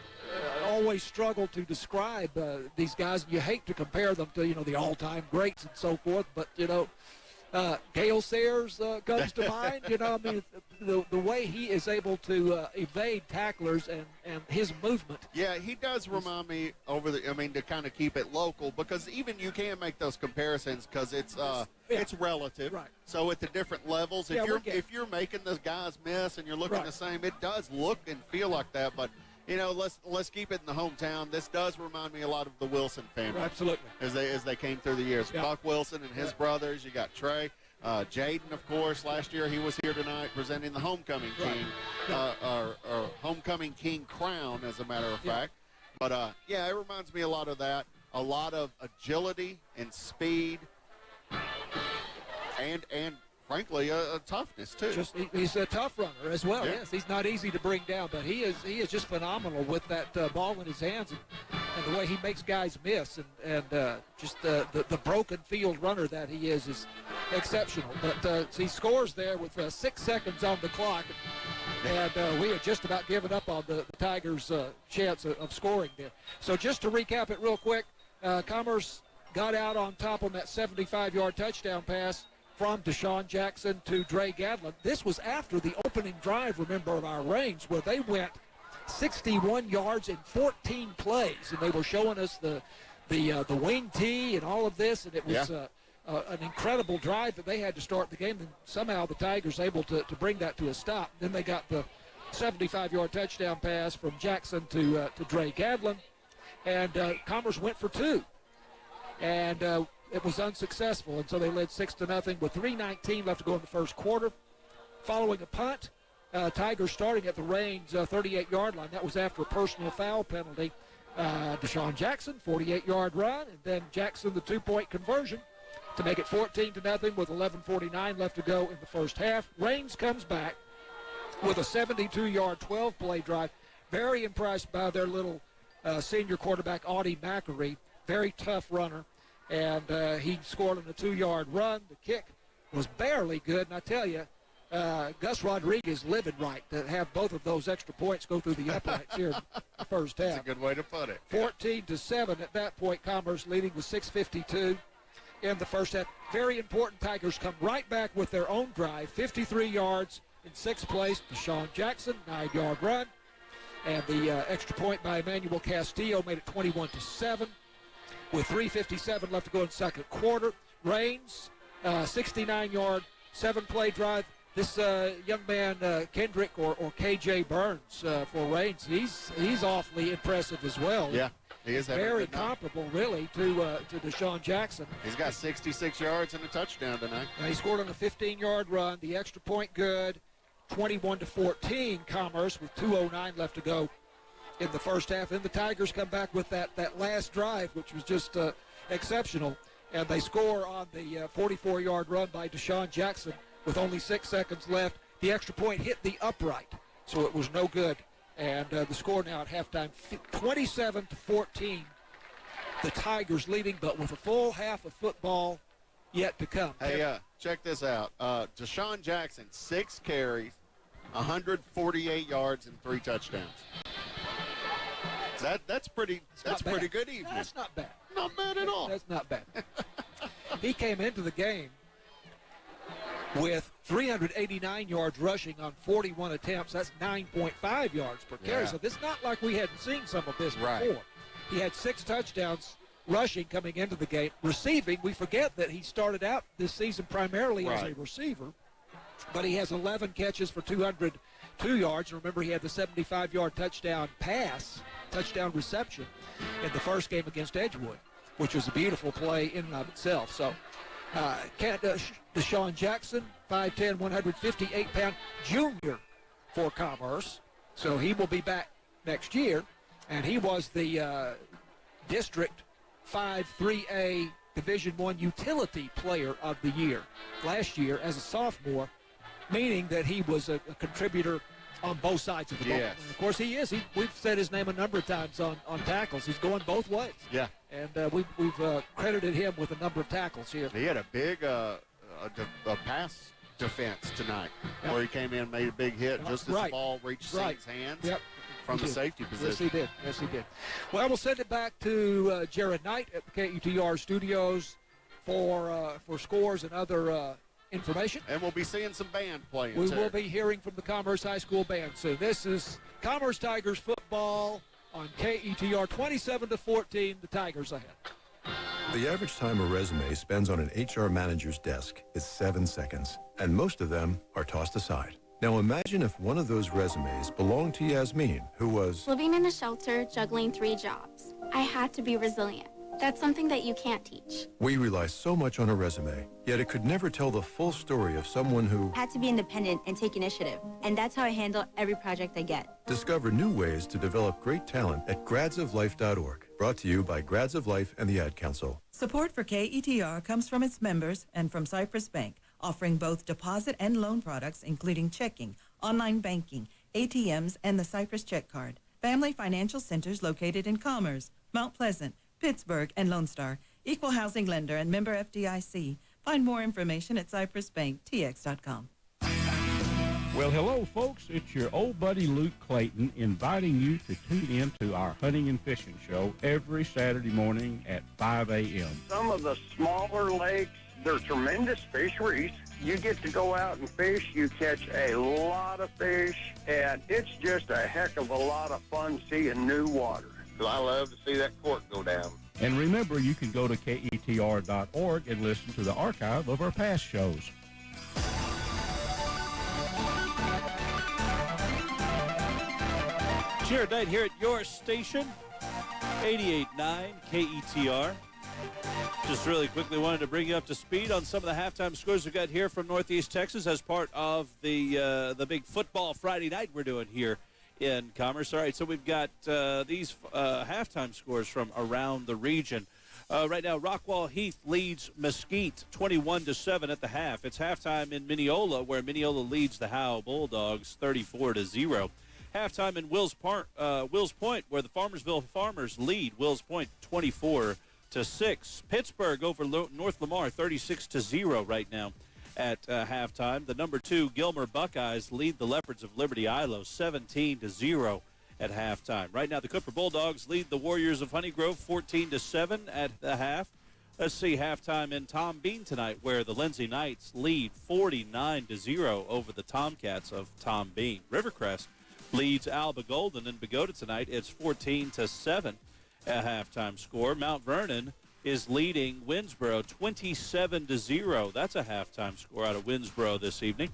always struggle to describe these guys. You hate to compare them to, the all-time greats and so forth, but, Gale Sayers comes to mind. The way he is able to evade tacklers and his movement. Yeah, he does remind me to kind of keep it local, because even you can make those comparisons because it's relative. Right. So at the different levels, if you're making the guys miss and you're looking the same, it does look and feel like that. But let's keep it in the hometown. This does remind me a lot of the Wilson family. Absolutely. As they came through the years. Yeah. Buck Wilson and his brothers. You got Trey. Jaden, of course, last year he was here tonight presenting the Homecoming King, or Homecoming King crown, as a matter of fact. But, it reminds me a lot of that. A lot of agility and speed and frankly, a toughness, too. He's a tough runner as well, yes. He's not easy to bring down, but he is just phenomenal with that ball in his hands and the way he makes guys miss. And just the broken field runner that he is exceptional. But he scores there with 6 seconds on the clock. And we had just about given up on the Tigers' chance of scoring there. So just to recap it real quick, Commerce got out on top on that 75-yard touchdown pass from Deshaun Jackson to Dre Gadlin. This was after the opening drive, remember, of our Rains, where they went 61 yards in 14 plays, and they were showing us the wing tee and all of this, and it was an incredible drive that they had to start the game, and somehow the Tigers able to bring that to a stop. Then they got the 75-yard touchdown pass from Jackson to Dre Gadlin, and Commerce went for 2. And it was unsuccessful, and so they led 6-0 with 3:19 left to go in the first quarter. Following a punt, Tigers starting at the Rains 38-yard line. That was after a personal foul penalty. Deshaun Jackson, 48-yard run, and then Jackson the 2-point conversion to make it 14-0 with 11:49 left to go in the first half. Rains comes back with a 72-yard 12-play drive. Very impressed by their little senior quarterback, Audie Mackery. Very tough runner. And he scored on a 2-yard run. The kick was barely good. And I tell you, Gus Rodriguez living right to have both of those extra points go through the uprights here in the first half. That's a good way to put it. 14-7 at that point. Commerce leading with 6:52 in the first half. Very important. Tigers come right back with their own drive. 53 yards in sixth place. Deshaun Jackson, 9-yard run. And the extra point by Emmanuel Castillo made it 21-7 with 3:57 left to go in second quarter. Rains, 69-yard, 7-play drive. This young man, Kendrick or KJ Burns for Rains, he's awfully impressive as well. Yeah, he is. Very comparable, really, to Deshaun Jackson. He's got 66 yards and a touchdown tonight. He scored on a 15-yard run. The extra point good. 21-14 Commerce with 2:09 left to go in the first half. And the Tigers come back with that last drive, which was just exceptional. And they score on the 44-yard run by Deshaun Jackson with only 6 seconds left. The extra point hit the upright, so it was no good. And the score now at halftime, 27-14. The Tigers leading, but with a full half of football yet to come. Hey, check this out. Deshaun Jackson, 6 carries, 148 yards, and 3 touchdowns. That's pretty good evening. That's not bad. Not bad at all. That's not bad. He came into the game with 389 yards rushing on 41 attempts. That's 9.5 yards per carry. Yeah. So this is not like we hadn't seen some of this Right. before. He had 6 touchdowns rushing coming into the game. Receiving, we forget that he started out this season primarily as a receiver, but he has 11 catches for 202 yards. Remember, he had the 75-yard touchdown reception in the first game against Edgewood, which was a beautiful play in and of itself. So Deshaun Jackson, 5'10", 158-pound junior for Commerce. So he will be back next year, and he was the District 5-3A Division I Utility Player of the Year last year as a sophomore, meaning that he was a contributor on both sides of the ball. Yes. And of course, he is. We've said his name a number of times on tackles. He's going both ways. Yeah. And we've credited him with a number of tackles here. He had a big a pass defense tonight where he came in and made a big hit just as the ball reached Saint's hands from the safety position. Yes, he did. Well, we'll send it back to Jared Knight at the KETR studios for scores and other information. And we'll be seeing some band playing, We too. will be hearing from the Commerce High School band soon. This is Commerce Tigers football on KETR, 27-14, the Tigers ahead. The average time a resume spends on an HR manager's desk is 7 seconds, and most of them are tossed aside. Now imagine if one of those resumes belonged to Yasmin, who was living in a shelter, juggling 3 jobs. I had to be resilient. That's something that you can't teach. We rely so much on a resume, yet it could never tell the full story of someone who Had to be independent and take initiative, and that's how I handle every project I get. Discover new ways to develop great talent at gradsoflife.org. Brought to you by Grads of Life and the Ad Council. Support for KETR comes from its members and from Cypress Bank, offering both deposit and loan products, including checking, online banking, ATMs, and the Cypress Check Card. Family financial centers located in Commerce, Mount Pleasant, Pittsburgh, and Lone Star. Equal housing lender and member FDIC. Find more information at cypressbanktx.com. Well, hello, folks. It's your old buddy Luke Clayton inviting you to tune in to our hunting and fishing show every Saturday morning at 5 a.m. Some of the smaller lakes, they're tremendous fisheries. You get to go out and fish. You catch a lot of fish, and it's just a heck of a lot of fun seeing new water. I love to see that cork go down. And remember, you can go to KETR.org and listen to the archive of our past shows. Jared Knight here at your station, 88.9 KETR. Just really quickly wanted to bring you up to speed on some of the halftime scores we got here from Northeast Texas as part of the big football Friday night we're doing here in Commerce. All right, so we've got these halftime scores from around the region. Right now, Rockwall Heath leads Mesquite 21-7 at the half. It's halftime in Mineola, where Mineola leads the Howe Bulldogs 34-0. Halftime in Wills Point, where the Farmersville Farmers lead Wills Point 24-6. Pittsburgh over North Lamar 36-0 right now. at halftime. The number 2 Gilmer Buckeyes lead the Leopards of Liberty Ilo 17-0 at halftime. Right now, the Cooper Bulldogs lead the Warriors of Honeygrove 14-7 at the half. Let's see halftime in Tom Bean tonight, where the Lindsay Knights lead 49-0 over the Tomcats of Tom Bean. Rivercrest leads Alba Golden in Bogota tonight. It's 14-7 at halftime score. Mount Vernon is leading Winnsboro 27-0. That's a halftime score out of Winnsboro this evening.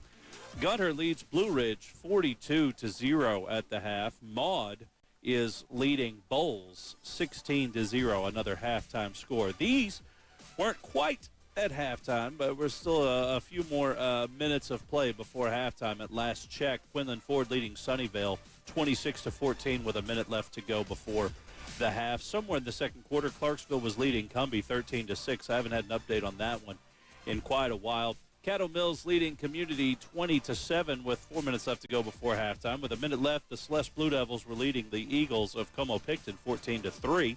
Gunter leads Blue Ridge 42-0 at the half. Maud is leading Bowles 16-0, another halftime score. These weren't quite at halftime, but we're still a few more minutes of play before halftime. At last check, Quinlan Ford leading Sunnyvale 26-14 with a minute left to go before the half. Somewhere in the second quarter, Clarksville was leading Cumbie 13-6. I haven't had an update on that one in quite a while. Caddo Mills leading Community 20-7 with 4 minutes left to go before halftime. With a minute left, the Celeste Blue Devils were leading the Eagles of Como-Picton 14-3.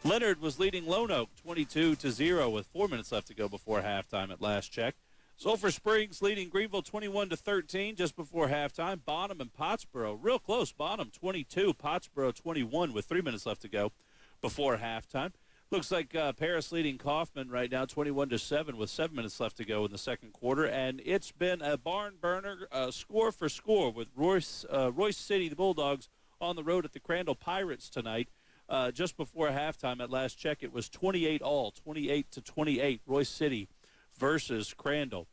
Leonard was leading Lone Oak 22-0 with 4 minutes left to go before halftime at last check. Sulphur Springs leading Greenville 21-13 just before halftime. Bonham and Pottsboro, real close. Bonham 22, Pottsboro 21 with 3 minutes left to go before halftime. Looks like Paris leading Kaufman right now 21-7 with 7 minutes left to go in the second quarter. And it's been a barn burner, score for score, with Royce City, the Bulldogs, on the road at the Crandall Pirates tonight. Just before halftime at last check, it was 28-28, Royce City versus Crandall.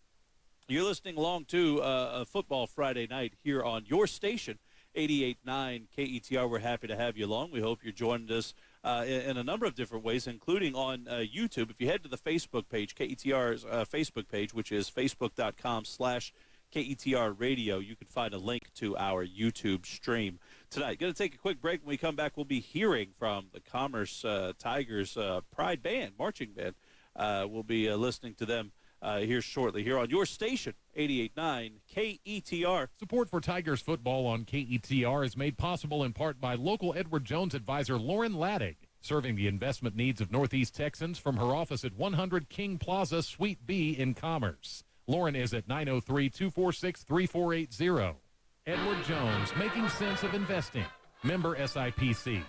You're listening along to a Football Friday night here on your station, 88.9 KETR. We're happy to have you along. We hope you're joining us in a number of different ways, including on YouTube. If you head to the Facebook page, KETR's Facebook page, which is facebook.com/KETR Radio, you can find a link to our YouTube stream tonight. Going to take a quick break. When we come back, we'll be hearing from the Commerce Tigers Pride Band, marching band. We'll be listening to them here shortly here on your station, 88.9 KETR. Support for Tigers football on KETR is made possible in part by local Edward Jones advisor Lauren Laddig, serving the investment needs of Northeast Texans from her office at 100 King Plaza, Suite B in Commerce. Lauren is at 903-246-3480. Edward Jones, making sense of investing. Member SIPC.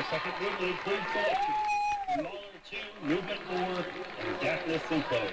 Second group will include selections Smaller 2, Movement 4, and Deafness and Flow.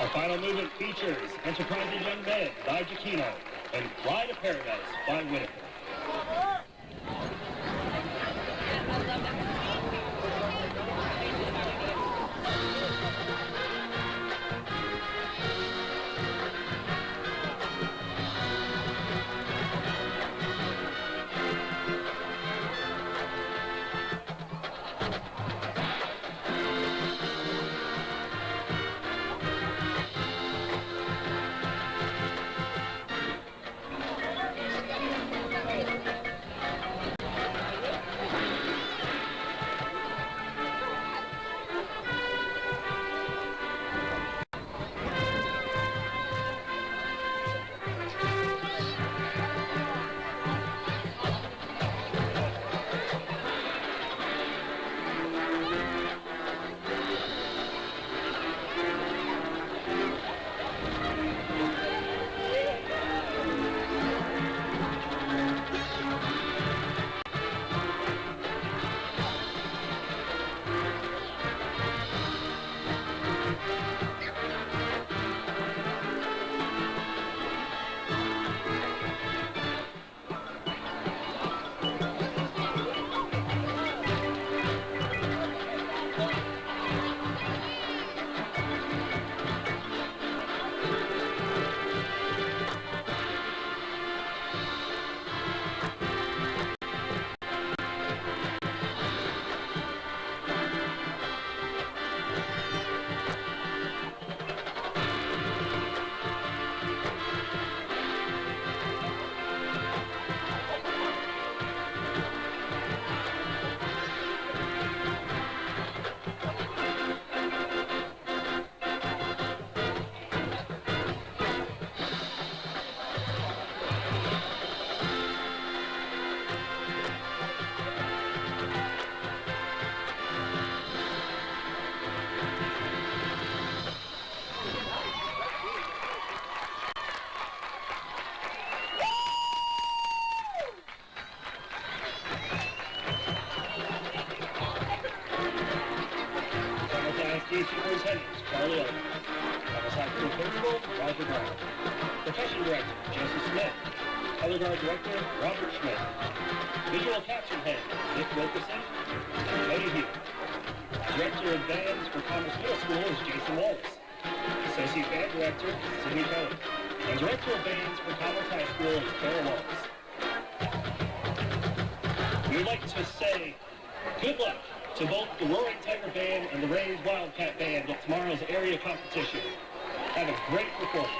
Our final movement features Enterprising Young Men by Giacchino and Fly to Paradise by Whitaker. Superintendents, Charlie Owen. Thomas High School Principal, Roger Brown. Profession Director, Jesse Smith. Color Guard Director, Robert Schmidt. Visual Caption Head, Nick Wilkerson and Tony Hughes. Director of Bands for Commerce Middle School is Jason Wallace. Associate Band Director, Sidney Cohen. And Director of Bands for Commerce High School is Carol Wallace. We would like to say good luck to both the Roaring Tiger Band and the Rains Wildcat Band at tomorrow's area competition. Have a great performance.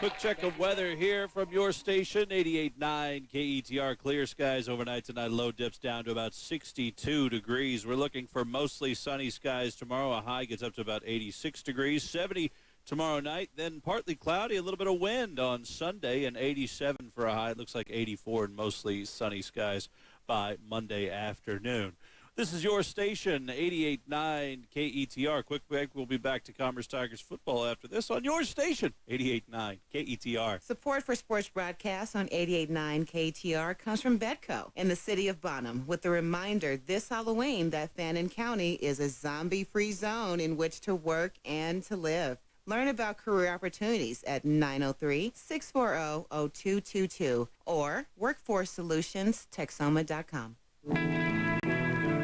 Quick check of weather here from your station, 88.9 KETR. Clear skies overnight tonight. Low dips down to about 62 degrees. We're looking for mostly sunny skies tomorrow. A high gets up to about 86 degrees. 70 tomorrow night. Then partly cloudy. A little bit of wind on Sunday and 87 for a high. It looks like 84 and mostly sunny skies by Monday afternoon. This is your station, 88.9 KETR. Quick break. We'll be back to Commerce Tigers football after this on your station, 88.9 KETR. Support for sports broadcasts on 88.9 KTR comes from Betco in the city of Bonham with the reminder this Halloween that Fannin County is a zombie-free zone in which to work and to live. Learn about career opportunities at 903-640-0222 or workforcesolutionsTexoma.com.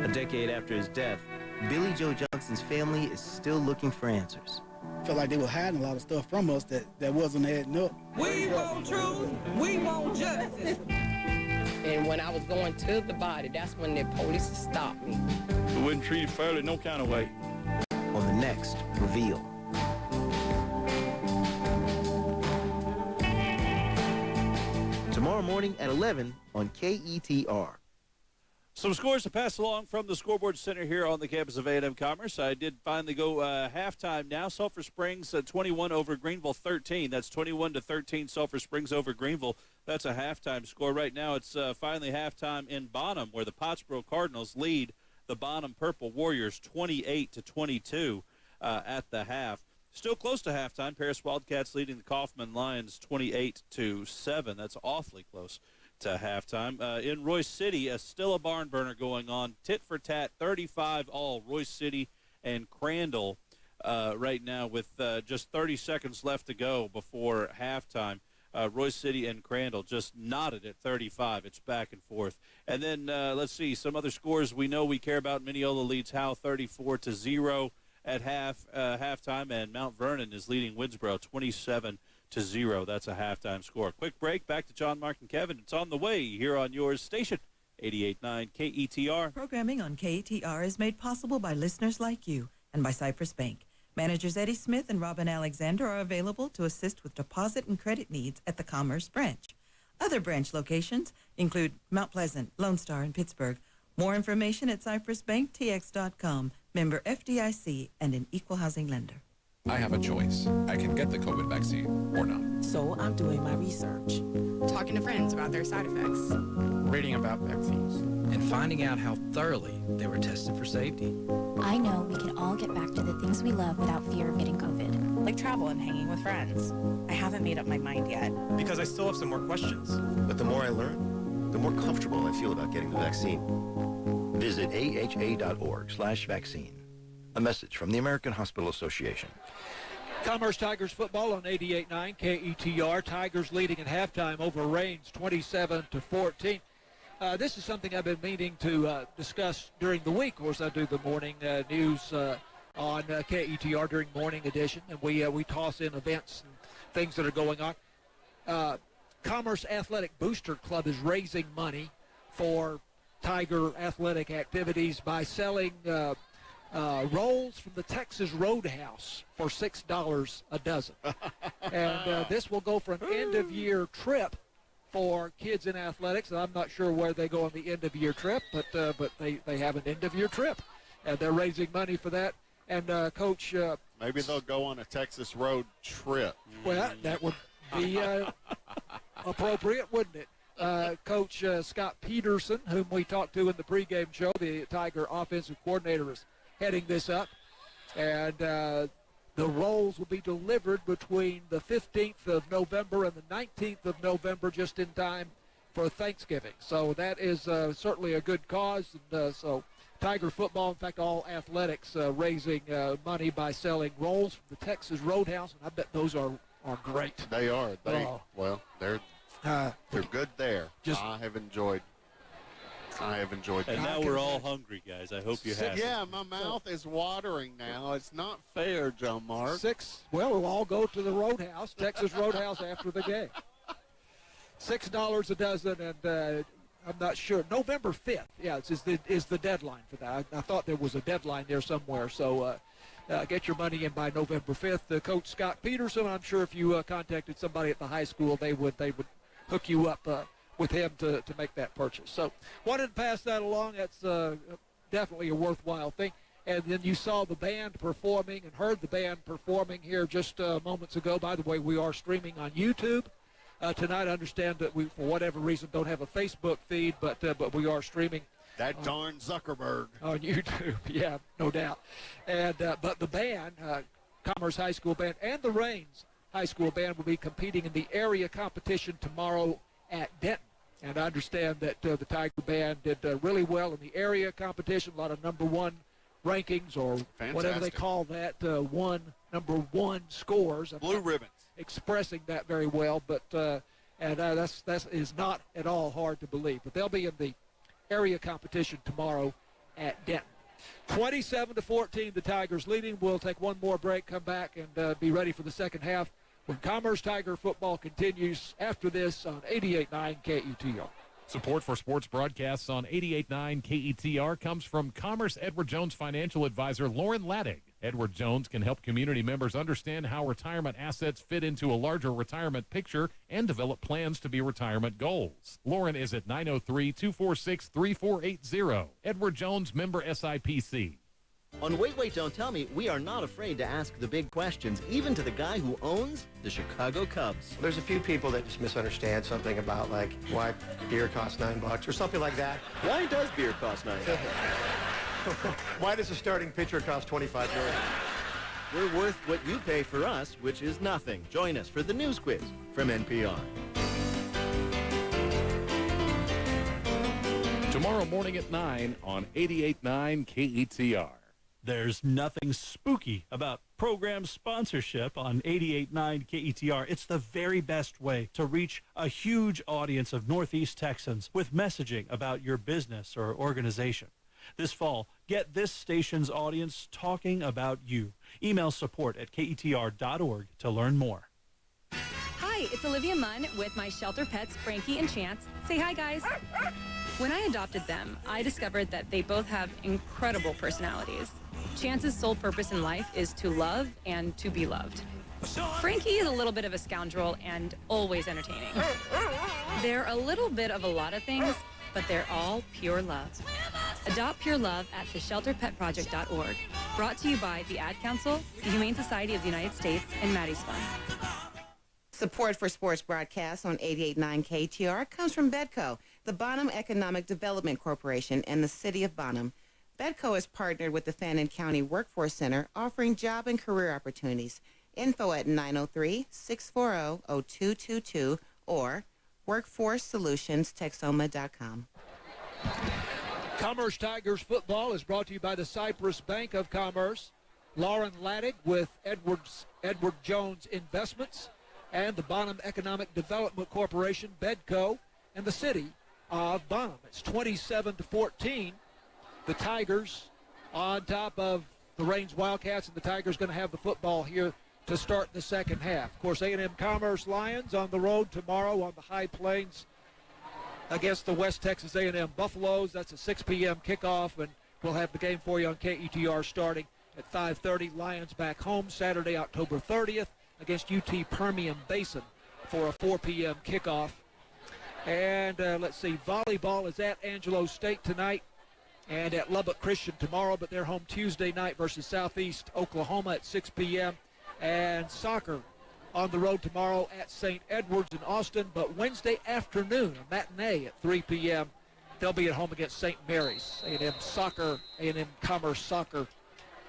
A decade after his death, Billy Joe Johnson's family is still looking for answers. I felt like they were hiding a lot of stuff from us that wasn't adding up. We want truth. We want justice. And when I was going to the body, that's when the police stopped me. We wasn't treated fairly no kind of way. On the next Reveal. Tomorrow morning at 11 on KETR. Some scores to pass along from the Scoreboard Center here on the campus of A&M Commerce. I did finally go halftime now. Sulphur Springs 21 over Greenville 13. That's 21-13 Sulphur Springs over Greenville. That's a halftime score. Right now it's finally halftime in Bonham where the Pottsboro Cardinals lead the Bonham Purple Warriors 28-22 at the half. Still close to halftime. Paris Wildcats leading the Kaufman Lions 28-7. That's awfully close to halftime. In Royce City, still a barn burner going on. Tit for tat, 35 all. Royce City and Crandall right now with just 30 seconds left to go before halftime. Royce City and Crandall just knotted at 35. It's back and forth. And then let's see some other scores we know we care about. Mineola leads Howe 34-0 at halftime, and Mount Vernon is leading Winsboro 27-0. That's a halftime score. Quick break. Back to John, Mark, and Kevin. It's on the way here on your station, 88.9 KETR. Programming on KETR is made possible by listeners like you and by Cypress Bank. Managers Eddie Smith and Robin Alexander are available to assist with deposit and credit needs at the Commerce Branch. Other branch locations include Mount Pleasant, Lone Star, and Pittsburgh. More information at cypressbanktx.com. Member FDIC and an equal housing lender. I have a choice. I can get the COVID vaccine or not. So I'm doing my research. Talking to friends about their side effects. Reading about vaccines. And finding out how thoroughly they were tested for safety. I know we can all get back to the things we love without fear of getting COVID. Like travel and hanging with friends. I haven't made up my mind yet. Because I still have some more questions. But the more I learn, the more comfortable I feel about getting the vaccine. Visit aha.org/vaccine. A message from the American Hospital Association. Commerce Tigers football on 88.9 KETR. Tigers leading at halftime over Rains 27-14. This is something I've been meaning to discuss during the week. Of course, I do the morning news on KETR during morning edition, and we toss in events and things that are going on. Commerce Athletic Booster Club is raising money for Tiger athletic activities by selling rolls from the Texas Roadhouse for $6 a dozen. And this will go for an end-of-year trip for kids in athletics. I'm not sure where they go on the end-of-year trip, but they have an end-of-year trip, and they're raising money for that. And Coach... maybe they'll go on a Texas road trip. Well, that would be appropriate, wouldn't it? Coach Scott Peterson, whom we talked to in the pregame show, the Tiger offensive coordinator, is heading this up. And the rolls will be delivered between the 15th of November and the 19th of November, just in time for Thanksgiving. So that is certainly a good cause. And so Tiger football, in fact, all athletics raising money by selling rolls from the Texas Roadhouse. And I bet those are great. They are. They're good there. I have enjoyed that. And now we're all hungry, guys. I hope you have. Yeah, my mouth is watering now. It's not fair, John Mark. Well, we'll all go to the Roadhouse, Texas Roadhouse, after the game. $6 a dozen, and I'm not sure. November 5th, yeah, is the deadline for that. I thought there was a deadline there somewhere. So get your money in by November 5th. Coach Scott Peterson, I'm sure if you contacted somebody at the high school, they would hook you up with him to make that purchase. So wanted to pass that along. That's definitely a worthwhile thing. And then you saw the band performing and heard the band performing here just moments ago. By the way, we are streaming on YouTube tonight. I understand that we, for whatever reason, don't have a Facebook feed, but we are streaming. That darn Zuckerberg. On YouTube, yeah, no doubt. And but the band, Commerce High School Band, and the Rains High School Band will be competing in the area competition tomorrow at Denton. And I understand that the Tiger Band did really well in the area competition, a lot of number one rankings or whatever they call that, number one scores. Blue ribbons. Expressing that very well, but that is not at all hard to believe. But they'll be in the area competition tomorrow at Denton. 27-14, the Tigers leading. We'll take one more break, come back, and be ready for the second half when Commerce Tiger football continues after this on 88.9 KETR. Support for sports broadcasts on 88.9 KETR comes from Commerce Edward Jones financial advisor Lauren Laddig. Edward Jones can help community members understand how retirement assets fit into a larger retirement picture and develop plans to be retirement goals. Lauren is at 903-246-3480. Edward Jones, member SIPC. On Wait, Wait, Don't Tell Me, we are not afraid to ask the big questions, even to the guy who owns the Chicago Cubs. There's a few people that just misunderstand something about, like, why beer costs $9 or something like that. Why does beer cost $9? Why does a starting pitcher cost $25 million? We're worth what you pay for us, which is nothing. Join us for the News Quiz from NPR. Tomorrow morning at 9 on 88.9 KETR. There's nothing spooky about program sponsorship on 88.9 KETR. It's the very best way to reach a huge audience of Northeast Texans with messaging about your business or organization. This fall, get this station's audience talking about you. Email support@ketr.org to learn more. Hi, it's Olivia Munn with my shelter pets, Frankie and Chance. Say hi, guys. When I adopted them, I discovered that they both have incredible personalities. Chance's sole purpose in life is to love and to be loved. Frankie is a little bit of a scoundrel and always entertaining. They're a little bit of a lot of things, but they're all pure love. Adopt pure love at theshelterpetproject.org. Brought to you by the Ad Council, the Humane Society of the United States, and Maddie's Fund. Support for sports broadcasts on 88.9 KTR comes from Bedco, the Bonham Economic Development Corporation, and the City of Bonham. Bedco has partnered with the Fannin County Workforce Center, offering job and career opportunities. Info at 903-640-0222 or workforcesolutionsTexoma.com. Commerce Tigers football is brought to you by the Cypress Bank of Commerce, Lauren Laddick with Edward Jones Investments, and the Bonham Economic Development Corporation, Bedco, and the City of Bonham. It's 27-14. The Tigers on top of the Rains Wildcats, and the Tigers going to have the football here to start the second half. Of course, A&M Commerce Lions on the road tomorrow on the High Plains against the West Texas A&M Buffaloes. That's a 6 p.m. kickoff, and we'll have the game for you on KETR starting at 5:30. Lions back home Saturday, October 30th against UT Permian Basin for a 4 p.m. kickoff. And let's see, volleyball is at Angelo State tonight and at Lubbock Christian tomorrow, but they're home Tuesday night versus Southeast Oklahoma at 6 p.m. And soccer on the road tomorrow at St. Edwards in Austin, but Wednesday afternoon, a matinee at 3 p.m., they'll be at home against St. Mary's. A&M Commerce Soccer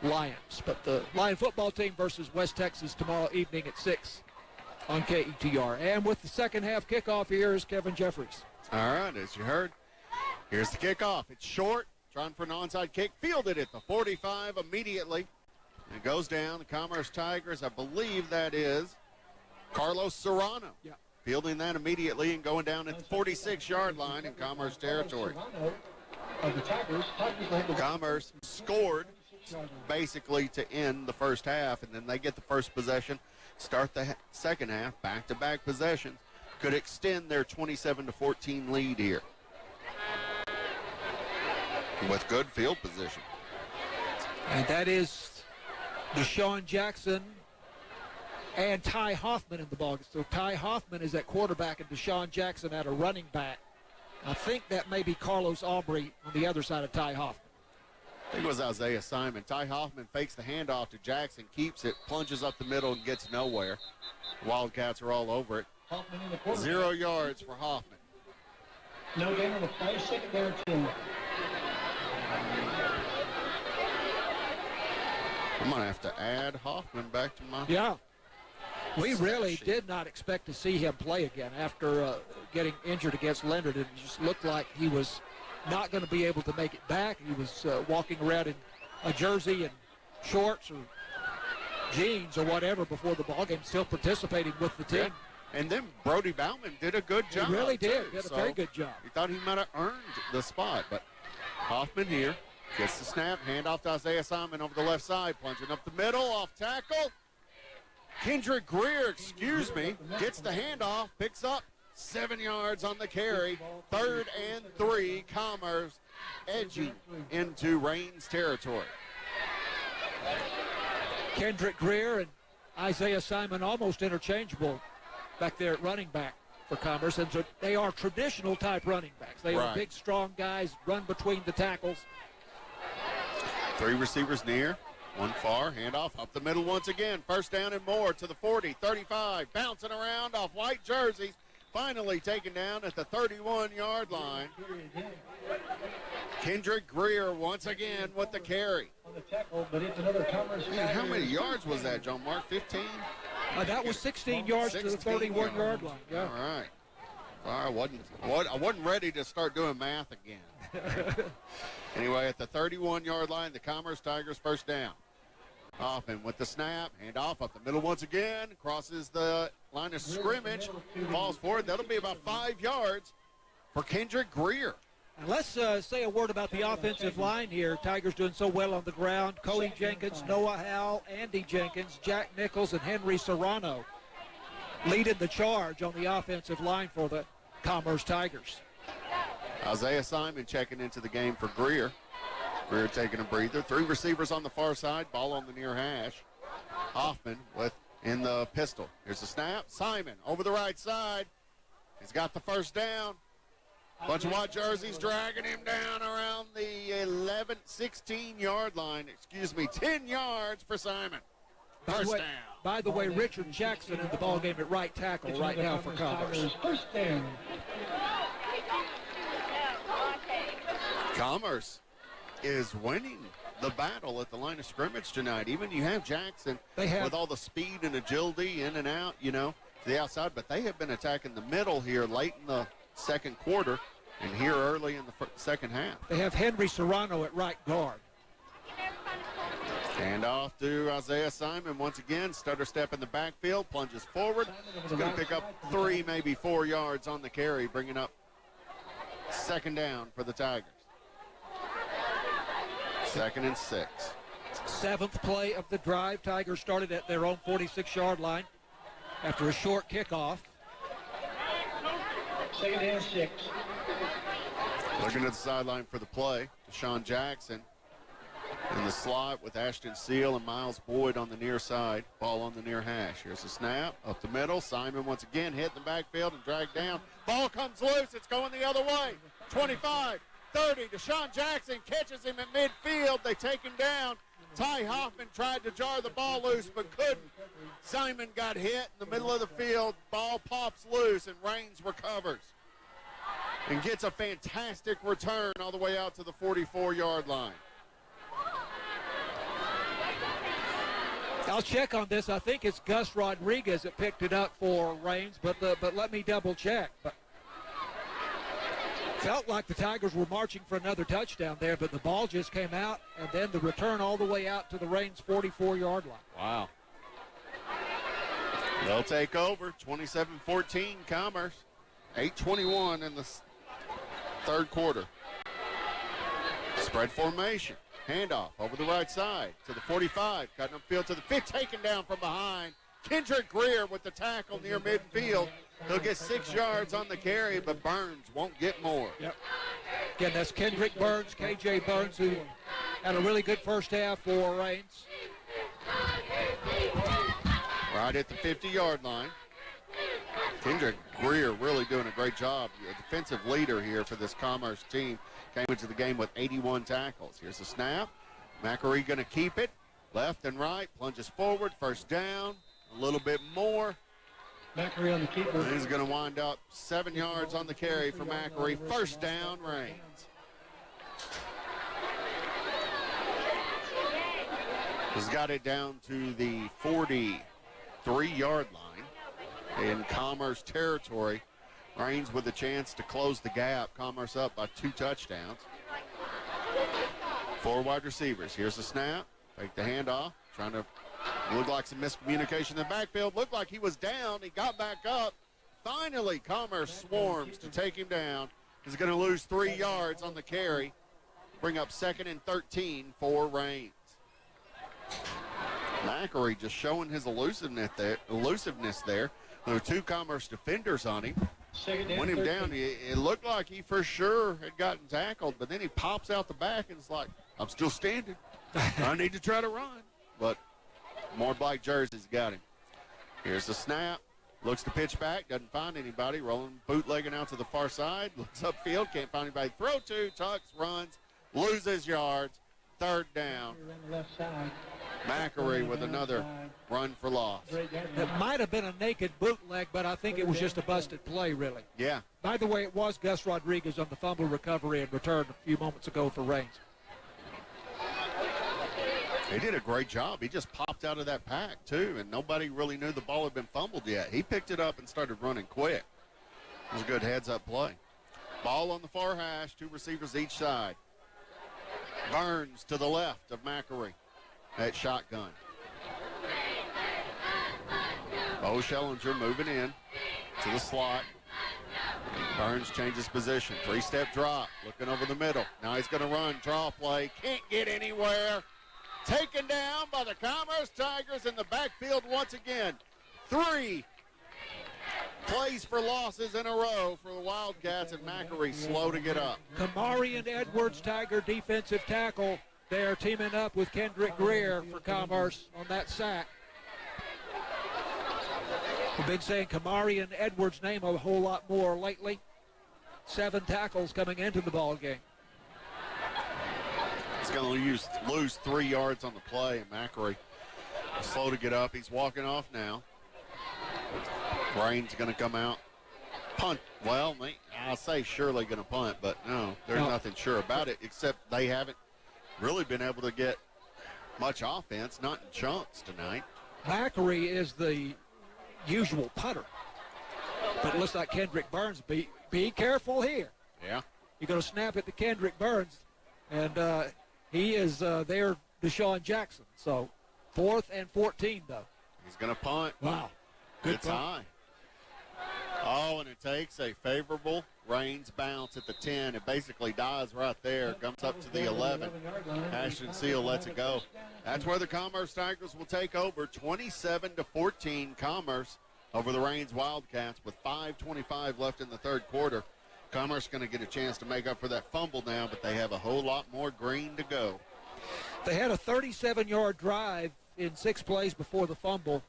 Lions. But the Lion football team versus West Texas tomorrow evening at 6 on KETR. And with the second half kickoff, here is Kevin Jeffries. All right, as you heard, here's the kickoff. It's short, trying for an onside kick, fielded at the 45 immediately. It goes down. The Commerce Tigers, I believe that is Carlos Serrano. Yeah. Fielding that immediately and going down at the 46-yard line in Commerce territory. Commerce scored basically to end the first half, and then they get the first possession, start the second half, back-to-back possessions. Could extend their 27-14 lead here with good field position. And that is Deshaun Jackson and Ty Hoffman in the ball. So Ty Hoffman is at quarterback and Deshaun Jackson at a running back. I think that may be Carlos Aubrey on the other side of Ty Hoffman. I think it was Isaiah Simon. Ty Hoffman fakes the handoff to Jackson, keeps it, plunges up the middle, and gets nowhere. Wildcats are all over it. 0 yards for Hoffman. No gain on the play, second down 10. I'm going to have to add Hoffman back to my... Yeah. We really did not expect to see him play again after getting injured against Leonard. It just looked like he was not going to be able to make it back. He was walking around in a jersey and shorts or jeans or whatever before the ballgame, still participating with the team. Yeah. And then Brody Bauman did a good job. He really did. Too. Did a very good job. He thought he might have earned the spot, but Hoffman here gets the snap, hand off to Isaiah Simon over the left side, plunging up the middle, off tackle. Kendrick Greer, gets the handoff, picks up 7 yards on the carry. 3rd and 3, Commerce edging into Rains territory. Kendrick Greer and Isaiah Simon almost interchangeable back there at running back for Commerce. And so they are traditional type running backs. They are big, strong guys, run between the tackles. 3 receivers near. One far, handoff up the middle once again. First down and more to the 40, 35, bouncing around off white jerseys. Finally taken down at the 31-yard line. Kendrick Greer once again with the carry. Man, how many yards was that, John Mark? 15? That was 16 yards to the 31-yard line. Yeah. All right. I wasn't ready to start doing math again. Anyway, at the 31-yard line, the Commerce Tigers first down. Hoffman with the snap, hand off up the middle once again, crosses the line of scrimmage, falls forward. That'll be about 5 yards for Kendrick Greer. And let's say a word about the offensive line here. Tigers doing so well on the ground. Cody Jenkins, Noah Howell, Andy Jenkins, Jack Nichols, and Henry Serrano leading the charge on the offensive line for the Commerce Tigers. Isaiah Simon checking into the game for Greer. Greer taking a breather. 3 receivers on the far side. Ball on the near hash. Hoffman in the pistol. Here's the snap. Simon over the right side. He's got the first down. Bunch of white jerseys dragging him down around the 16-yard line. 10 yards for Simon. First down. By the way, Richard Jackson in the ball game at right tackle right now for Commerce. First down. Commerce is winning the battle at the line of scrimmage tonight. Even you have Jackson with all the speed and agility in and out, to the outside, but they have been attacking the middle here late in the second quarter and here early in the second half. They have Henry Serrano at right guard. Hand off to Isaiah Simon once again. Stutter step in the backfield, plunges forward. He's going to pick up 3, maybe 4 yards on the carry, bringing up second down for the Tigers. 2nd and 6. 7th play of the drive. Tigers started at their own 46-yard line after a short kickoff. 2nd and 6. Looking at the sideline for the play. Deshaun Jackson in the slot with Ashton Seal and Miles Boyd on the near side. Ball on the near hash. Here's the snap up the middle. Simon once again hit the backfield and dragged down. Ball comes loose. It's going the other way. 25. 30. Deshaun Jackson catches him at midfield. They take him down. Ty Hoffman tried to jar the ball loose but couldn't. Simon got hit in the middle of the field. Ball pops loose and Rains recovers and gets a fantastic return all the way out to the 44-yard line. I'll check on this. I think it's Gus Rodriguez that picked it up for Rains, but let me double check. But felt like the Tigers were marching for another touchdown there, but the ball just came out, and then the return all the way out to the Rains 44-yard line. Wow. They'll take over, 27-14 Commerce. 8:21 in the third quarter. Spread formation. Handoff over the right side to the 45. Cutting upfield to the 50. Taken down from behind. Kendrick Greer with the tackle near midfield. He'll get 6 yards on the carry, but Burns won't get more. Yep. Again, that's Kendrick Burns, K.J. Burns, who had a really good first half for Rains. Right at the 50-yard line. Kendrick Greer really doing a great job. A defensive leader here for this Commerce team. Came into the game with 81 tackles. Here's the snap. Macquarie going to keep it. Left and right. Plunges forward. First down. A little bit more. Macquarie on the keeper. He's going to wind up 7 yards on the carry for Macquarie. First down, Rains. He's got it down to the 43-yard line in Commerce territory. Rains with a chance to close the gap. Commerce up by 2 touchdowns. 4 wide receivers. Here's the snap. Take the handoff. Trying to look like some miscommunication in the backfield. Looked like he was down. He got back up. Finally, Commerce swarms to take him down. He's going to lose 3 yards on the carry. Bring up 2nd and 13 for Rains. Macquarie just showing his elusiveness there. There were 2 Commerce defenders on him. When him down, it looked like he for sure had gotten tackled, but then he pops out the back and it's like, I'm still standing. I need to try to run. But more black jerseys got him. Here's the snap. Looks to pitch back. Doesn't find anybody. Rolling, bootlegging out to the far side. Looks upfield. Can't find anybody. Throw to. Tucks. Runs. Loses yards. 3rd down. Macquarie with another run for loss. It might have been a naked bootleg, but I think it was just a busted play, really. Yeah. By the way, it was Gus Rodriguez on the fumble recovery and return a few moments ago for Rains. He did a great job. He just popped out of that pack, too, and nobody really knew the ball had been fumbled yet. He picked it up and started running quick. It was a good heads-up play. Ball on the far hash, 2 receivers each side. Burns to the left of Mackery at shotgun. Bo Schellinger moving in to the slot. Burns changes position. 3-step drop, looking over the middle. Now he's going to run, draw play. Can't get anywhere. Taken down by the Commerce Tigers in the backfield once again. 3 plays for losses in a row for the Wildcats, and Mackery slow to get up. Kamarian Edwards, Tiger defensive tackle. They're teaming up with Kendrick Greer for Commerce on that sack. We've been saying Kamarian Edwards' name a whole lot more lately. 7 tackles coming into the ball game. He's going to lose 3 yards on the play, and Mackery slow to get up. He's walking off now. Rains going to come out. Punt. Well, I'll say surely going to punt, but no, there's nothing sure about it, except they haven't really been able to get much offense, not in chunks tonight. Mackery is the usual punter, but it looks like Kendrick Burns. Be careful here. Yeah. You're going to snap it to Kendrick Burns, and he is there, Deshaun Jackson. So 4th and 14, though. He's going to punt. Wow. Good high. Oh, and it takes a favorable Rains bounce at the 10. It basically dies right there. Comes up to the 11. Ashton Seal lets it go. That's where the Commerce Tigers will take over. 27-14 Commerce over the Rains Wildcats with 5:25 left in the third quarter. Commerce going to get a chance to make up for that fumble now, but they have a whole lot more green to go. They had a 37-yard drive in 6 plays before the fumble,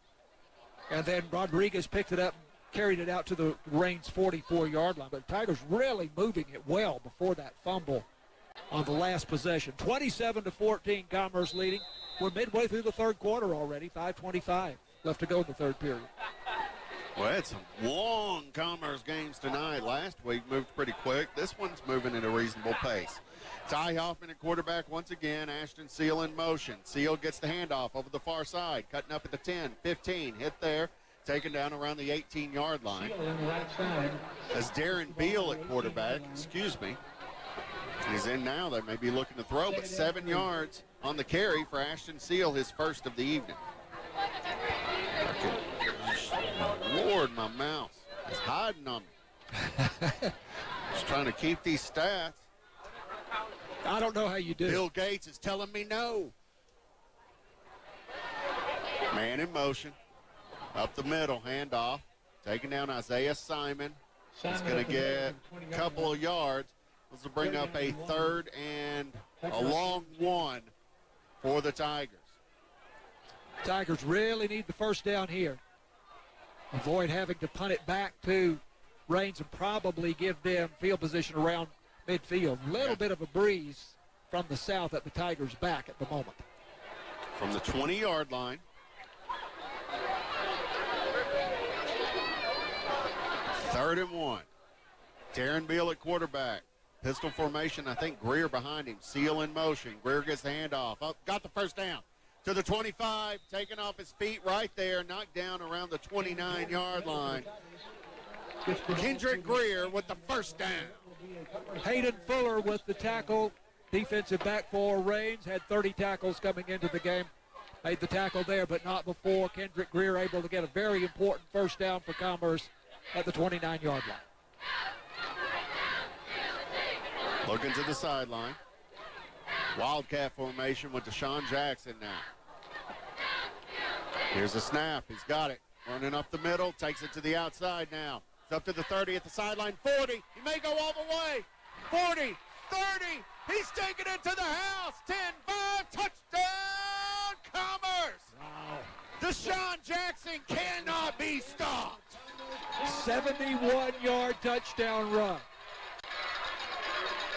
and then Rodriguez picked it up, carried it out to the Rains 44-yard line. But the Tigers really moving it well before that fumble on the last possession. 27-14, Commerce leading. We're midway through the third quarter already. 5:25 left to go in the third period. Well, it's some long Commerce games tonight. Last week moved pretty quick. This one's moving at a reasonable pace. Ty Hoffman at quarterback once again. Ashton Seal in motion. Seal gets the handoff over the far side, cutting up at the 10, 15, hit there. Taken down around the 18-yard line. As Darren Beal at quarterback, he's in now. They may be looking to throw, but 7 yards on the carry for Ashton Seal, his first of the evening. Lord, my mouse is hiding on me. Just trying to keep these stats. I don't know how you do. Bill Gates is telling me no. Man in motion. Up the middle, handoff. Taking down Isaiah Simon. He's going to get a couple of yards. This will bring up a 3rd and a long 1 for the Tigers. Tigers really need the first down here. Avoid having to punt it back to Rains and probably give them field position around midfield. Little bit of a breeze from the south at the Tigers' back at the moment. From the 20-yard line. 3rd and 1. Darren Beal at quarterback. Pistol formation, I think Greer behind him. Seal in motion. Greer gets the handoff. Up, got the first down. To the 25, taken off his feet right there, knocked down around the 29-yard line. Kendrick Greer with the first down. Hayden Fuller with the tackle. Defensive back for Rains. Had 30 tackles coming into the game. Made the tackle there, but not before. Kendrick Greer able to get a very important first down for Commerce at the 29-yard line. Looking to the sideline. Wildcat formation with Deshaun Jackson now. Here's a snap. He's got it. Running up the middle. Takes it to the outside now. It's up to the 30 at the sideline. 40. He may go all the way. 40. 30. He's taking it to the house. 10-5. Touchdown, Commerce. Wow. Deshaun Jackson cannot be stopped. 71-yard touchdown run.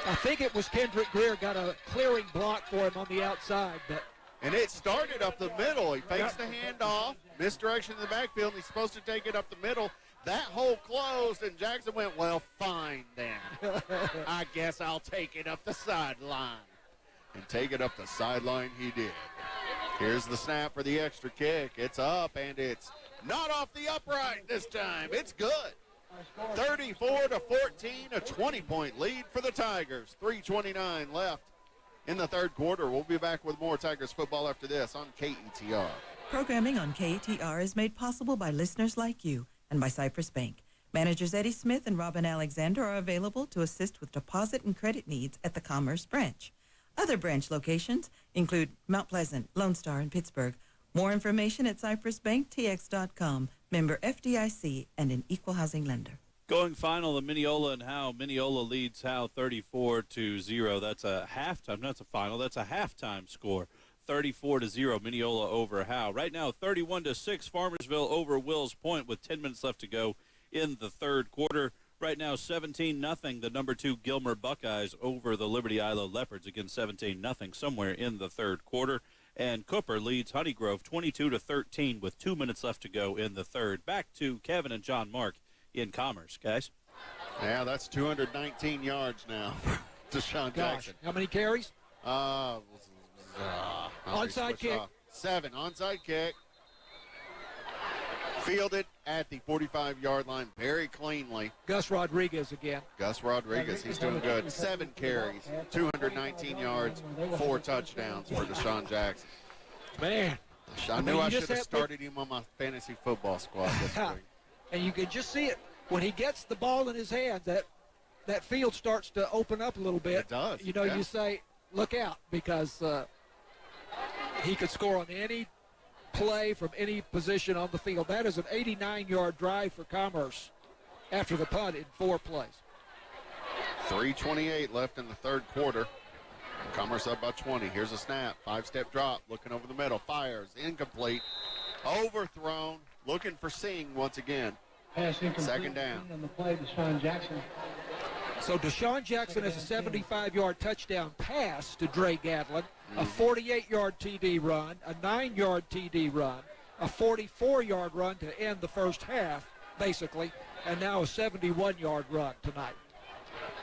I think it was Kendrick Greer got a clearing block for him on the outside. And it started up the middle. He fakes the handoff, misdirection in the backfield, and he's supposed to take it up the middle. That hole closed, and Jackson went, well, fine then. I guess I'll take it up the sideline. And take it up the sideline he did. Here's the snap for the extra kick. It's up, and it's not off the upright this time. It's good. 34-14, a 20-point lead for the Tigers. 3:29 left in the third quarter. We'll be back with more Tigers football after this on KETR. Programming on KETR is made possible by listeners like you and by Cypress Bank. Managers Eddie Smith and Robin Alexander are available to assist with deposit and credit needs at the Commerce Branch. Other branch locations include Mount Pleasant, Lone Star, and Pittsburgh. More information at cypressbanktx.com, member FDIC, and an equal housing lender. Going final, the Mineola and Howe. Mineola leads Howe 34-0. That's a halftime. That's a final. That's a halftime score. 34-0, Mineola over Howe. Right now, 31-6, Farmersville over Wills Point with 10 minutes left to go in the third quarter. Right now, 17-0, the number 2 Gilmer Buckeyes over the Liberty Islo Leopards. Again, 17-0 somewhere in the third quarter. And Cooper leads Honeygrove 22-13 with 2 minutes left to go in the third. Back to Kevin and John Mark in Commerce, guys. Yeah, that's 219 yards now to Sean Jackson. How many carries? Onside kick. 7, onside kick. Fielded at the 45-yard line very cleanly. Gus Rodriguez again. Gus Rodriguez, he's doing good. 7 carries, 219 yards, 4 touchdowns for Deshaun Jackson. Man. I knew I should have started him on my fantasy football squad this spring. And you can just see it. When he gets the ball in his hands, that field starts to open up a little bit. It does. You know, you say, look out, because he could score on any play from any position on the field. That is an 89-yard drive for Commerce after the punt in 4 plays. 3:28 left in the third quarter. Commerce up by 20. Here's a snap. 5-step drop. Looking over the middle. Fires. Incomplete. Overthrown. Looking for Singh once again. Second down. On the play, Deshaun Jackson. So Deshaun Jackson has a 75-yard touchdown pass to Dre Gadlin, a 48-yard TD run, a 9-yard TD run, a 44-yard run to end the first half, basically, and now a 71-yard run tonight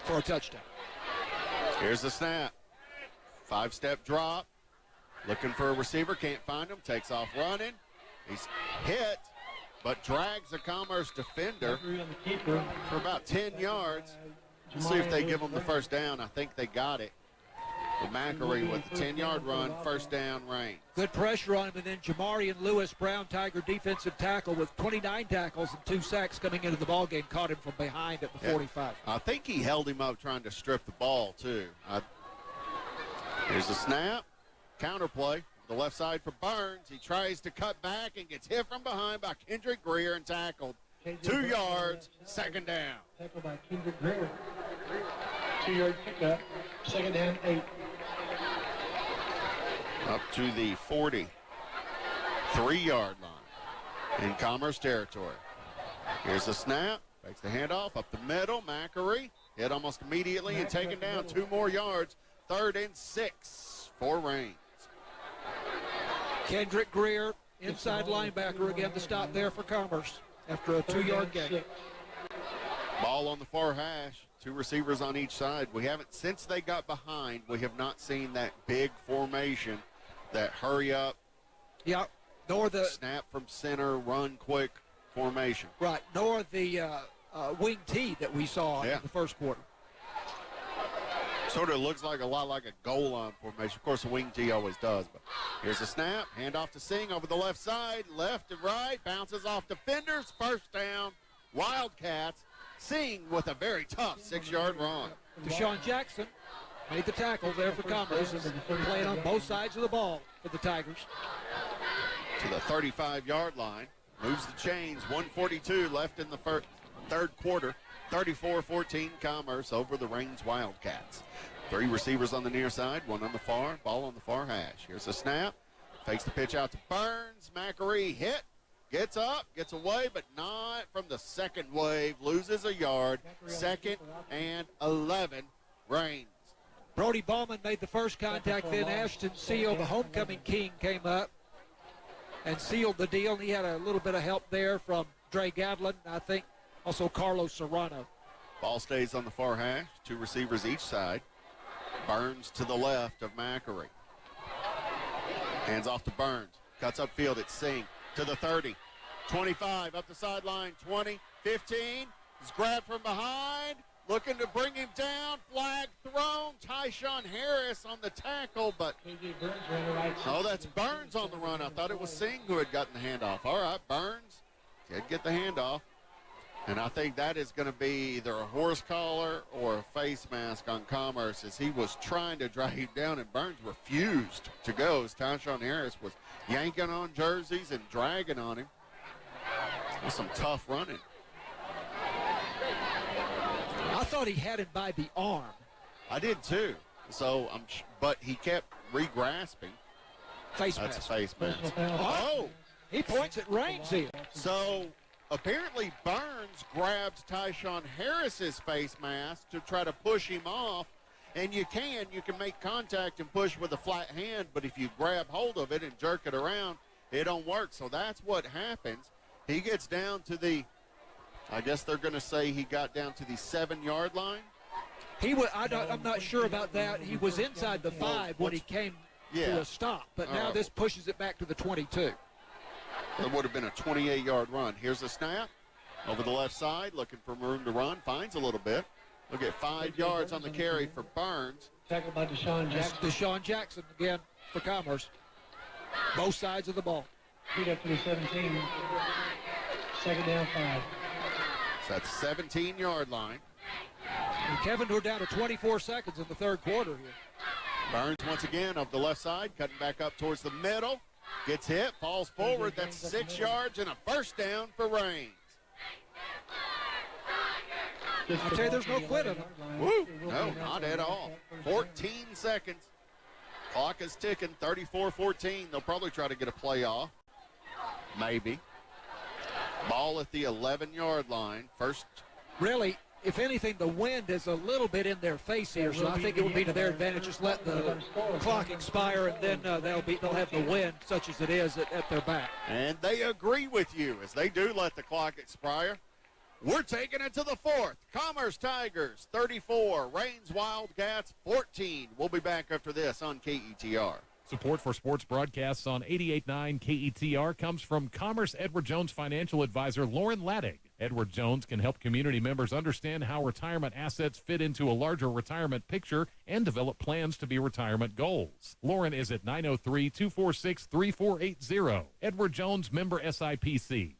for a touchdown. Here's the snap. 5-step drop. Looking for a receiver. Can't find him. Takes off running. He's hit, but drags a Commerce defender for about 10 yards. Let's see if they give him the first down. I think they got it. With Mackery with the 10-yard run, first down, Rains. Good pressure on him, and then Jamarian Lewis, Brown Tiger defensive tackle with 29 tackles and 2 sacks coming into the ballgame, caught him from behind at the 45. I think he held him up trying to strip the ball, too. Here's the snap. Counterplay. The left side for Burns. He tries to cut back and gets hit from behind by Kendrick Greer and tackled. 2 yards, second down. Tackled by Kendrick Greer. 2-yard pickup, second down, 8. Up to the 43-yard line in Commerce territory. Here's the snap. Takes the handoff up the middle. Mackery hit almost immediately and taken down. 2 more yards. 3rd and 6 for Rains. Kendrick Greer, inside linebacker again to stop there for Commerce after a 2-yard gain. Ball on the far hash. 2 receivers on each side. We haven't, since they got behind, we have not seen that big formation, that hurry up. Yeah, nor the snap from center, run quick formation. Right, nor the wing tee that we saw in the first quarter. Sort of looks like a lot like a goal line formation. Of course, the wing tee always does. But here's a snap. Handoff to Singh over the left side. Left and right. Bounces off defenders. First down. Wildcats. Singh with a very tough 6-yard run. Deshaun Jackson made the tackle there for Commerce and playing on both sides of the ball for the Tigers. To the 35-yard line. Moves the chains. 1:42 left in the third quarter. 34-14 Commerce over the Rains Wildcats. 3 receivers on the near side, 1 on the far, ball on the far hash. Here's a snap. Takes the pitch out to Burns. Mackery hit. Gets up, gets away, but not from the second wave. Loses a yard. 2nd and 11. Rains. Brody Ballman made the first contact, then Ashton Seal, the homecoming king, came up and sealed the deal. And he had a little bit of help there from Dre Gadlin, I think also Carlos Serrano. Ball stays on the far hash. 2 receivers each side. Burns to the left of Mackery. Hands off to Burns. Cuts upfield at Singh. To the 30. 25 up the sideline. 20. 15. He's grabbed from behind, looking to bring him down. Flag thrown. Tyshawn Harris on the tackle, but oh, that's Burns on the run. I thought it was Singh who had gotten the handoff. All right, Burns did get the handoff. And I think that is going to be either a horse collar or a face mask on Commerce, as he was trying to drag him down, and Burns refused to go as Tyshawn Harris was yanking on jerseys and dragging on him. It was some tough running. I thought he had him by the arm. I did too. So but he kept re-grasping. Face That's mask. a face mask. Oh! He points at Rains here. So apparently Burns grabbed Tyshawn Harris's face mask to try to push him off. And you can make contact and push with a flat hand, but if you grab hold of it and jerk it around, it don't work. So that's what happens. He gets down to I guess they're going to say he got down to the 7-yard line. I'm not sure about that. He was inside the 5 when he came to a stop, but now this pushes it back to the 22. That would have been a 28-yard run. Here's the snap over the left side, looking for room to run. Finds a little bit. Look at 5 yards on the carry for Burns. Tackled by Deshaun Jackson. Deshaun Jackson again for Commerce. Both sides of the ball. Feet up to the 17. Second down, 5. So that's 17-yard line. And Kevin, we're down to 24 seconds in the third quarter here. Burns once again up the left side, cutting back up towards the middle. Gets hit, falls forward. That's 6 yards and a first down for Rains. I tell you, there's no quit on him. Woo! No, not at all. 14 seconds. Clock is ticking, 34-14. They'll probably try to get a play off. Maybe. Ball at the 11-yard line. First. Really, if anything, the wind is a little bit in their face here, so I think it would be to their advantage. Just let the clock expire, and then they'll have the wind, such as it is, at their back. And they agree with you as they do let the clock expire. We're taking it to the fourth. Commerce Tigers 34, Rains Wildcats 14. We'll be back after this on KETR. Support for sports broadcasts on 88.9 KETR comes from Commerce Edward Jones financial advisor Lauren Laddig. Edward Jones can help community members understand how retirement assets fit into a larger retirement picture and develop plans to be retirement goals. Lauren is at 903-246-3480. Edward Jones, member SIPC.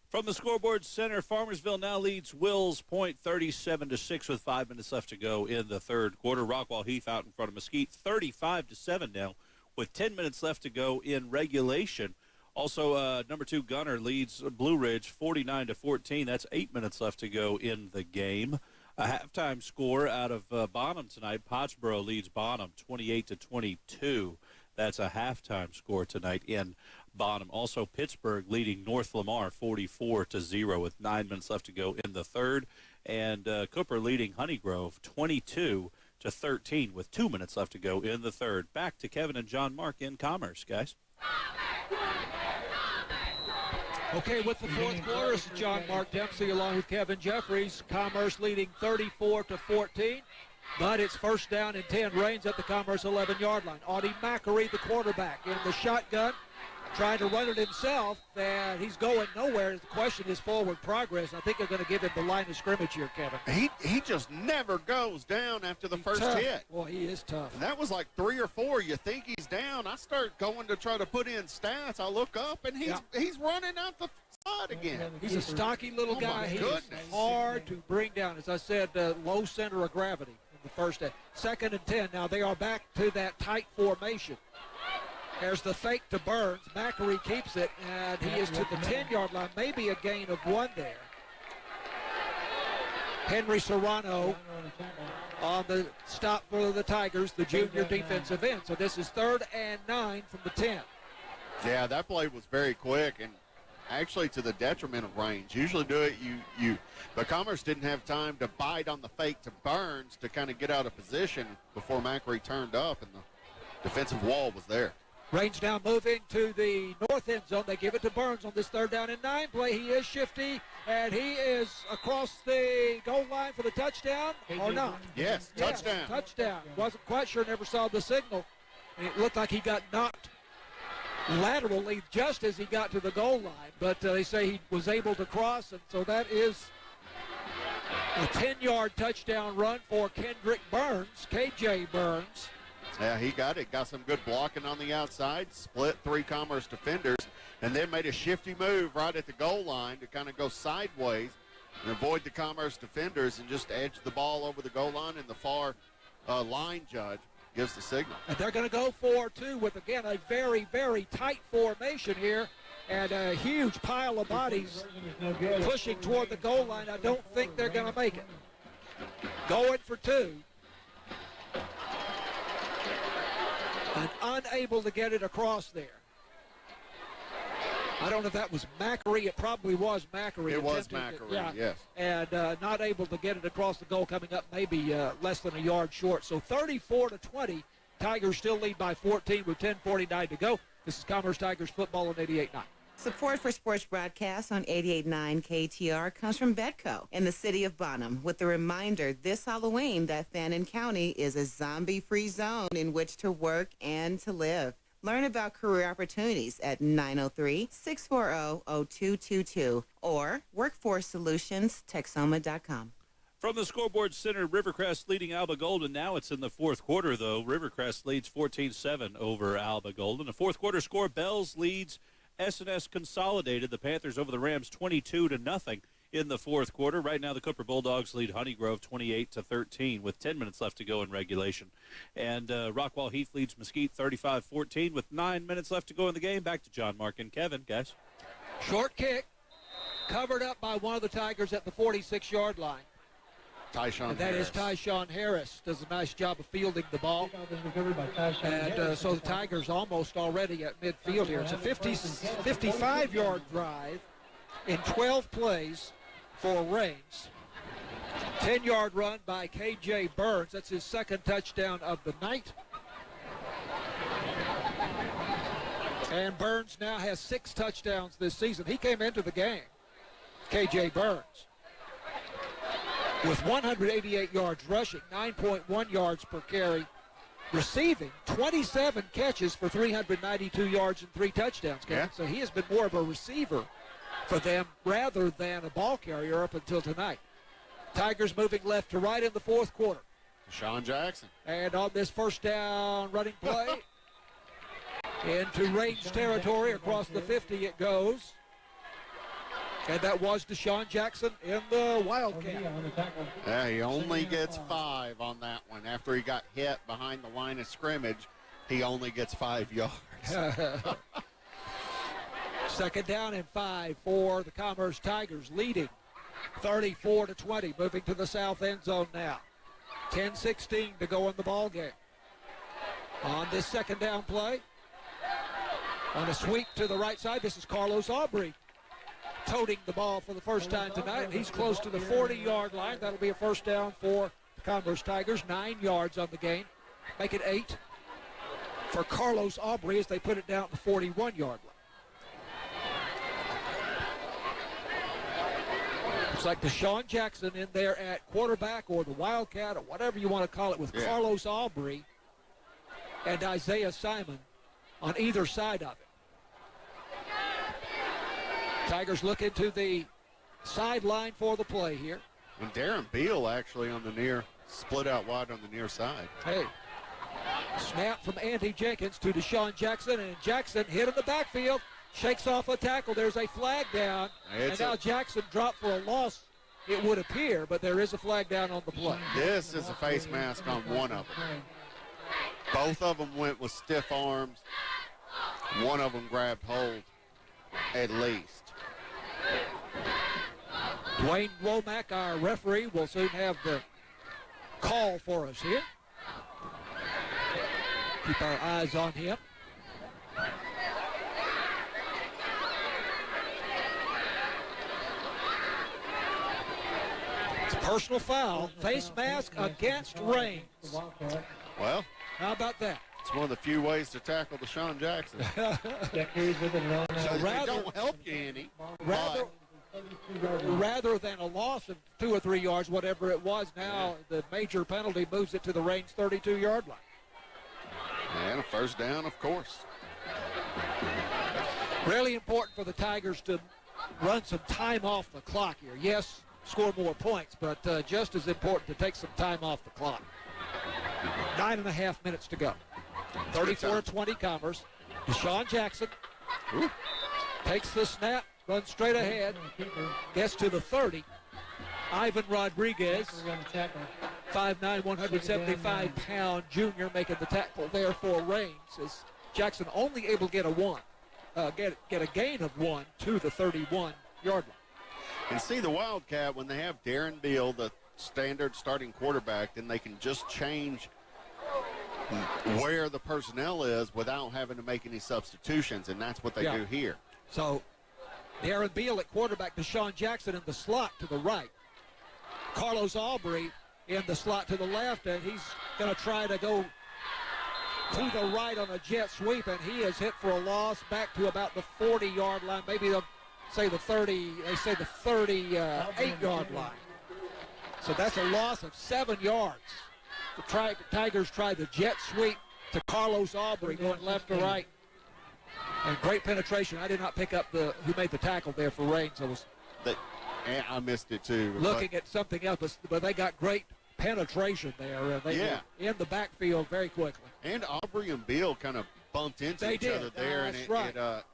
From the scoreboard center, Farmersville now leads Wills Point 37-6 with 5 minutes left to go in the third quarter. Rockwall Heath out in front of Mesquite 35-7 now with 10 minutes left to go in regulation. Also, number 2 Gunner leads Blue Ridge 49-14. That's 8 minutes left to go in the game. A halftime score out of Bonham tonight. Pottsboro leads Bonham 28-22. That's a halftime score tonight in Bonham. Also, Pittsburgh leading North Lamar 44-0 with 9 minutes left to go in the third. And Cooper leading Honeygrove 22-13 with 2 minutes left to go in the third. Back to Kevin and John Mark in Commerce, guys. Okay, with the fourth quarter, it's John Mark Dempsey along with Kevin Jeffries. Commerce leading 34-14. But it's first down and 10. Rains at the Commerce 11-yard line. Audie Mackery, the quarterback, in the shotgun, trying to run it himself, and he's going nowhere. The question is forward progress. I think they're going to give him the line of scrimmage here, Kevin. He just never goes down after the first hit. Well, he is tough. And that was like 3 or 4. You think he's down. I start going to try to put in stats. I look up, and he's running out the side again. He's a stocky little guy. He's hard to bring down. As I said, low center of gravity in the first half. Second and 10. Now they are back to that tight formation. There's the fake to Burns. Mackery keeps it, and he is to the 10-yard line. Maybe a gain of 1 there. Henry Serrano on the stop for the Tigers, the junior defensive end. So this is 3rd and 9 from the 10. Yeah, that play was very quick and actually to the detriment of Rains. Usually do it, but Commerce didn't have time to bite on the fake to Burns to kind of get out of position before Mackery turned up, and the defensive wall was there. Rains now moving to the north end zone. They give it to Burns on this 3rd down and 9 play. He is shifty, and he is across the goal line for the touchdown, or not? Yes, touchdown. Touchdown. Wasn't quite sure, never saw the signal. It looked like he got knocked laterally just as he got to the goal line, but they say he was able to cross, and so that is A 10-yard touchdown run for Kendrick Burns, KJ Burns. Yeah, he got it. Got some good blocking on the outside, split 3 Commerce defenders, and then made a shifty move right at the goal line to kind of go sideways and avoid the Commerce defenders and just edge the ball over the goal line, and the far line judge gives the signal. And they're going to go 4-2 with, again, a very, very tight formation here and a huge pile of bodies pushing toward the goal line. I don't think they're going to make it. Going for 2. And unable to get it across there. I don't know if that was Macri. It probably was Macri. It was Macri, yes. And not able to get it across the goal, coming up maybe less than a yard short. So 34-20, Tigers still lead by 14 with 10:49 to go. This is Commerce Tigers football on 88.9. Support for sports broadcasts on 88.9 KTR comes from Betco in the city of Bonham, with the reminder this Halloween that Fannin County is a zombie-free zone in which to work and to live. Learn about career opportunities at 903-640-0222 or workforcesolutionsTexoma.com. From the Scoreboard Center, Rivercrest leading Alba Golden. Now it's in the fourth quarter, though. Rivercrest leads 14-7 over Alba Golden. The fourth quarter score, Bells leads S&S Consolidated. The Panthers over the Rams 22-0 in the fourth quarter. Right now the Cooper Bulldogs lead Honeygrove 28-13 with 10 minutes left to go in regulation. And Rockwall Heath leads Mesquite 35-14 with 9 minutes left to go in the game. Back to John, Mark, and Kevin, guys. Short kick, covered up by one of the Tigers at the 46-yard line. Tyshawn and that Harris. is Tyshawn Harris. Does a nice job of fielding the ball. And so the Tigers almost already at midfield here. It's a 55-yard drive in 12 plays for Rains. 10-yard run by K.J. Burns. That's his second touchdown of the night. And Burns now has 6 touchdowns this season. He came into the game, K.J. Burns, with 188 yards rushing, 9.1 yards per carry, receiving 27 catches for 392 yards and 3 touchdowns. Yeah. So he has been more of a receiver for them rather than a ball carrier up until tonight. Tigers moving left to right in the fourth quarter. Deshaun Jackson. And on this first down running play, into Rains territory across the 50 it goes. And that was Deshaun Jackson in the Wildcat. Yeah, he only gets 5 on that one. After he got hit behind the line of scrimmage, he only gets 5 yards. Second down and 5 for the Commerce Tigers, leading 34-20, moving to the south end zone now. 10:16 to go in the ball game. On this second down play, on a sweep to the right side, this is Carlos Aubry toting the ball for the first time tonight, and he's close to the 40-yard line. That'll be a first down for the Commerce Tigers. 9 yards on the gain. Make it 8 for Carlos Aubry as they put it down at the 41-yard line. Looks like Deshaun Jackson in there at quarterback, or the Wildcat, or whatever you want to call it, with Carlos Aubry and Isaiah Simon on either side of it. Tigers look into the sideline for the play here. And Darren Beal actually on the near, split out wide on the near side. Hey, snap from Andy Jenkins to Deshaun Jackson, and Jackson hit in the backfield, shakes off a tackle. There's a flag down, and now Jackson dropped for a loss, it would appear, but there is a flag down on the play. This is a face mask on one of them. Both of them went with stiff arms. One of them grabbed hold, at least. Dwayne Womack, our referee, will soon have the call for us here. Keep our eyes on him. It's a personal foul. Face mask against Rains. Well, how about that? It's one of the few ways to tackle Deshaun Jackson. So they don't help you any. Rather than a loss of 2 or 3 yards, whatever it was, now the major penalty moves it to the Rains 32-yard line. And a first down, of course. Really important for the Tigers to run some time off the clock here. Yes, score more points, but just as important to take some time off the clock. 9.5 minutes to go. 34-20 Commerce. Deshaun Jackson takes the snap, runs straight ahead, gets to the 30. Ivan Rodriguez, 5'9", 175-pound junior, making the tackle there for Rains. As Jackson only able to get a gain of 1 to the 31-yard line. And see, the Wildcat, when they have Darren Beal, the standard starting quarterback, then they can just change where the personnel is without having to make any substitutions, and that's what they do here. So Darren Beal at quarterback, Deshaun Jackson in the slot to the right. Carlos Aubrey in the slot to the left, and he's going to try to go to the right on a jet sweep, and he is hit for a loss back to about the 40-yard line. Maybe they'll say the 30, they say the 38-yard line. So that's a loss of 7 yards. The Tigers try the jet sweep to Carlos Aubrey going left to right. And great penetration. I did not pick up who made the tackle there for Rains. I missed it too. Looking at something else, but they got great penetration there. They were in the backfield very quickly. And Aubrey and Beal kind of bumped into each other there, and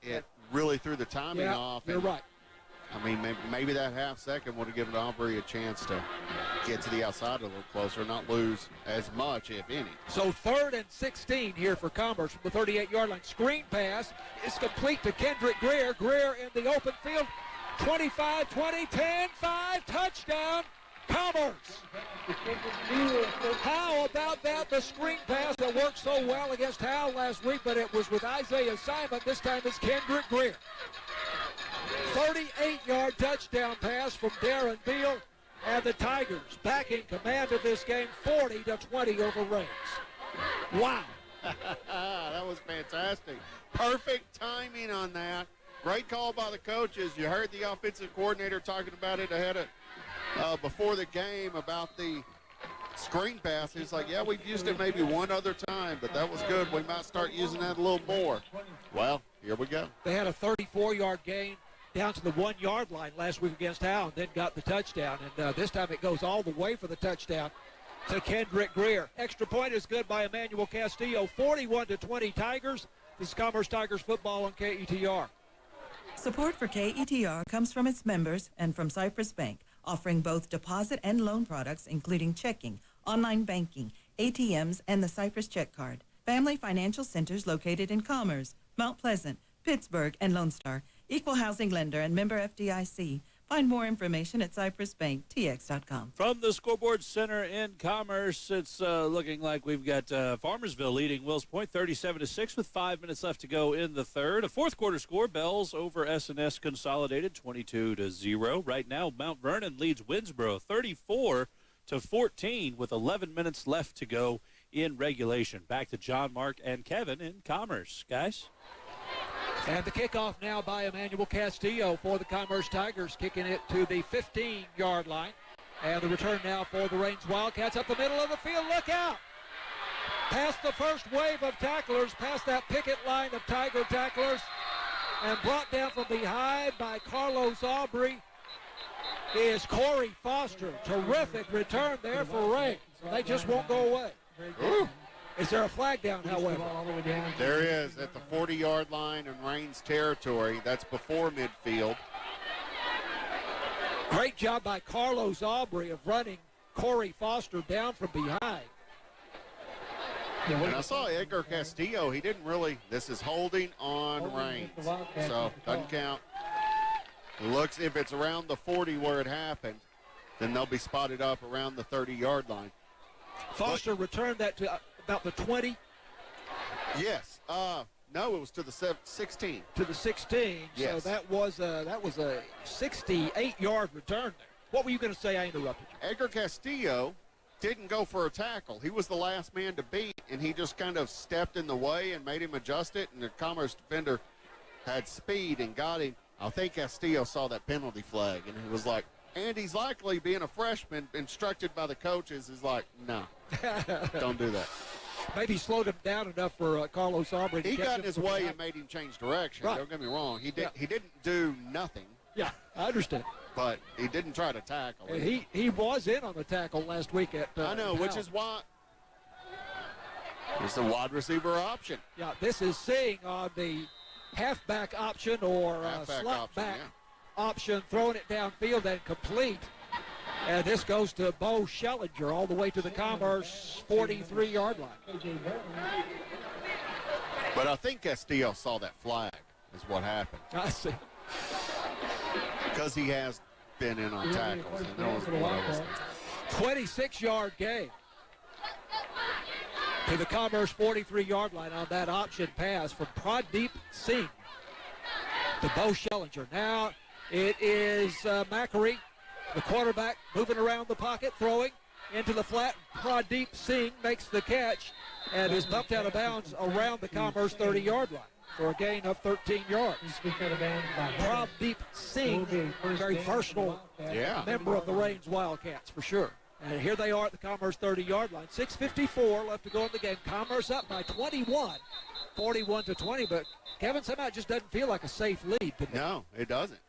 it really threw the timing off. You're right. I mean, maybe that half second would have given Aubrey a chance to get to the outside a little closer, not lose as much, if any. So 3rd and 16 here for Commerce from the 38-yard line. Screen pass is complete to Kendrick Greer. Greer in the open field. 25, 20, 10, 5, touchdown, Commerce. How about that? The screen pass that worked so well against Hal last week, but it was with Isaiah Simon. This time it's Kendrick Greer. 38-yard touchdown pass from Darren Beal, and the Tigers back in command of this game, 40-20 over Rains. Wow. That was fantastic. Perfect timing on that. Great call by the coaches. You heard the offensive coordinator talking about it ahead of before the game about the screen pass. He's like, yeah, we've used it maybe one other time, but that was good. We might start using that a little more. Well, here we go. They had a 34-yard gain down to the 1-yard line last week against Howe, and then got the touchdown. And this time it goes all the way for the touchdown to Kendrick Greer. Extra point is good by Emmanuel Castillo. 41-20 Tigers. This is Commerce Tigers football on KETR. Support for KETR comes from its members and from Cypress Bank, offering both deposit and loan products, including checking, online banking, ATMs, and the Cypress Check Card. Family financial centers located in Commerce, Mount Pleasant, Pittsburgh, and Lone Star. Equal housing lender and member FDIC. Find more information at cypressbanktx.com. From the Scoreboard Center in Commerce, it's looking like we've got Farmersville leading Wills Point 37-6 with 5 minutes left to go in the third. A fourth quarter score, Bells over S&S Consolidated 22-0. Right now, Mount Vernon leads Winsboro 34-14 with 11 minutes left to go in regulation. Back to John, Mark, and Kevin in Commerce. Guys? And the kickoff now by Emmanuel Castillo for the Commerce Tigers, kicking it to the 15-yard line. And the return now for the Rains Wildcats up the middle of the field. Look out! Past the first wave of tacklers, past that picket line of Tiger tacklers, and brought down from behind by Carlos Aubrey is Corey Foster. Terrific return there for Rains. They just won't go away. Ooh. Is there a flag down, however? There is at the 40-yard line in Rains territory. That's before midfield. Great job by Carlos Aubrey of running Corey Foster down from behind. And I saw Edgar Castillo. He didn't really. This is holding on Rains, so doesn't count. Looks if it's around the 40 where it happened, then they'll be spotted up around the 30-yard line. Foster returned that to about the 20? Yes. No, it was to the 16. To the 16. Yes. So that was a 68-yard return there. What were you going to say? I interrupted you. Edgar Castillo didn't go for a tackle. He was the last man to beat, and he just kind of stepped in the way and made him adjust it, and the Commerce defender had speed and got him. I think Castillo saw that penalty flag, and he was like, and he's likely, being a freshman, instructed by the coaches, is like, no, don't do that. Maybe slowed him down enough for Carlos Aubrey. He got in his way and made him change direction. Right. Don't get me wrong. He didn't do nothing. Yeah, I understand. but he didn't try to tackle. He was in on the tackle last week at I know, which is why it's a wide receiver option. Yeah, this is seeing on the halfback option or slot back option, throwing it downfield and complete. And this goes to Bo Schellinger all the way to the Commerce 43-yard line. But I think Castillo saw that flag is what happened. I see. Because he has been in on tackles. And that was what I was 26-yard gain to the Commerce 43-yard line on that option pass from Pradeep Singh to Bo Schellinger. Now it is Macri, the quarterback, moving around the pocket, throwing into the flat. Pradeep Singh makes the catch and is bumped out of bounds around the Commerce 30-yard line for a gain of 13 yards. Pradeep Singh, very versatile member of the Rains Wildcats for sure. And here they are at the Commerce 30-yard line. 6:54 left to go in the game. Commerce up by 21, 41-20. But Kevin, somehow it just doesn't feel like a safe lead to me. No, it doesn't.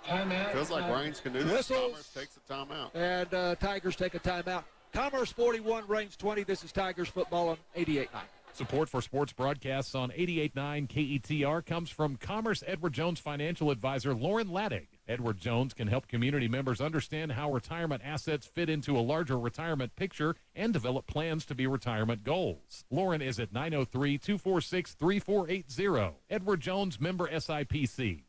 Timeout. Feels like Rains can do this. Commerce takes a timeout. And Tigers take a timeout. Commerce 41, Rains 20. This is Tigers football on 88.9. Support for sports broadcasts on 88.9 KETR comes from Commerce Edward Jones financial advisor Lauren Laddig. Edward Jones can help community members understand how retirement assets fit into a larger retirement picture and develop plans to be retirement goals. Lauren is at 903-246-3480. Edward Jones, member SIPC.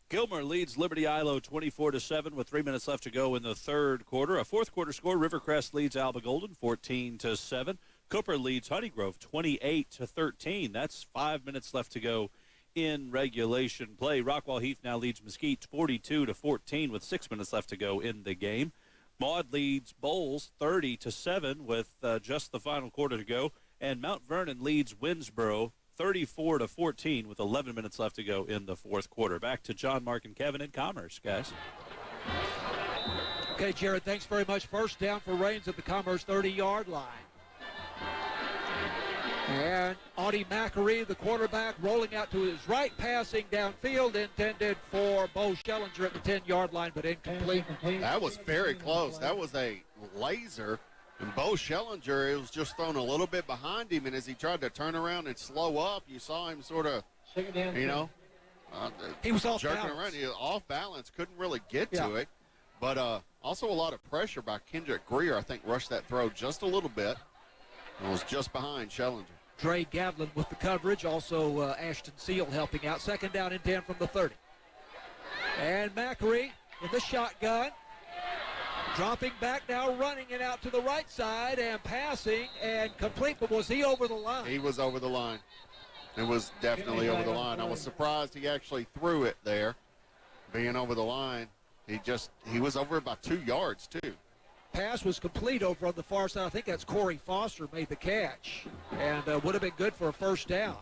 Gilmer leads Liberty Ilo 24-7 with 3 minutes left to go in the third quarter. A fourth quarter score, Rivercrest leads Alba Golden 14-7. Cooper leads Honeygrove 28-13. That's 5 minutes left to go in regulation play. Rockwall Heath now leads Mesquite 42-14 with 6 minutes left to go in the game. Maud leads Bowles 30-7 with just the final quarter to go. And Mount Vernon leads Winsboro 34-14 with 11 minutes left to go in the fourth quarter. Back to John, Mark, and Kevin in Commerce, guys. Okay, Jared, thanks very much. First down for Rains at the Commerce 30-yard line. And Audie Macri, the quarterback, rolling out to his right, passing downfield, intended for Bo Schellinger at the 10-yard line, but incomplete. That was very close. That was a laser. And Bo Schellinger, it was just thrown a little bit behind him, and as he tried to turn around and slow up, you saw him sort of, he was off jerking balance. around. He was off balance, couldn't really get to it. But also a lot of pressure by Kendrick Greer, I think, rushed that throw just a little bit. It was just behind Schellinger. Dre Gavlin with the coverage, also Ashton Seal helping out. Second down and 10 from the 30. And Macri in the shotgun. Dropping back now, running it out to the right side and passing and complete. But was he over the line? He was over the line. It was definitely over the line. I was surprised he actually threw it there, being over the line. He was over about 2 yards, too. Pass was complete over on the far side. I think that's Corey Foster made the catch and would have been good for a first down.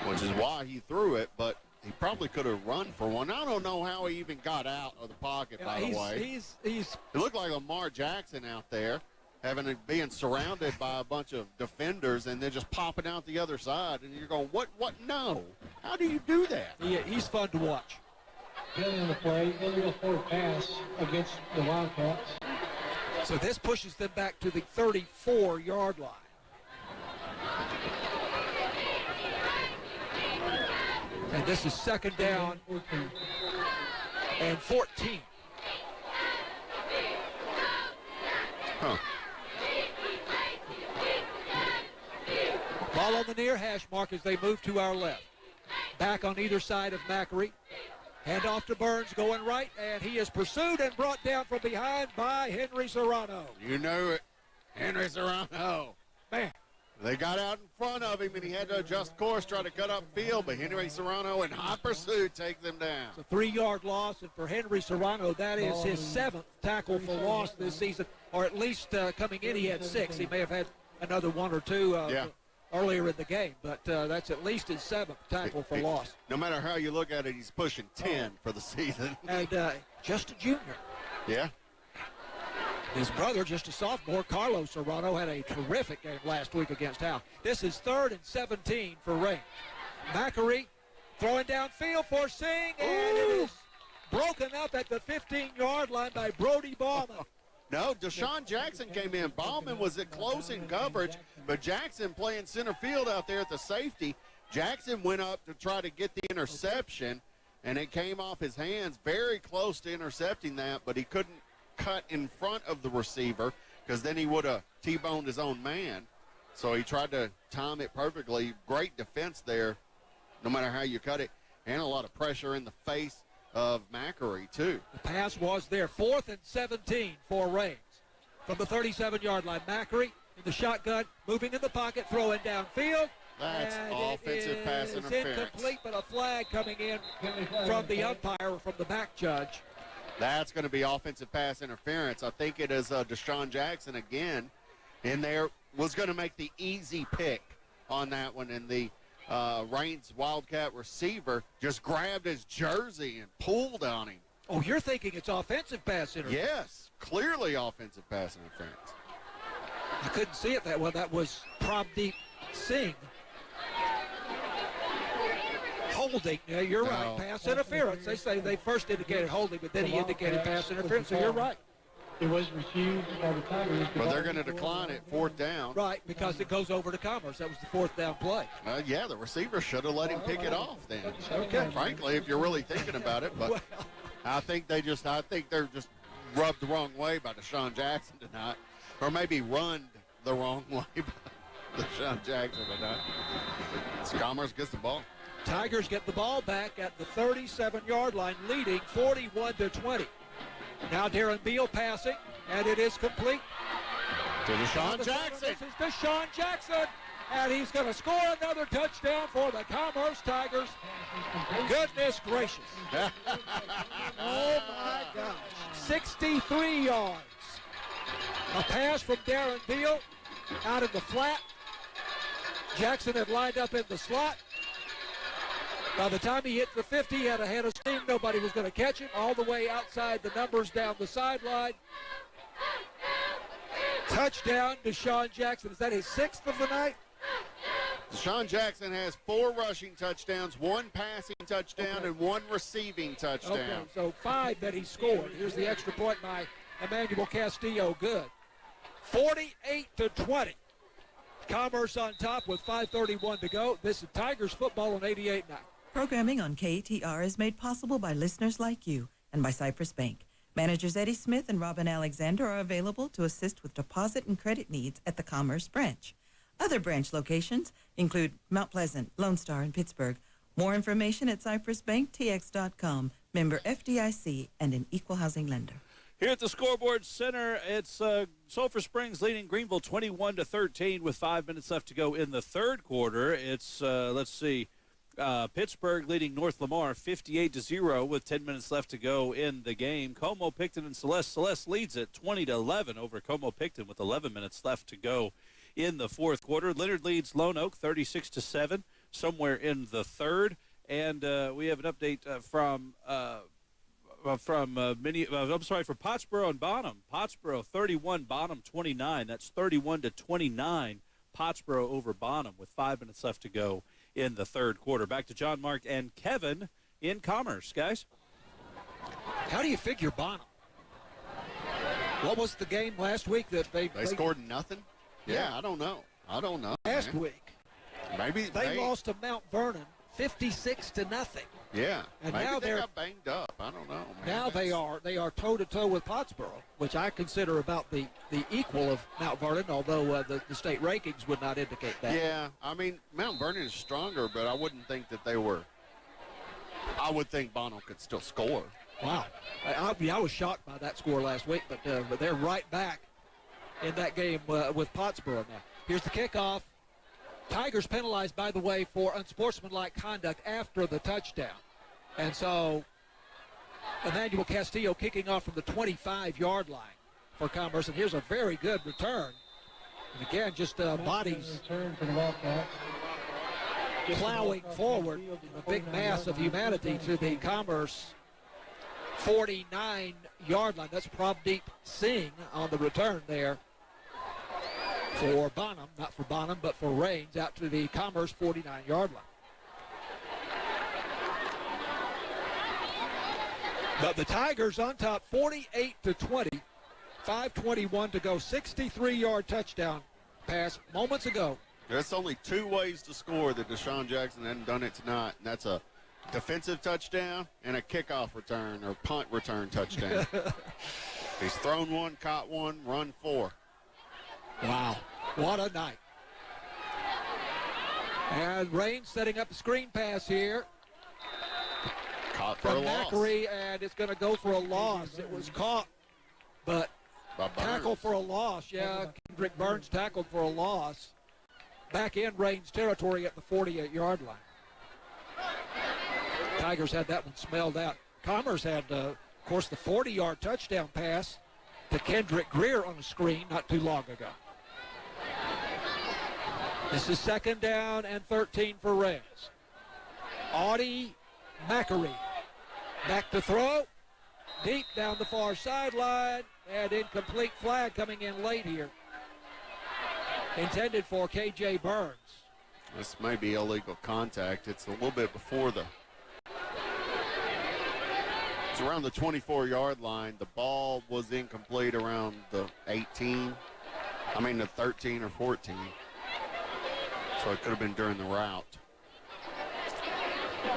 Which is why he threw it, but he probably could have run for one. I don't know how he even got out of the pocket, by the way. It looked like Lamar Jackson out there, being surrounded by a bunch of defenders and then just popping out the other side. And you're going, what? No. How do you do that? He's fun to watch. Building the play, illegal forward pass against the Wildcats. So this pushes them back to the 34-yard line. And this is second down and 14. Ball on the near hash mark as they move to our left. Back on either side of Macri. Hand off to Burns, going right, and he is pursued and brought down from behind by Henry Serrano. You know it. Henry Serrano. Man. They got out in front of him, and he had to adjust course, try to cut up field, but Henry Serrano in high pursuit takes them down. It's a 3-yard loss, and for Henry Serrano, that is his 7th tackle for loss this season, or at least coming in he had 6. He may have had another 1 or 2 earlier in the game, but that's at least his 7th tackle for loss. No matter how you look at it, he's pushing 10 for the season. And just a junior. Yeah. His brother, just a sophomore, Carlos Serrano, had a terrific game last week against Howe. This is 3rd and 17 for Rains. Macri throwing downfield for Singh, and it is broken up at the 15-yard line by Brody Ballman. No, Deshaun Jackson came in. Ballman was at close in coverage, but Jackson playing center field out there at the safety. Jackson went up to try to get the interception, and it came off his hands, very close to intercepting that, but he couldn't cut in front of the receiver because then he would have T-boned his own man. So he tried to time it perfectly. Great defense there, no matter how you cut it, and a lot of pressure in the face of Macquarie, too. The pass was there. 4th and 17 for Rains. From the 37-yard line, Macquarie in the shotgun, moving in the pocket, throwing downfield. That's offensive pass interference. Incomplete, but a flag coming in from the umpire, from the back judge. That's going to be offensive pass interference. I think it is Deshaun Jackson again in there. Was going to make the easy pick on that one, and the Rains Wildcat receiver just grabbed his jersey and pulled on him. Oh, you're thinking it's offensive pass interference? Yes, clearly offensive pass interference. I couldn't see it that well. That was Prabdeep Singh. Holding. Yeah, you're right. Pass interference. They say they first indicated holding, but then he indicated pass interference, so you're right. It was refused by the Tigers. But they're going to decline it, 4th down. Right, because it goes over to Commerce. That was the 4th down play. Yeah, the receiver should have let him pick it off then. Okay. Frankly, if you're really thinking about it, but I think they're just rubbed the wrong way by Deshaun Jackson tonight, or maybe run the wrong way by Deshaun Jackson tonight. Commerce gets the ball. Tigers get the ball back at the 37-yard line, leading 41-20. Now Darren Beal passing, and it is complete. To Deshaun Jackson. This is Deshaun Jackson, and he's going to score another touchdown for the Commerce Tigers. Goodness gracious. Oh, my gosh. 63 yards. A pass from Darren Beal out in the flat. Jackson had lined up in the slot. By the time he hit the 50, he had a head of steam. Nobody was going to catch him. All the way outside the numbers down the sideline. Touchdown, Deshaun Jackson. Is that his 6th of the night? Deshaun Jackson has 4 rushing touchdowns, 1 passing touchdown, and 1 receiving touchdown. Okay, so 5 that he scored. Here's the extra point by Emmanuel Castillo. Good. 48-20. Commerce on top with 5:31 to go. This is Tigers football on 88.9. Programming on KTR is made possible by listeners like you and by Cypress Bank. Managers Eddie Smith and Robin Alexander are available to assist with deposit and credit needs at the Commerce branch. Other branch locations include Mount Pleasant, Lone Star, and Pittsburgh. More information at cypressbanktx.com, member FDIC, and an equal housing lender. Here at the Scoreboard Center, it's Sulphur Springs leading Greenville 21-13 with 5 minutes left to go in the third quarter. It's, Pittsburgh leading North Lamar 58-0 with 10 minutes left to go in the game. Como, Picton, and Celeste. Celeste leads it 20-11 over Como Picton with 11 minutes left to go in the fourth quarter. Leonard leads Lone Oak 36-7 somewhere in the third. And we have an update from Pottsboro and Bonham. Pottsboro 31, Bonham 29. That's 31-29. Pottsboro over Bonham with 5 minutes left to go in the third quarter. Back to John, Mark, and Kevin in Commerce, guys. How do you figure Bonham? What was the game last week that they scored nothing? Yeah, I don't know. Last week. Maybe they lost to Mount Vernon 56-0. Yeah, and maybe now they got banged up. I don't know. Now they are toe-to-toe with Pottsboro, which I consider about the equal of Mount Vernon, although the state rankings would not indicate that. Yeah, I mean, Mount Vernon is stronger, but I wouldn't think that they were. I would think Bonham could still score. Wow. I was shocked by that score last week, but they're right back in that game with Pottsboro now. Here's the kickoff. Tigers penalized, by the way, for unsportsmanlike conduct after the touchdown. And so Emmanuel Castillo kicking off from the 25-yard line for Commerce. And here's a very good return. And again, just bodies plowing forward in a big mass of humanity to the Commerce 49-yard line. That's Prabdeep Singh on the return there. For Bonham, not for Bonham, but for Rains, out to the Commerce 49-yard line. But the Tigers on top 48-20. 5:21 to go. 63-yard touchdown pass moments ago. There's only two ways to score that Deshaun Jackson hadn't done it tonight, and that's a defensive touchdown and a kickoff return or punt return touchdown. He's thrown one, caught one, run four. Wow, what a night. And Rains setting up a screen pass here. Caught for a from loss. Macri, and it's going to go for a loss. It was caught, but tackled for a loss. Yeah, Kendrick Burns tackled for a loss. Back in Rains territory at the 48-yard line. Tigers had that one smelled out. Commerce had, of course, the 40-yard touchdown pass to Kendrick Greer on the screen not too long ago. This is 2nd down and 13 for Rains. Audie Macri back to throw. Deep down the far sideline, and incomplete flag coming in late here. Intended for K.J. Burns. This may be illegal contact. It's a little bit before it's around the 24-yard line. The ball was incomplete around the 13 or 14. So it could have been during the route.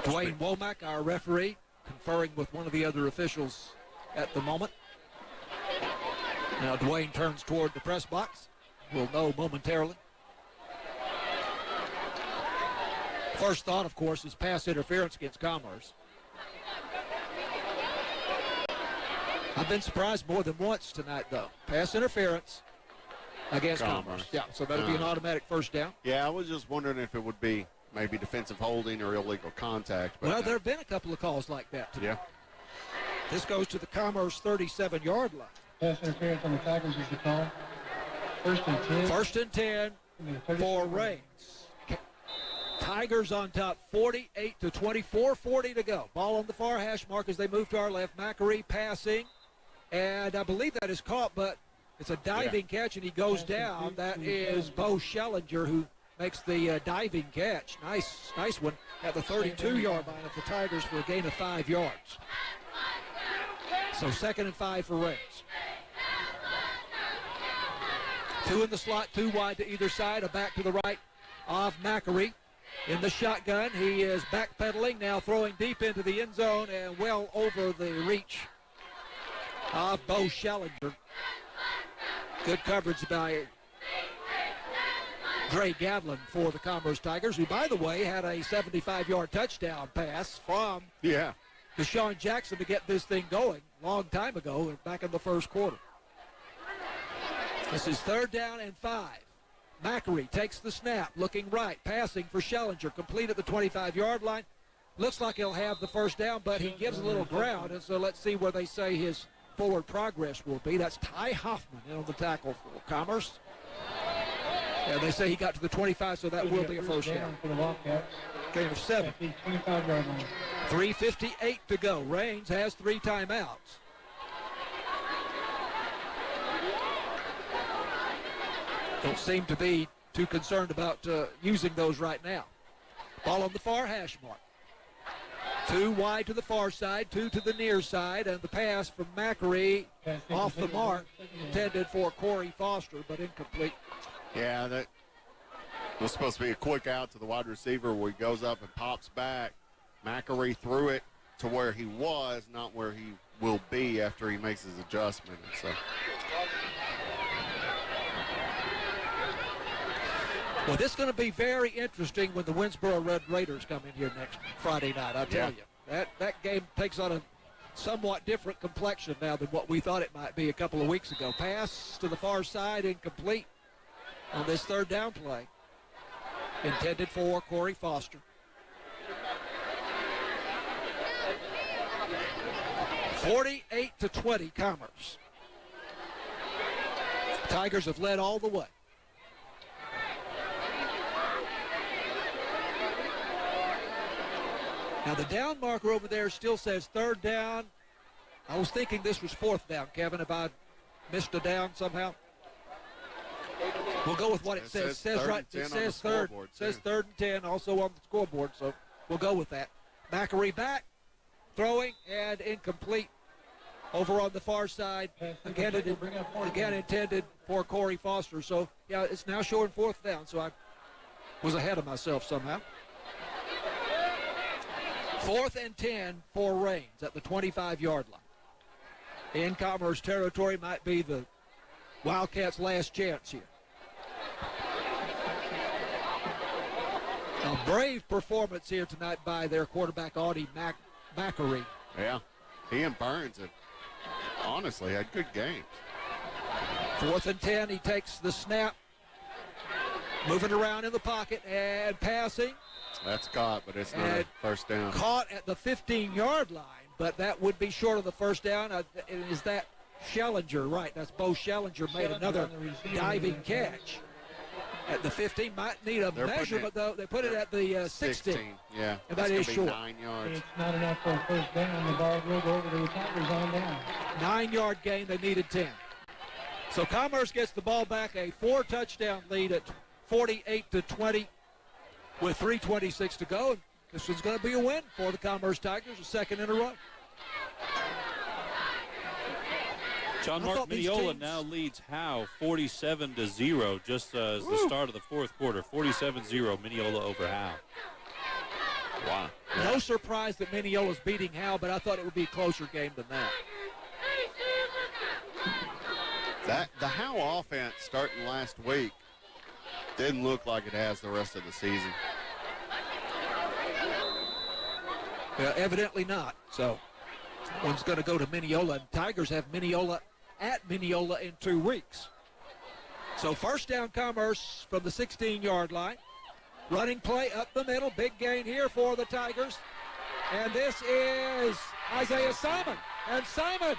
Dwayne Womack, our referee, conferring with one of the other officials at the moment. Now Dwayne turns toward the press box. We'll know momentarily. First thought, of course, is pass interference against Commerce. I've been surprised more than once tonight, though. Pass interference against Commerce. Yeah, so that'll be an automatic first down. Yeah, I was just wondering if it would be maybe defensive holding or illegal contact. But well, there have been a couple of calls like that today. Yeah. This goes to the Commerce 37-yard line. Pass interference on the Tigers is the call. 1st and 10. 1st and 10 for Rains. Tigers on top 48-20, 4:40 to go. Ball on the far hash mark as they move to our left. Macri passing, and I believe that is caught, but it's a diving catch, and he goes down. That is Bo Schellinger who makes the diving catch. Nice one at the 32-yard line of the Tigers for a gain of 5 yards. So 2nd and 5 for Rains. 2 in the slot, 2 wide to either side, a back to the right of Macri. In the shotgun, he is backpedaling, now throwing deep into the end zone and well over the reach of Bo Schellinger. Good coverage by Dre Gadlin for the Commerce Tigers, who, by the way, had a 75-yard touchdown pass from Deshaun Jackson to get this thing going a long time ago, back in the first quarter. This is 3rd down and 5. Macri takes the snap, looking right, passing for Schellinger, complete at the 25-yard line. Looks like he'll have the first down, but he gives a little ground, and so let's see where they say his forward progress will be. That's Ty Hoffman in on the tackle for Commerce. Yeah, they say he got to the 25, so that will be a first down. For the Wildcats. Gain of 7. 25-yard line. 3:58 to go. Rains has 3 timeouts. Don't seem to be too concerned about using those right now. Ball on the far hash mark. 2 wide to the far side, 2 to the near side, and the pass from Macri off the mark, intended for Corey Foster, but incomplete. Yeah, that was supposed to be a quick out to the wide receiver where he goes up and pops back. Macri threw it to where he was, not where he will be after he makes his adjustment. And so. Well, this is going to be very interesting when the Winsboro Red Raiders come in here next Friday night, I tell you. That game takes on a somewhat different complexion now than what we thought it might be a couple of weeks ago. Pass to the far side, incomplete on this 3rd down play. Intended for Corey Foster. (48-20) Commerce. Tigers have led all the way. Now the down marker over there still says 3rd down. I was thinking this was 4th down, Kevin, if I missed a down somehow. We'll go with what it says. It says right. It says 3rd. It says 3rd and 10 also on the scoreboard, so we'll go with that. Macri back. throwing and incomplete over on the far side. Again intended for Corey Foster. So, yeah, it's now showing 4th down, so I was ahead of myself somehow. 4th and 10 for Rains at the 25-yard line. In Commerce territory might be the Wildcats' last chance here. A brave performance here tonight by their quarterback, Audie Mackery. Yeah, he and Burns have honestly had good games. 4th and 10, he takes the snap, moving around in the pocket and passing. That's caught, but it's not a first down. Caught at the 15-yard line, but that would be short of the first down. Is that Schellinger? Right, that's Bo Schellinger made another diving catch. At the 15, might need a measurement, though. They put it at the 16. Yeah, and that is short. 9 yards. It's not enough for a first down. The ball will go over to the Tigers on down. 9-yard gain. They needed 10. So Commerce gets the ball back, a 4-touchdown lead at 48-20 with 3:26 to go. This one's going to be a win for the Commerce Tigers, a second in a row. John Mark Mineola now leads Howe 47-0 just as the start of the 4th quarter. 47-0 Mineola over Howe. Wow. No surprise that Mineola's beating Howe, but I thought it would be a closer game than that. The Howe offense starting last week didn't look like it has the rest of the season. Evidently not. So one's going to go to Mineola, and Tigers have Mineola at Mineola in 2 weeks. So first down Commerce from the 16-yard line. Running play up the middle. Big gain here for the Tigers. And this is Isaiah Simon. And Simon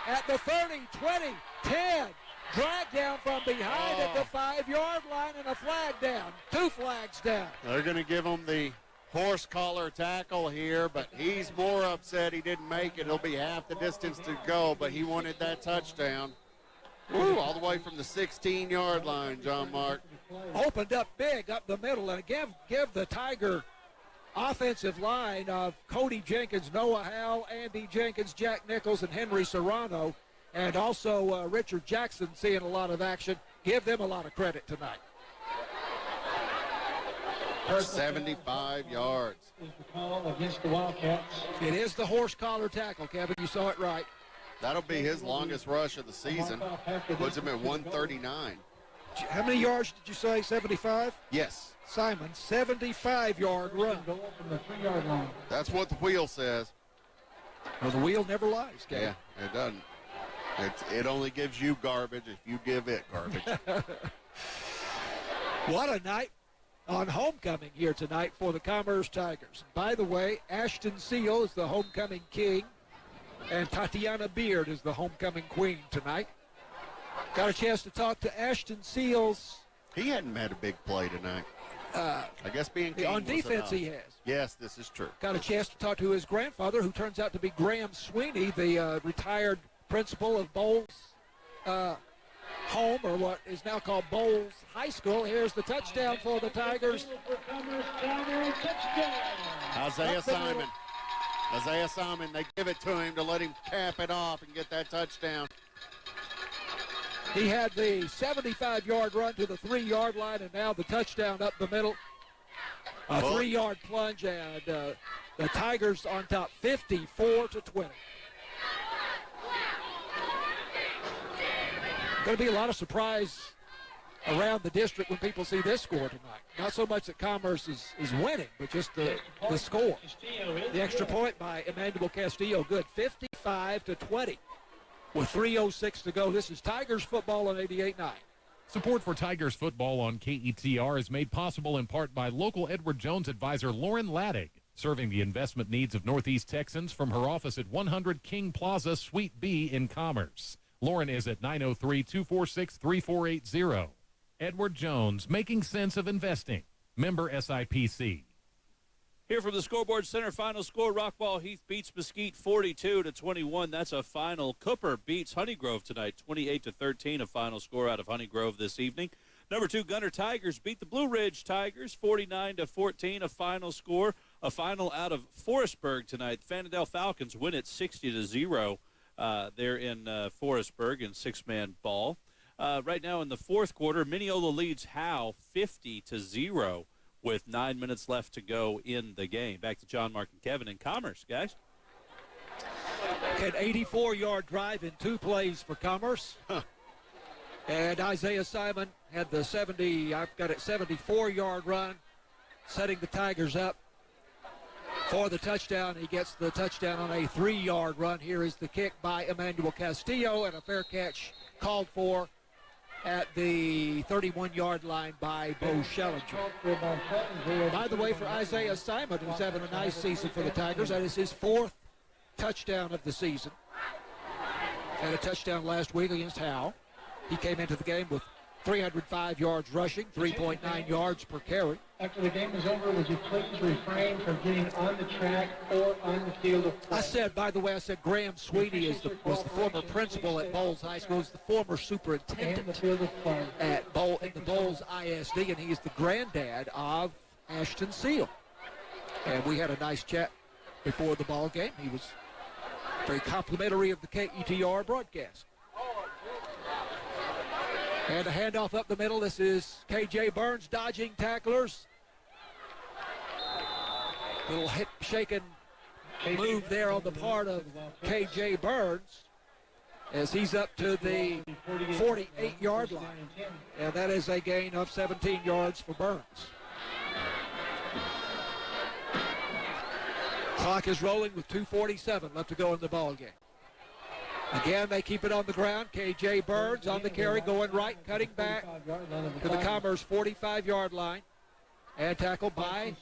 at the 30, 20, 10. Drag down from behind at the 5-yard line and a flag down. 2 flags down. They're going to give him the horse collar tackle here, but he's more upset he didn't make it. He'll be half the distance to go, but he wanted that touchdown. Woo, all the way from the 16-yard line, John Mark. Opened up big up the middle, and give the Tiger offensive line of Cody Jenkins, Noah Howell, Andy Jenkins, Jack Nichols, and Henry Serrano, and also Richard Jackson seeing a lot of action. Give them a lot of credit tonight. 75 yards. Is the call against the Wildcats. It is the horse collar tackle, Kevin. You saw it right. That'll be his longest rush of the season. Puts him at 139. How many yards did you say? 75? Yes. Simon, 75-yard run. Go up from the 3-yard line. That's what the wheel says. Well, the wheel never lies, Kevin. Yeah, it doesn't. It only gives you garbage if you give it garbage. What a night on homecoming here tonight for the Commerce Tigers. By the way, Ashton Seal is the homecoming king, and Tatiana Beard is the homecoming queen tonight. Got a chance to talk to Ashton Seals. He hadn't had a big play tonight. I guess being king on was defense enough. he has. Yes, this is true. Got a chance to talk to his grandfather, who turns out to be Graham Sweeney, the retired principal of Bowles home, or what is now called Bowles High School. Here's the touchdown for the Tigers. Isaiah Simon, they give it to him to let him cap it off and get that touchdown. He had the 75-yard run to the 3-yard line, and now the touchdown up the middle. A 3-yard plunge, and the Tigers on top, 54-20. Going to be a lot of surprise around the district when people see this score tonight. Not so much that Commerce is winning, but just the score. The extra point by Emmanuel Castillo, good, 55-20. With 3:06 to go, this is Tigers football on 88.9. Support for Tigers football on KETR is made possible in part by local Edward Jones advisor Lauren Laddig, serving the investment needs of Northeast Texans from her office at 100 King Plaza, Suite B in Commerce. Lauren is at 903-246-3480. Edward Jones, making sense of investing. Member SIPC. Here from the Scoreboard Center, final score, Rockball Heath beats Mesquite 42-21. That's a final. Cooper beats Honeygrove tonight, 28-13, a final score out of Honeygrove this evening. Number 2, Gunner Tigers beat the Blue Ridge Tigers 49-14, a final score A final out of Forestburg tonight. Fannendale Falcons win it 60-0. They're in Forestburg in six-man ball. Right now in the fourth quarter, Mineola leads Howe 50-0 with 9 minutes left to go in the game. Back to John, Mark, and Kevin in Commerce, guys. An 84-yard drive in 2 plays for Commerce. And Isaiah Simon had the 74-yard run, setting the Tigers up for the touchdown. He gets the touchdown on a 3-yard run. Here is the kick by Emmanuel Castillo, and a fair catch called for at the 31-yard line by Bo Schellinger. By the way, for Isaiah Simon, who's having a nice season for the Tigers, that is his 4th touchdown of the season. Had a touchdown last week against Howe. He came into the game with 305 yards rushing, 3.9 yards per carry. After the game is over, would you please refrain from getting on the track or on the field of play? I said, by the way, Graham Sweeney was the former principal at Bowles High School. He's the former superintendent at the Bowles ISD, and he's the granddad of Ashton Seal. And we had a nice chat before the ball game. He was very complimentary of the KETR broadcast. And a handoff up the middle. This is K.J. Burns dodging tacklers. Little hip shaking move there on the part of K.J. Burns as he's up to the 48-yard line. And that is a gain of 17 yards for Burns. Clock is rolling with 2:47 left to go in the ball game. Again, they keep it on the ground. K.J. Burns on the carry, going right, cutting back to the Commerce 45-yard line. And tackled by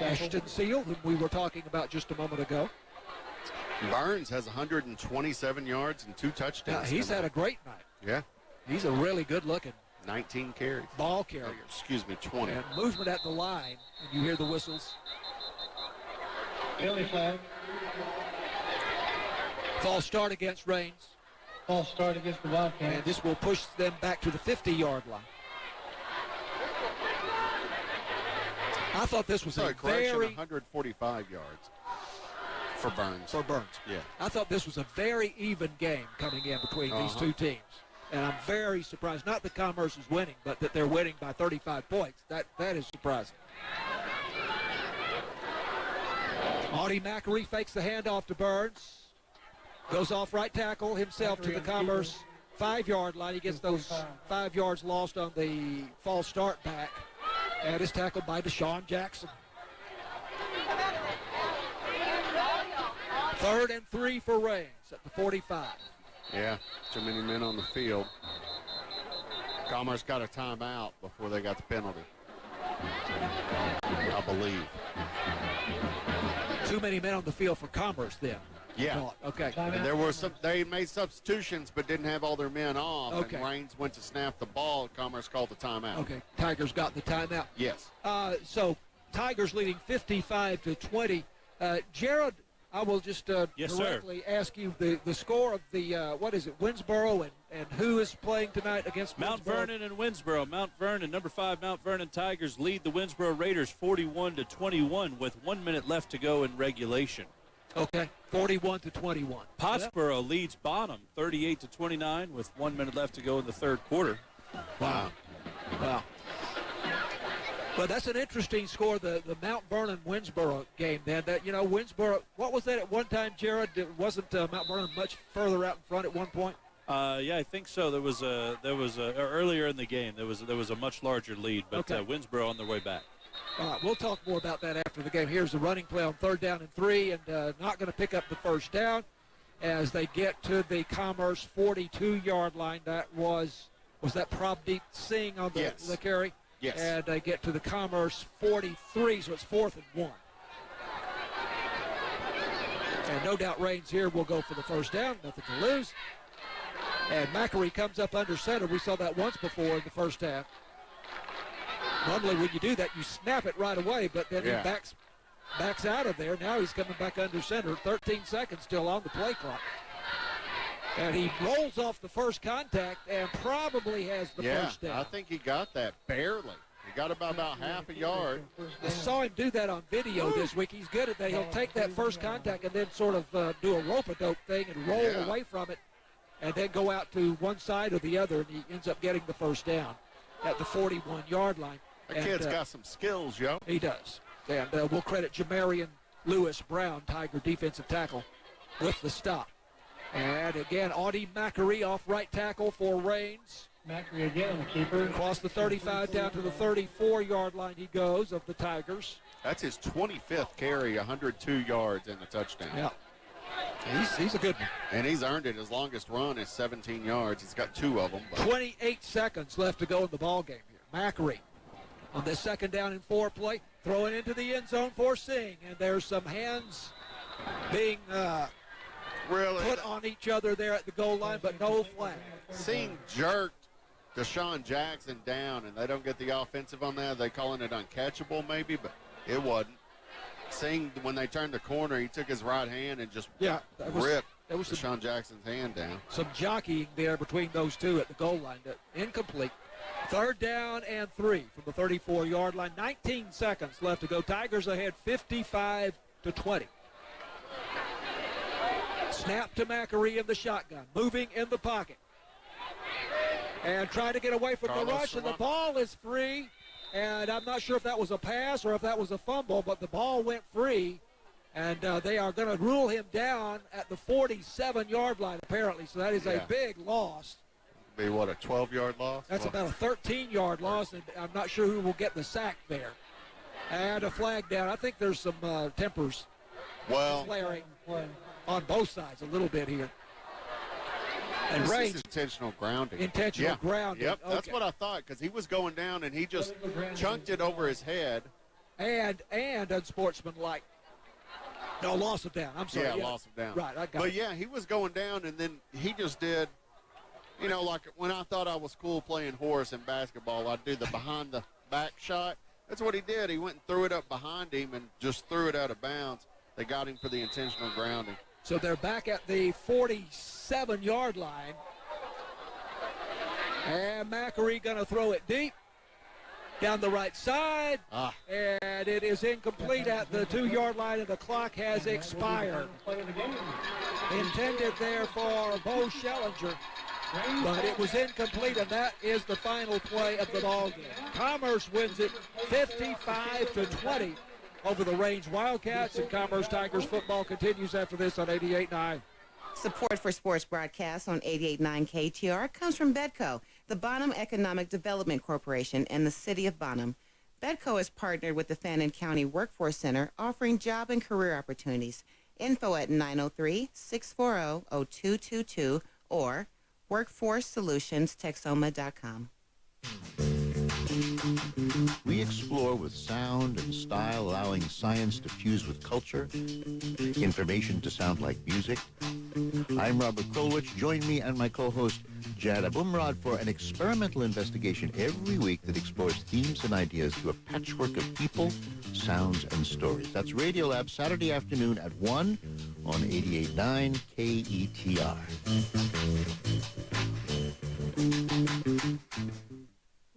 Ashton Seal, whom we were talking about just a moment ago. Burns has 127 yards and 2 touchdowns. He's had a great night. Yeah. He's a really good-looking 19 carries. Ball carrier. Excuse me, 20. And movement at the line, and you hear the whistles. Penalty flag. False start against Rains. False start against the Wildcats. And this will push them back to the 50-yard line. I thought this was a very 145 yards for Burns. Yeah. I thought this was a very even game coming in between these two teams. And I'm very surprised. Not that Commerce is winning, but that they're winning by 35 points. That is surprising. Audie Mackery fakes the handoff to Burns. Goes off right tackle himself to the Commerce 5-yard line. He gets those 5 yards lost on the false start back. And is tackled by Deshaun Jackson. 3rd and 3 for Rains at the 45. Yeah, too many men on the field. Commerce got a timeout before they got the penalty, I believe. Too many men on the field for Commerce then. Yeah. Okay. And there were they made substitutions but didn't have all their men off. Okay. And Rains went to snap the ball. Commerce called the timeout. Okay. Tigers got the timeout. Yes. So Tigers leading 55-20. Jared, I will just directly ask you the score of the Winsboro and who is playing tonight against Mount Winsboro? Vernon and Winsboro. Mount Vernon, number 5, Mount Vernon Tigers lead the Winsboro Raiders 41-21 with 1 minute left to go in regulation. Okay, 41-21. Pottsboro leads Bonham 38-29 with 1 minute left to go in the third quarter. Wow. Well, that's an interesting score, the Mount Vernon-Winsboro game, then. That, Winsboro, what was that at one time, Jared? Wasn't Mount Vernon much further out in front at one point? Yeah, I think so. There was earlier in the game. There was a much larger lead, but Winsboro on their way back. All right, we'll talk more about that after the game. Here's the running play on 3rd down and 3, and not going to pick up the first down as they get to the Commerce 42-yard line. That was that Prabdeep Singh on the carry? Yes. And they get to the Commerce 43, so it's 4th and 1. And no doubt Rains here will go for the first down, nothing to lose. And Mackery comes up under center. We saw that once before in the first half. Normally when you do that, you snap it right away, but then he backs out of there. Now he's coming back under center. 13 seconds still on the play clock. And he rolls off the first contact and probably has the first down. I think he got that barely. He got about half a yard. I saw him do that on video this week. He's good at that. He'll take that first contact and then sort of do a rope-a-dope thing and roll away from it and then go out to one side or the other, and he ends up getting the first down at the 41-yard line. That kid's got some skills, yo. He does. And we'll credit Jamarian Lewis Brown, Tiger defensive tackle, with the stop. And again, Audie Macari off right tackle for Rains. Macri again, keeper. Across the 35 down to the 34-yard line he goes of the Tigers. That's his 25th carry, 102 yards and a touchdown. Yeah. He's a good one. And he's earned it. His longest run is 17 yards. He's got 2 of them. 28 seconds left to go in the ball game here. Macri on this 2nd down and 4 play, throwing into the end zone for Singh. And there's some hands being put on each other there at the goal line, but no flag. Singh jerked Deshaun Jackson down, and they don't get the offensive on that. They calling it uncatchable maybe, but it wasn't. Singh, when they turned the corner, he took his right hand and just ripped Deshaun Jackson's hand down. Some jockeying there between those two at the goal line. Incomplete. 3rd down and 3 from the 34-yard line. 19 seconds left to go. Tigers ahead 55-20. Snap to Macari in the shotgun. Moving in the pocket. And trying to get away from the rush, and the ball is free. And I'm not sure if that was a pass or if that was a fumble, but the ball went free. And they are going to rule him down at the 47-yard line, apparently. So that is a big loss. Be what, a 12-yard loss? That's about a 13-yard loss, and I'm not sure who will get the sack there. And a flag down. I think there's some tempers flaring on both sides a little bit here. And Rains, intentional grounding. Intentional grounding. Yep, that's what I thought, because he was going down and he just chunked it over his head. And unsportsmanlike. No, loss of down. I'm sorry. Yeah, loss of down. Right, I got it. But yeah, he was going down, and then he just did, like when I thought I was cool playing horse in basketball, I'd do the behind the back shot. That's what he did. He went and threw it up behind him and just threw it out of bounds. They got him for the intentional grounding. So they're back at the 47-yard line. And Macari going to throw it deep down the right side. And it is incomplete at the 2-yard line, and the clock has expired. Intended there for Bo Schellinger, but it was incomplete, and that is the final play of the ball game. Commerce wins it 55-20. Over the Rains Wildcats, and Commerce Tigers football continues after this on 88.9. Support for sports broadcasts on 88.9 KTR comes from Bedco, the Bonham Economic Development Corporation, and the City of Bonham. Bedco has partnered with the Fannin County Workforce Center, offering job and career opportunities. Info at 903-640-0222 or workforcesolutionsTexoma.com. We explore with sound and style, allowing science to fuse with culture, information to sound like music. I'm Robert Krulwich. Join me and my co-host, Jad Abumrad, for an experimental investigation every week that explores themes and ideas through a patchwork of people, sounds, and stories. That's Radiolab, Saturday afternoon at 1 on 88.9 KETR.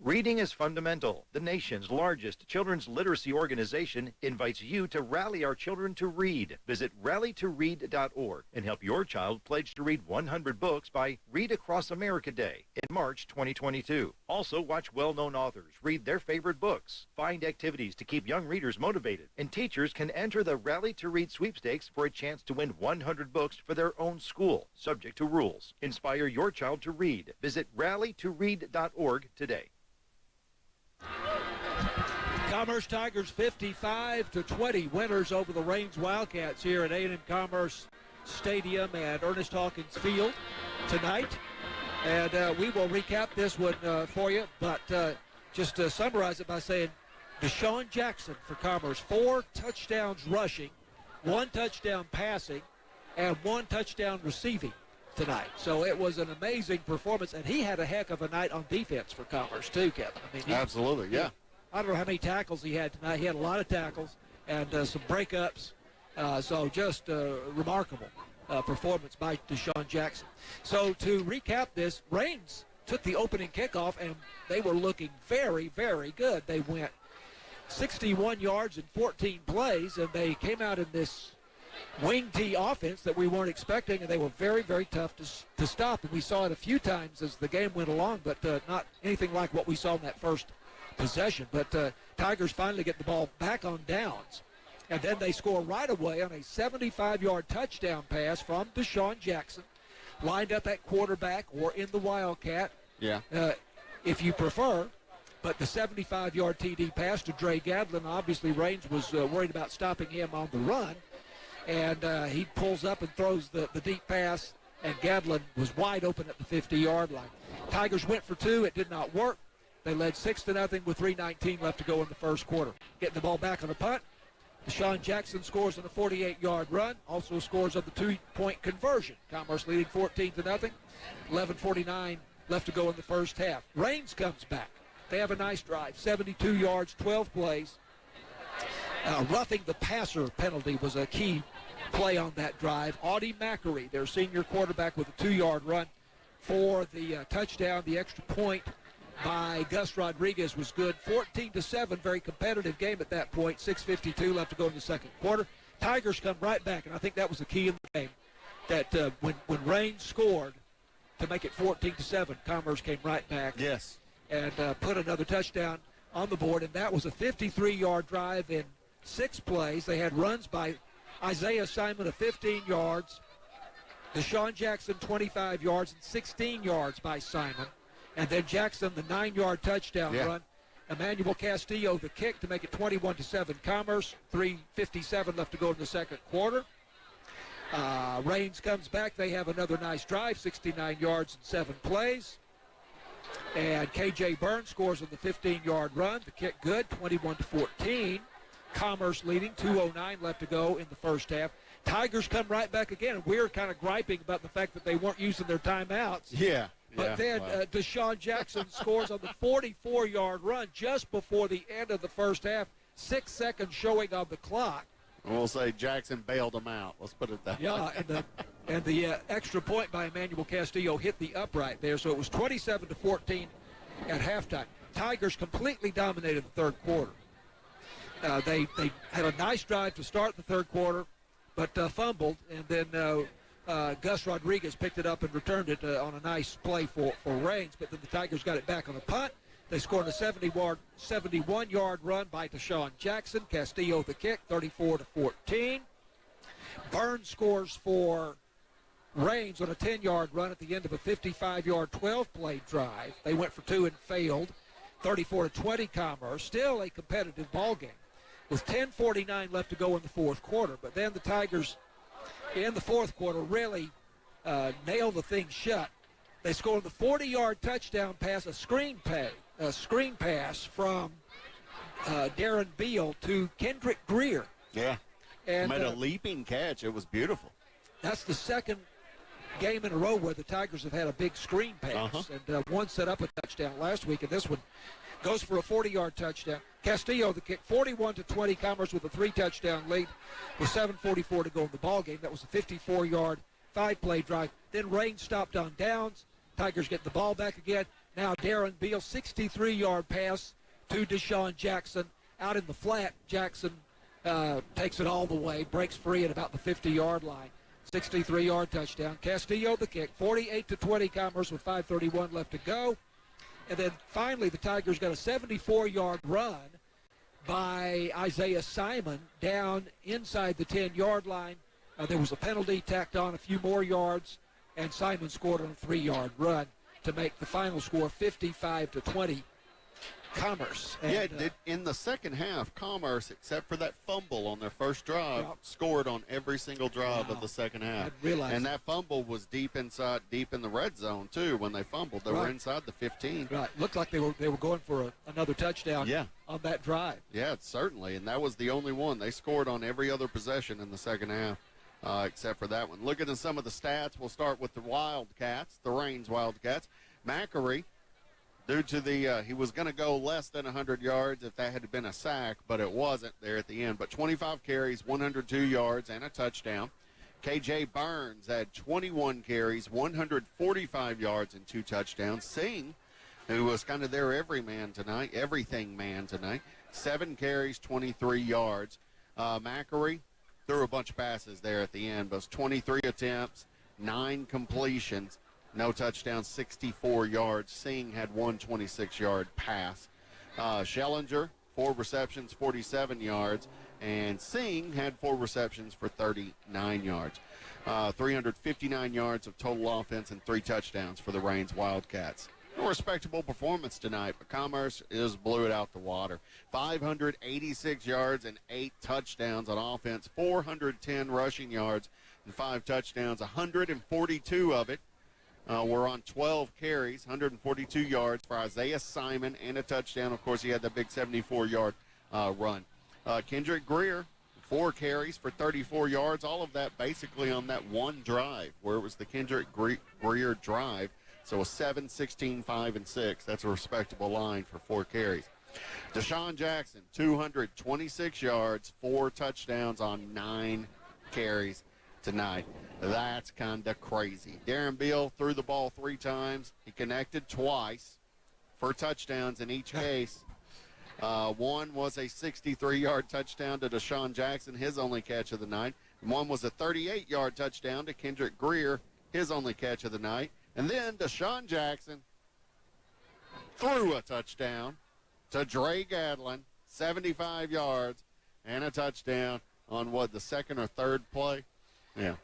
Reading is fundamental. The nation's largest children's literacy organization invites you to rally our children to read. Visit rallytoread.org and help your child pledge to read 100 books by Read Across America Day in March 2022. Also, watch well-known authors read their favorite books. Find activities to keep young readers motivated. And teachers can enter the Rally to Read sweepstakes for a chance to win 100 books for their own school, subject to rules. Inspire your child to read. Visit rallytoread.org today. Commerce Tigers 55-20 winners over the Rains Wildcats here at A&M Commerce Stadium and Ernest Hawkins Field tonight. And we will recap this one for you, but just to summarize it by saying Deshaun Jackson for Commerce, 4 touchdowns rushing, 1 touchdown passing, and 1 touchdown receiving tonight. So it was an amazing performance, and he had a heck of a night on defense for Commerce too, Kevin. I mean, absolutely, yeah. I don't know how many tackles he had tonight. He had a lot of tackles and some breakups. So just a remarkable performance by Deshaun Jackson. So to recap this, Rains took the opening kickoff, and they were looking very, very good. They went 61 yards in 14 plays, and they came out in this wing tee offense that we weren't expecting, and they were very, very tough to stop. And we saw it a few times as the game went along, but not anything like what we saw in that first possession. But Tigers finally get the ball back on downs, and then they score right away on a 75-yard touchdown pass from Deshaun Jackson, lined up at quarterback or in the Wildcat, if you prefer. But the 75-yard TD pass to Dre Gadlin, obviously Rains was worried about stopping him on the run, and he pulls up and throws the deep pass, and Gadlin was wide open at the 50-yard line. Tigers went for two. It did not work. They led 6-0 with 3:19 left to go in the first quarter. Getting the ball back on the punt, Deshaun Jackson scores on a 48-yard run, also scores on the two-point conversion. Commerce leading 14-0, 11:49 left to go in the first half. Rains comes back. They have a nice drive, 72 yards, 12 plays. Roughing the passer penalty was a key play on that drive. Audie Mackery, their senior quarterback, with a 2-yard run for the touchdown. The extra point by Gus Rodriguez was good. 14-7, very competitive game at that point. 6:52 left to go in the second quarter. Tigers come right back, and I think that was the key in the game, that when Rains scored to make it 14-7, Commerce came right back. Yes. And put another touchdown on the board, and that was a 53-yard drive in 6 plays. They had runs by Isaiah Simon of 15 yards, Deshaun Jackson 25 yards, and 16 yards by Simon. And then Jackson, the 9-yard touchdown run. Emmanuel Castillo, the kick to make it 21-7 Commerce. 3:57 left to go in the second quarter. Rains comes back. They have another nice drive, 69 yards and 7 plays. And K.J. Burns scores on the 15-yard run. The kick good, 21-14. Commerce leading, 2:09 left to go in the first half. Tigers come right back again, and we're kind of griping about the fact that they weren't using their timeouts. Yeah. But then Deshaun Jackson scores on the 44-yard run just before the end of the first half. 6 seconds showing on the clock. We'll say Jackson bailed them out. Let's put it that way. Yeah, and the extra point by Emmanuel Castillo hit the upright there, so it was 27-14 at halftime. Tigers completely dominated the third quarter. They had a nice drive to start the third quarter, but fumbled, and then Gus Rodriguez picked it up and returned it on a nice play for Rains, but then the Tigers got it back on the punt. They scored a 71-yard run by Deshaun Jackson. Castillo the kick, 34-14. Burns scores for Rains on a 10-yard run at the end of a 55-yard 12-play drive. They went for 2 and failed. 34-20 Commerce. Still a competitive ball game with 10:49 left to go in the fourth quarter. But then the Tigers in the fourth quarter really nailed the thing shut. They scored the 40-yard touchdown pass, a screen pass from Darren Beal to Kendrick Greer. Yeah. And made a leaping catch. It was beautiful. That's the second game in a row where the Tigers have had a big screen pass. And one set up a touchdown last week, and this one goes for a 40-yard touchdown. Castillo, the kick, 41-20, Commerce with a 3-touchdown lead with 7:44 to go in the ball game. That was a 54-yard, 5-play drive. Then Rains stopped on downs. Tigers get the ball back again. Now Darren Beal, 63-yard pass to Deshaun Jackson. Out in the flat, Jackson takes it all the way, breaks free at about the 50-yard line. 63-yard touchdown. Castillo, the kick, 48-20, Commerce with 5:31 left to go. And then finally the Tigers got a 74-yard run by Isaiah Simon down inside the 10-yard line. There was a penalty tacked on, a few more yards, and Simon scored on a 3-yard run to make the final score 55-20 Commerce. And, in the second half, Commerce, except for that fumble on their first drive, scored on every single drive of the second half. And that fumble was deep in the red zone, too, when they fumbled. They were inside the 15. Right. Looked like they were going for another touchdown on that drive. Yeah, certainly. And that was the only one. They scored on every other possession in the second half, except for that one. Looking at some of the stats, we'll start with the Wildcats, the Rains Wildcats. Mackery, due to he was going to go less than 100 yards if that had been a sack, but it wasn't there at the end. But 25 carries, 102 yards, and a touchdown. K.J. Burns had 21 carries, 145 yards, and 2 touchdowns. Singh, who was kind of their everything man tonight, 7 carries, 23 yards. Macquarie threw a bunch of passes there at the end, but it was 23 attempts, 9 completions, no touchdowns, 64 yards. Singh had 1 26-yard pass. Schellinger, 4 receptions, 47 yards. And Singh had 4 receptions for 39 yards. 359 yards of total offense and 3 touchdowns for the Rains Wildcats. A respectable performance tonight, but Commerce blew it out the water. 586 yards and 8 touchdowns on offense, 410 rushing yards and 5 touchdowns. 142 of it were on 12 carries, 142 yards for Isaiah Simon and a touchdown. Of course, he had the big 74-yard run. Kendrick Greer, 4 carries for 34 yards, all of that basically on that one drive where it was the Kendrick Greer drive. So a 7, 16, 5, and 6. That's a respectable line for 4 carries. Deshaun Jackson, 226 yards, 4 touchdowns on 9 carries tonight. That's kind of crazy. Darren Beal threw the ball 3 times. He connected twice for touchdowns in each case. One was a 63-yard touchdown to Deshaun Jackson, his only catch of the night. And one was a 38-yard touchdown to Kendrick Greer, his only catch of the night. And then Deshaun Jackson threw a touchdown to Dre Gadlin, 75 yards, and a touchdown on the second or third play? Yeah.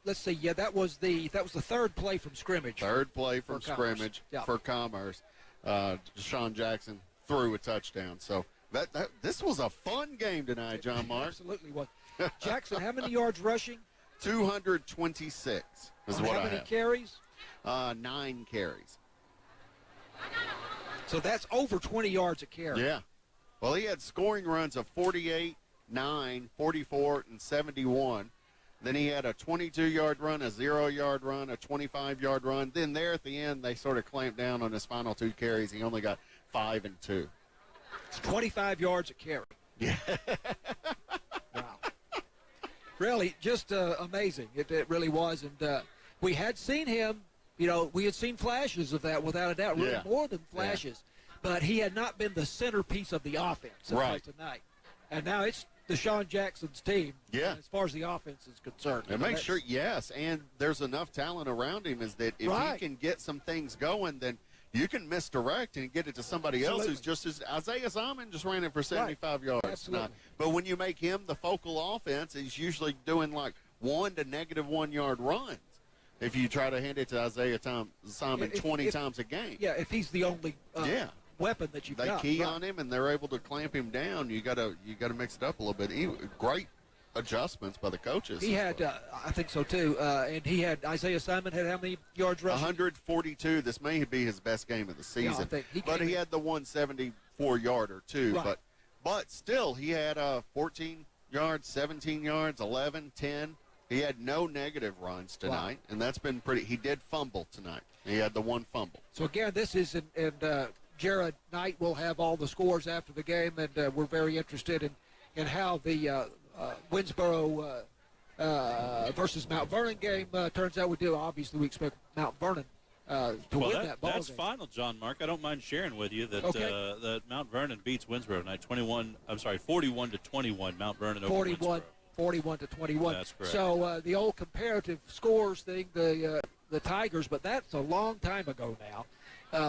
Let's see. Yeah, that was the third play from scrimmage. Third play from scrimmage for Commerce. Deshaun Jackson threw a touchdown. So this was a fun game tonight, John Mark. Absolutely was. Jackson, how many yards rushing? 226 is what I have. How many carries? 9 carries. So that's over 20 yards a carry. Yeah. Well, he had scoring runs of 48, 9, 44, and 71. Then he had a 22-yard run, a 0-yard run, a 25-yard run. Then there at the end, they sort of clamped down on his final 2 carries. He only got 5 and 2. It's 25 yards a carry. Yeah. Wow. Really, just amazing. It really was. And we had seen him, we had seen flashes of that without a doubt, really more than flashes. But he had not been the centerpiece of the offense tonight. And now it's Deshaun Jackson's team as far as the offense is concerned. And make sure, and there's enough talent around him is that if he can get some things going, then you can misdirect and get it to somebody else who's just as Isaiah Simon just ran it for 75 yards. Absolutely. But when you make him the focal offense, he's usually doing like 1 to -1 yard runs if you try to hand it to Isaiah Simon 20 times a game. Yeah, if he's the only weapon that you've got. They key on him and they're able to clamp him down. You gotta mix it up a little bit. Great adjustments by the coaches. He had, I think so too, and he had Isaiah Simon had how many yards rushing? 142. This may be his best game of the season. But he had the 174-yarder too. Right. But still, he had 14 yards, 17 yards, 11, 10. He had no negative runs tonight, and that's been pretty. He did fumble tonight. He had the 1 fumble. So again, this is Jared Knight will have all the scores after the game, and we're very interested in how the Winsboro versus Mount Vernon game turns out. Obviously, we expect Mount Vernon to win that ball that's game. final, John Mark. I don't mind sharing with you that that Mount Vernon beats Winsboro tonight. 41 to 21. Mount Vernon over Winsboro. 41 to 21. That's correct. So the old comparative scores thing, the Tigers, but that's a long time ago now,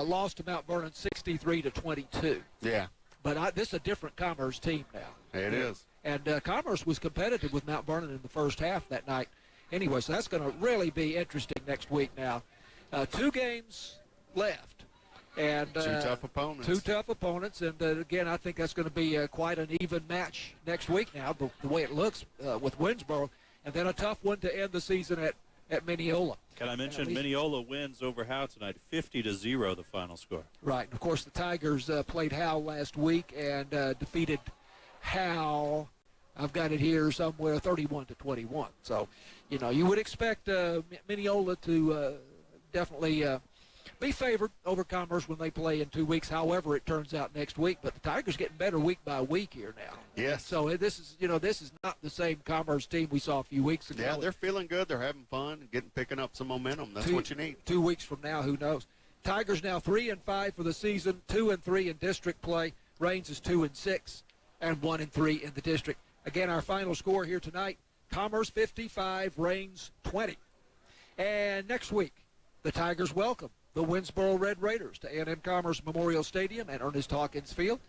lost to Mount Vernon 63 to 22. Yeah. But this is a different Commerce team now. It is. And Commerce was competitive with Mount Vernon in the first half that night. Anyway, so that's going to really be interesting next week now. 2 games left. And 2 tough opponents. 2 tough opponents. And, again, I think that's going to be quite an even match next week now, the way it looks with Winsboro. And then a tough one to end the season at Mineola. Can I mention Mineola wins over Howe tonight, 50-0 the final score. Right. And, of course, the Tigers played Howe last week and defeated Howe. I've got it here somewhere, 31 to 21. So, you would expect Mineola to definitely be favored over Commerce when they play in 2 weeks, however it turns out next week. But the Tigers getting better week by week here now. Yes. So this is not the same Commerce team we saw a few weeks ago. Yeah, they're feeling good. They're having fun, picking up some momentum. That's what you need. 2 weeks from now, who knows? Tigers now 3-5 for the season, 2-3 in district play. Rains is 2-6 and 1-3 in the district. Again, our final score here tonight: Commerce 55, Rains 20. And next week, the Tigers welcome the Winsboro Red Raiders to A&M Commerce Memorial Stadium and Ernest Hawkins Field.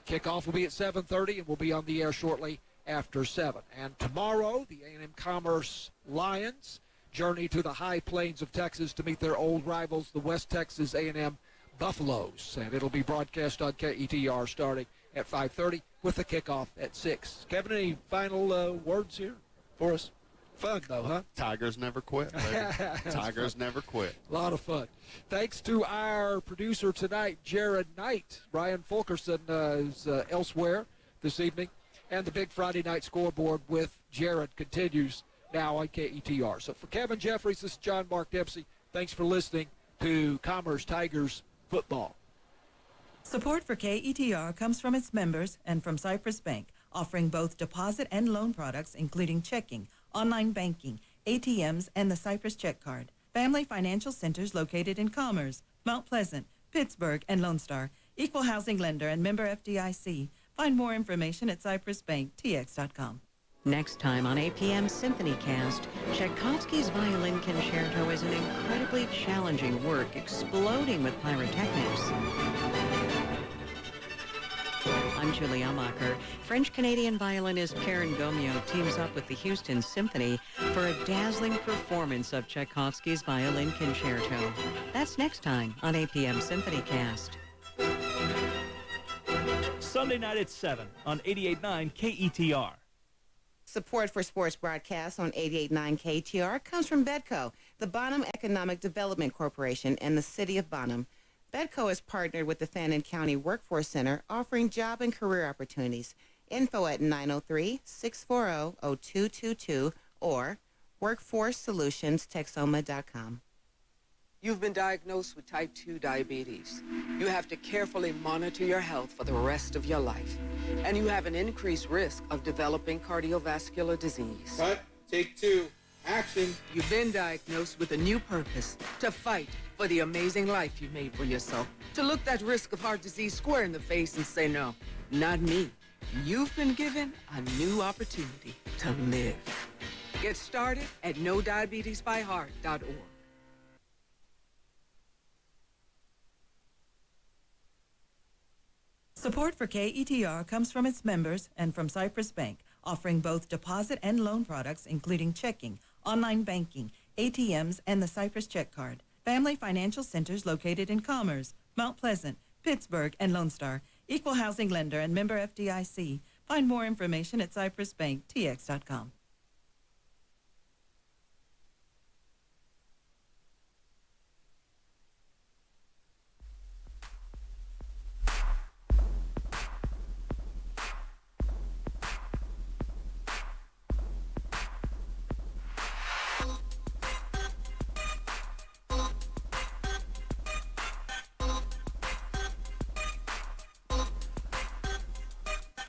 Kickoff will be at 7:30, and we'll be on the air shortly after 7. And tomorrow, the A&M Commerce Lions journey to the high plains of Texas to meet their old rivals, the West Texas A&M Buffaloes. And it'll be broadcast on KETR starting at 5:30 with the kickoff at 6. Kevin, any final words here for us? Fun, though, huh? Tigers never quit, baby. Tigers never quit. A lot of fun. Thanks to our producer tonight, Jared Knight. Ryan Fulkerson is elsewhere this evening. And the big Friday night scoreboard with Jared continues now on KETR. So for Kevin Jeffries, this is John Mark Dempsey. Thanks for listening to Commerce Tigers football. Support for KETR comes from its members and from Cypress Bank, offering both deposit and loan products, including checking, online banking, ATMs, and the Cypress Check Card. Family financial centers located in Commerce, Mount Pleasant, Pittsburgh, and Lone Star. Equal housing lender and member FDIC. Find more information at cypressbanktx.com. Next time on APM Symphony Cast, Tchaikovsky's Violin Concerto is an incredibly challenging work, exploding with pyrotechnics. I'm Julie Amacher. French-Canadian violinist Karen Gomio teams up with the Houston Symphony for a dazzling performance of Tchaikovsky's Violin Concerto. That's next time on APM Symphony Cast. Sunday night at 7 on 88.9 KETR. Support for sports broadcasts on 88.9 KTR comes from Bedco, the Bonham Economic Development Corporation, and the City of Bonham. Bedco has partnered with the Fannin County Workforce Center, offering job and career opportunities. Info at 903-640-0222 or workforcesolutionstexoma.com. You've been diagnosed with type 2 diabetes. You have to carefully monitor your health for the rest of your life. And you have an increased risk of developing cardiovascular disease. Cut. Take 2. Action. You've been diagnosed with a new purpose: to fight for the amazing life you made for yourself. To look that risk of heart disease square in the face and say, no, not me. You've been given a new opportunity to live. Get started at NoDiabetesByHeart.org. Support for KETR comes from its members and from Cypress Bank, offering both deposit and loan products, including checking, online banking, ATMs, and the Cypress Check Card. Family financial centers located in Commerce, Mount Pleasant, Pittsburgh, and Lone Star. Equal housing lender and member FDIC. Find more information at cypressbanktx.com.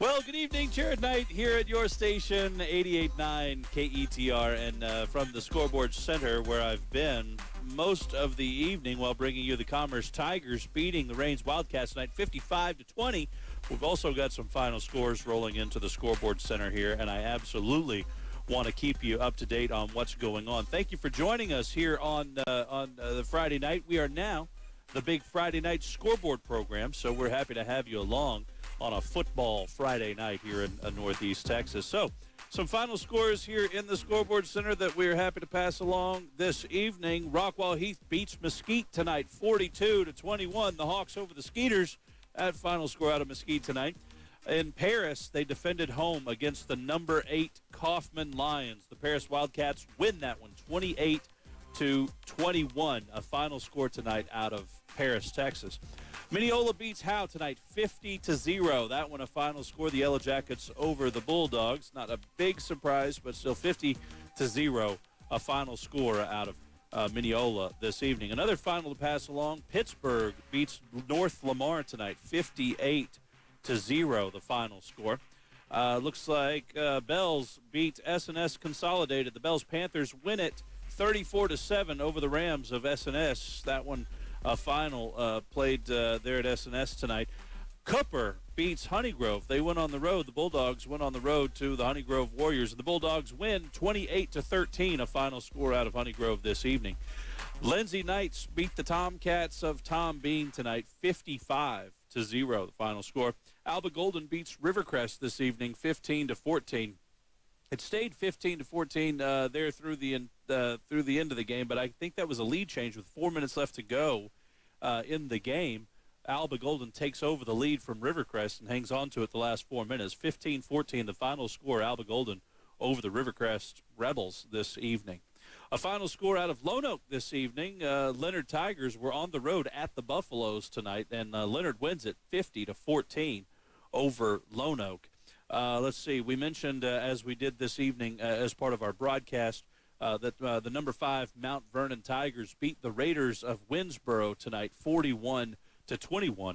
Well, good evening. Jared Knight here at your station, 88.9 KETR, and from the Scoreboard Center, where I've been most of the evening while bringing you the Commerce Tigers beating the Rains Wildcats tonight 55-20. We've also got some final scores rolling into the Scoreboard Center here, and I absolutely want to keep you up to date on what's going on. Thank you for joining us here on the Friday night. We are now the big Friday night scoreboard program, so we're happy to have you along on a football Friday night here in Northeast Texas. So some final scores here in the Scoreboard Center that we're happy to pass along this evening. Rockwall Heath beats Mesquite tonight 42-21. The Hawks over the Skeeters. That final score out of Mesquite tonight. In Paris, they defended home against the number 8 Kaufman Lions. The Paris Wildcats win that one 28-21. A final score tonight out of Paris, Texas. Mineola beats Howe tonight 50-0. That one a final score. The Yellow Jackets over the Bulldogs. Not a big surprise, but still 50-0. A final score out of Mineola this evening. Another final to pass along. Pittsburgh beats North Lamar tonight, 58-0, the final score. Looks like Bells beat S&S Consolidated. The Bells Panthers win it 34-7 over the Rams of S&S. That one final played there at S&S tonight. Cooper beats Honeygrove. They went on the road. The Bulldogs went on the road to the Honeygrove Warriors. And the Bulldogs win 28-13, a final score out of Honeygrove this evening. Lindsay Knights beat the Tomcats of Tom Bean tonight, 55-0, the final score. Alba Golden beats Rivercrest this evening, 15-14. It stayed 15-14 there through the end of the game, but I think that was a lead change with 4 minutes left to go in the game. Alba Golden takes over the lead from Rivercrest and hangs on to it the last 4 minutes. 15-14, the final score, Alba Golden over the Rivercrest Rebels this evening. A final score out of Lone Oak this evening. Leonard Tigers were on the road at the Buffaloes tonight, and Leonard wins it 50-14 over Lone Oak. Let's see. We mentioned, as we did this evening as part of our broadcast, that the number 5 Mount Vernon Tigers beat the Raiders of Winnsboro tonight, 41-21,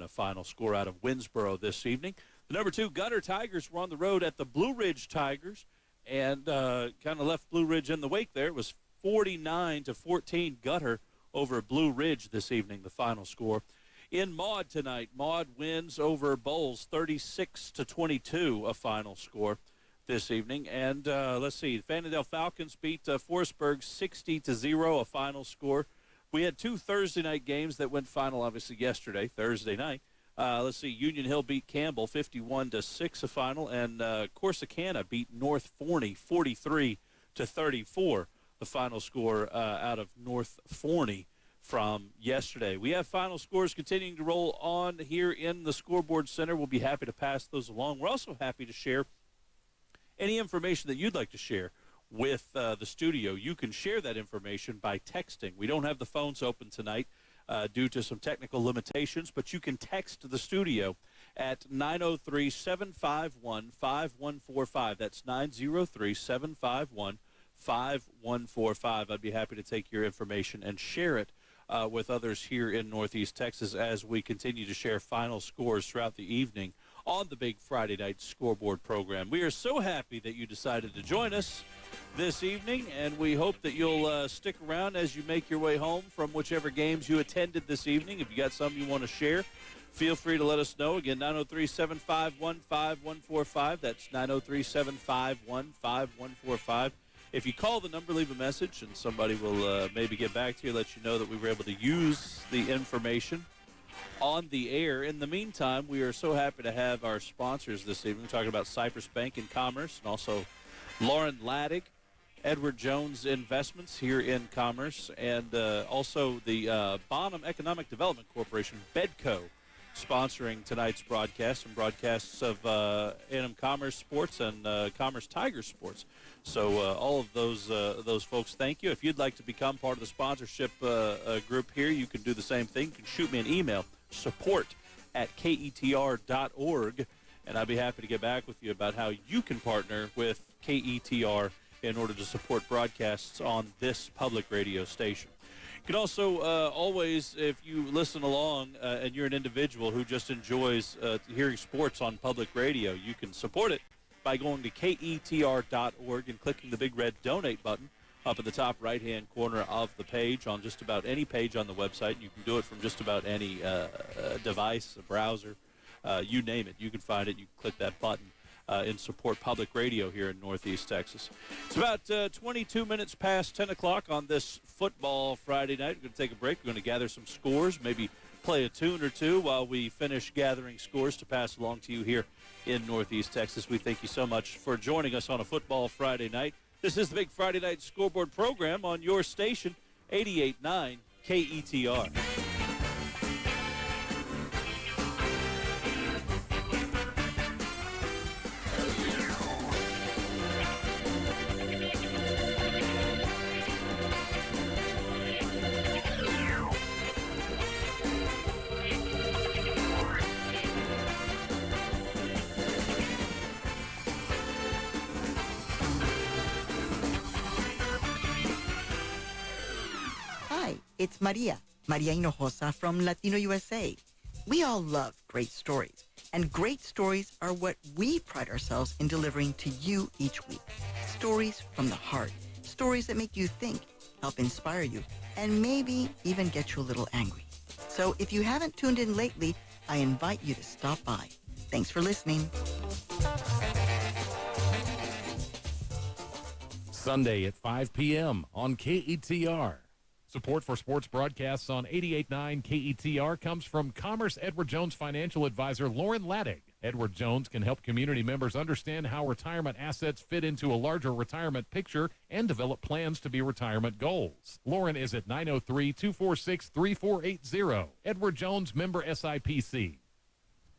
a final score out of Winnsboro this evening. The number 2 Gunter Tigers were on the road at the Blue Ridge Tigers and kind of left Blue Ridge in the wake there. It was 49-14 Gunter over Blue Ridge this evening, the final score. In Maud tonight, Maud wins over Bowles 36-22, a final score this evening. And let's see, Fannondale Falcons beat Forestburg 60-0, a final score. We had 2 Thursday night games that went final, obviously, yesterday, Thursday night. Let's see, Union Hill beat Campbell 51-6, a final. And Corsicana beat North Forney 43-34, the final score out of North Forney from yesterday. We have final scores continuing to roll on here in the Scoreboard Center. We'll be happy to pass those along. We're also happy to share any information that you'd like to share with the studio. You can share that information by texting. We don't have the phones open tonight due to some technical limitations, but you can text the studio at 903-751-5145. That's 903-751-5145. I'd be happy to take your information and share it with others here in Northeast Texas as we continue to share final scores throughout the evening on the big Friday night scoreboard program. We are so happy that you decided to join us this evening, and we hope that you'll stick around as you make your way home from whichever games you attended this evening. If you got something you want to share, feel free to let us know. Again, 903-751-5145. That's 903-751-5145. If you call the number, leave a message, and somebody will maybe get back to you, let you know that we were able to use the information on the air. In the meantime, we are so happy to have our sponsors this evening. We're talking about Cypress Bank and Commerce, and also Lauren Laddig, Edward Jones Investments here in Commerce, and also the Bonham Economic Development Corporation, BEDCO, sponsoring tonight's broadcast and broadcasts of A&M Commerce Sports and Commerce Tigers Sports. So all of those folks, thank you. If you'd like to become part of the sponsorship group here, you can do the same thing. You can shoot me an email, support@ketr.org, and I'd be happy to get back with you about how you can partner with KETR in order to support broadcasts on this public radio station. You can also always, if you listen along and you're an individual who just enjoys hearing sports on public radio, you can support it by going to KETR.org and clicking the big red donate button up in the top right-hand corner of the page on just about any page on the website. You can do it from just about any device, a browser, you name it. You can find it. You can click that button and support public radio here in Northeast Texas. It's about 22 minutes past 10 o'clock on this football Friday night. We're going to take a break. We're going to gather some scores, maybe play a tune or two while we finish gathering scores to pass along to you here in Northeast Texas. We thank you so much for joining us on a football Friday night. This is the Big Friday Night Scoreboard program on your station, 88.9 KETR. It's Maria Hinojosa from Latino USA. We all love great stories, and great stories are what we pride ourselves in delivering to you each week. Stories from the heart, stories that make you think, help inspire you, and maybe even get you a little angry. So if you haven't tuned in lately, I invite you to stop by. Thanks for listening. Sunday at 5 p.m. on KETR. Support for sports broadcasts on 88.9 KETR comes from Commerce Edward Jones financial advisor Lauren Laddig. Edward Jones can help community members understand how retirement assets fit into a larger retirement picture and develop plans to be retirement goals. Lauren is at 903-246-3480. Edward Jones, member SIPC.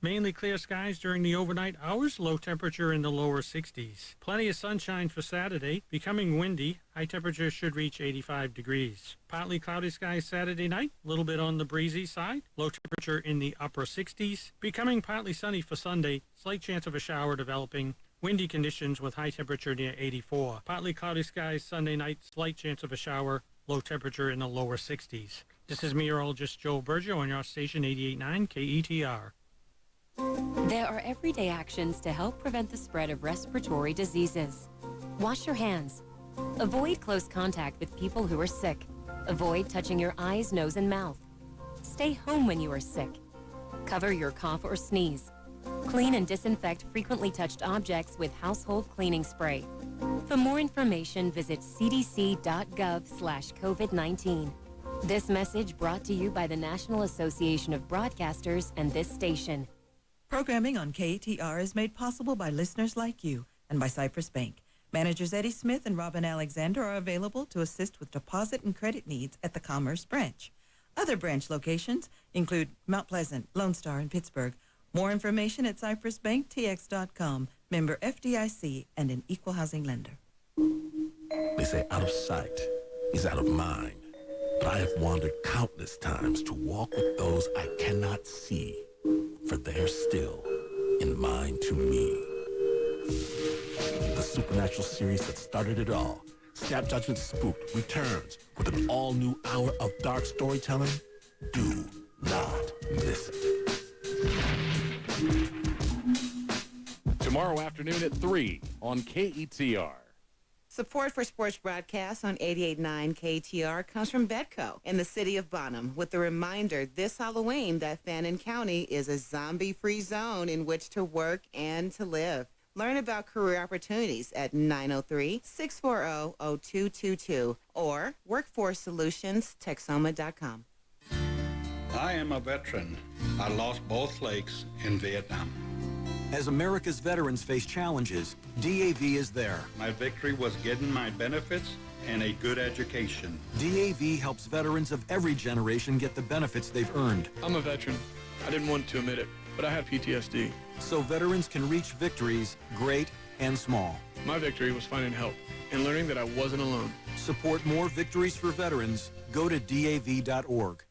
Mainly clear skies during the overnight hours, low temperature in the lower 60s. Plenty of sunshine for Saturday, becoming windy. High temperature should reach 85 degrees. Partly cloudy skies Saturday night, a little bit on the breezy side. Low temperature in the upper 60s. Becoming partly sunny for Sunday, slight chance of a shower developing. Windy conditions with high temperature near 84. Partly cloudy skies Sunday night, slight chance of a shower. Low temperature in the lower 60s. This is meteorologist Joe Bergio on your station 88.9 KETR. There are everyday actions to help prevent the spread of respiratory diseases. Wash your hands. Avoid close contact with people who are sick. Avoid touching your eyes, nose, and mouth. Stay home when you are sick. Cover your cough or sneeze. Clean and disinfect frequently touched objects with household cleaning spray. For more information, visit cdc.gov/COVID-19. This message brought to you by the National Association of Broadcasters and this station. Programming on KETR is made possible by listeners like you and by Cypress Bank. Managers Eddie Smith and Robin Alexander are available to assist with deposit and credit needs at the Commerce Branch. Other branch locations include Mount Pleasant, Lone Star, and Pittsburgh. More information at cypressbanktx.com, member FDIC, and an equal housing lender. They say out of sight is out of mind. But I have wandered countless times to walk with those I cannot see, for they're still in mind to me. The supernatural series that started it all, Snap Judgment Spooked, returns with an all-new hour of dark storytelling. Do not miss it. Tomorrow afternoon at 3 on KETR. Support for sports broadcasts on 88.9 KTR comes from Betco in the city of Bonham with the reminder this Halloween that Fannin County is a zombie-free zone in which to work and to live. Learn about career opportunities at 903-640-0222 or workforcesolutionsTexoma.com. I am a veteran. I lost both legs in Vietnam. As America's veterans face challenges, DAV is there. My victory was getting my benefits and a good education. DAV helps veterans of every generation get the benefits they've earned. I'm a veteran. I didn't want to admit it, but I have PTSD. So veterans can reach victories, great and small. My victory was finding help and learning that I wasn't alone. Support more victories for veterans. Go to DAV.org.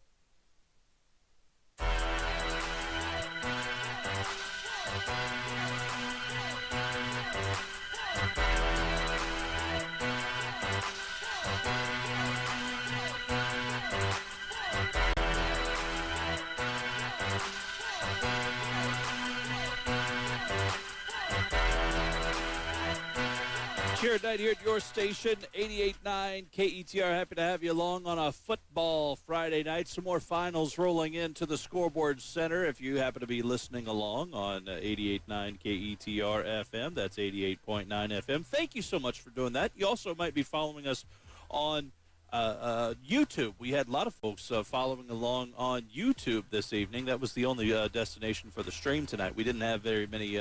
Cheer night here at your station, 88.9 KETR. Happy to have you along on a football Friday night. Some more finals rolling into the Scoreboard Center. If you happen to be listening along on 88.9 KETR FM, that's 88.9 FM. Thank you so much for doing that. You also might be following us on YouTube. We had a lot of folks following along on YouTube this evening. That was the only destination for the stream tonight. We didn't have very many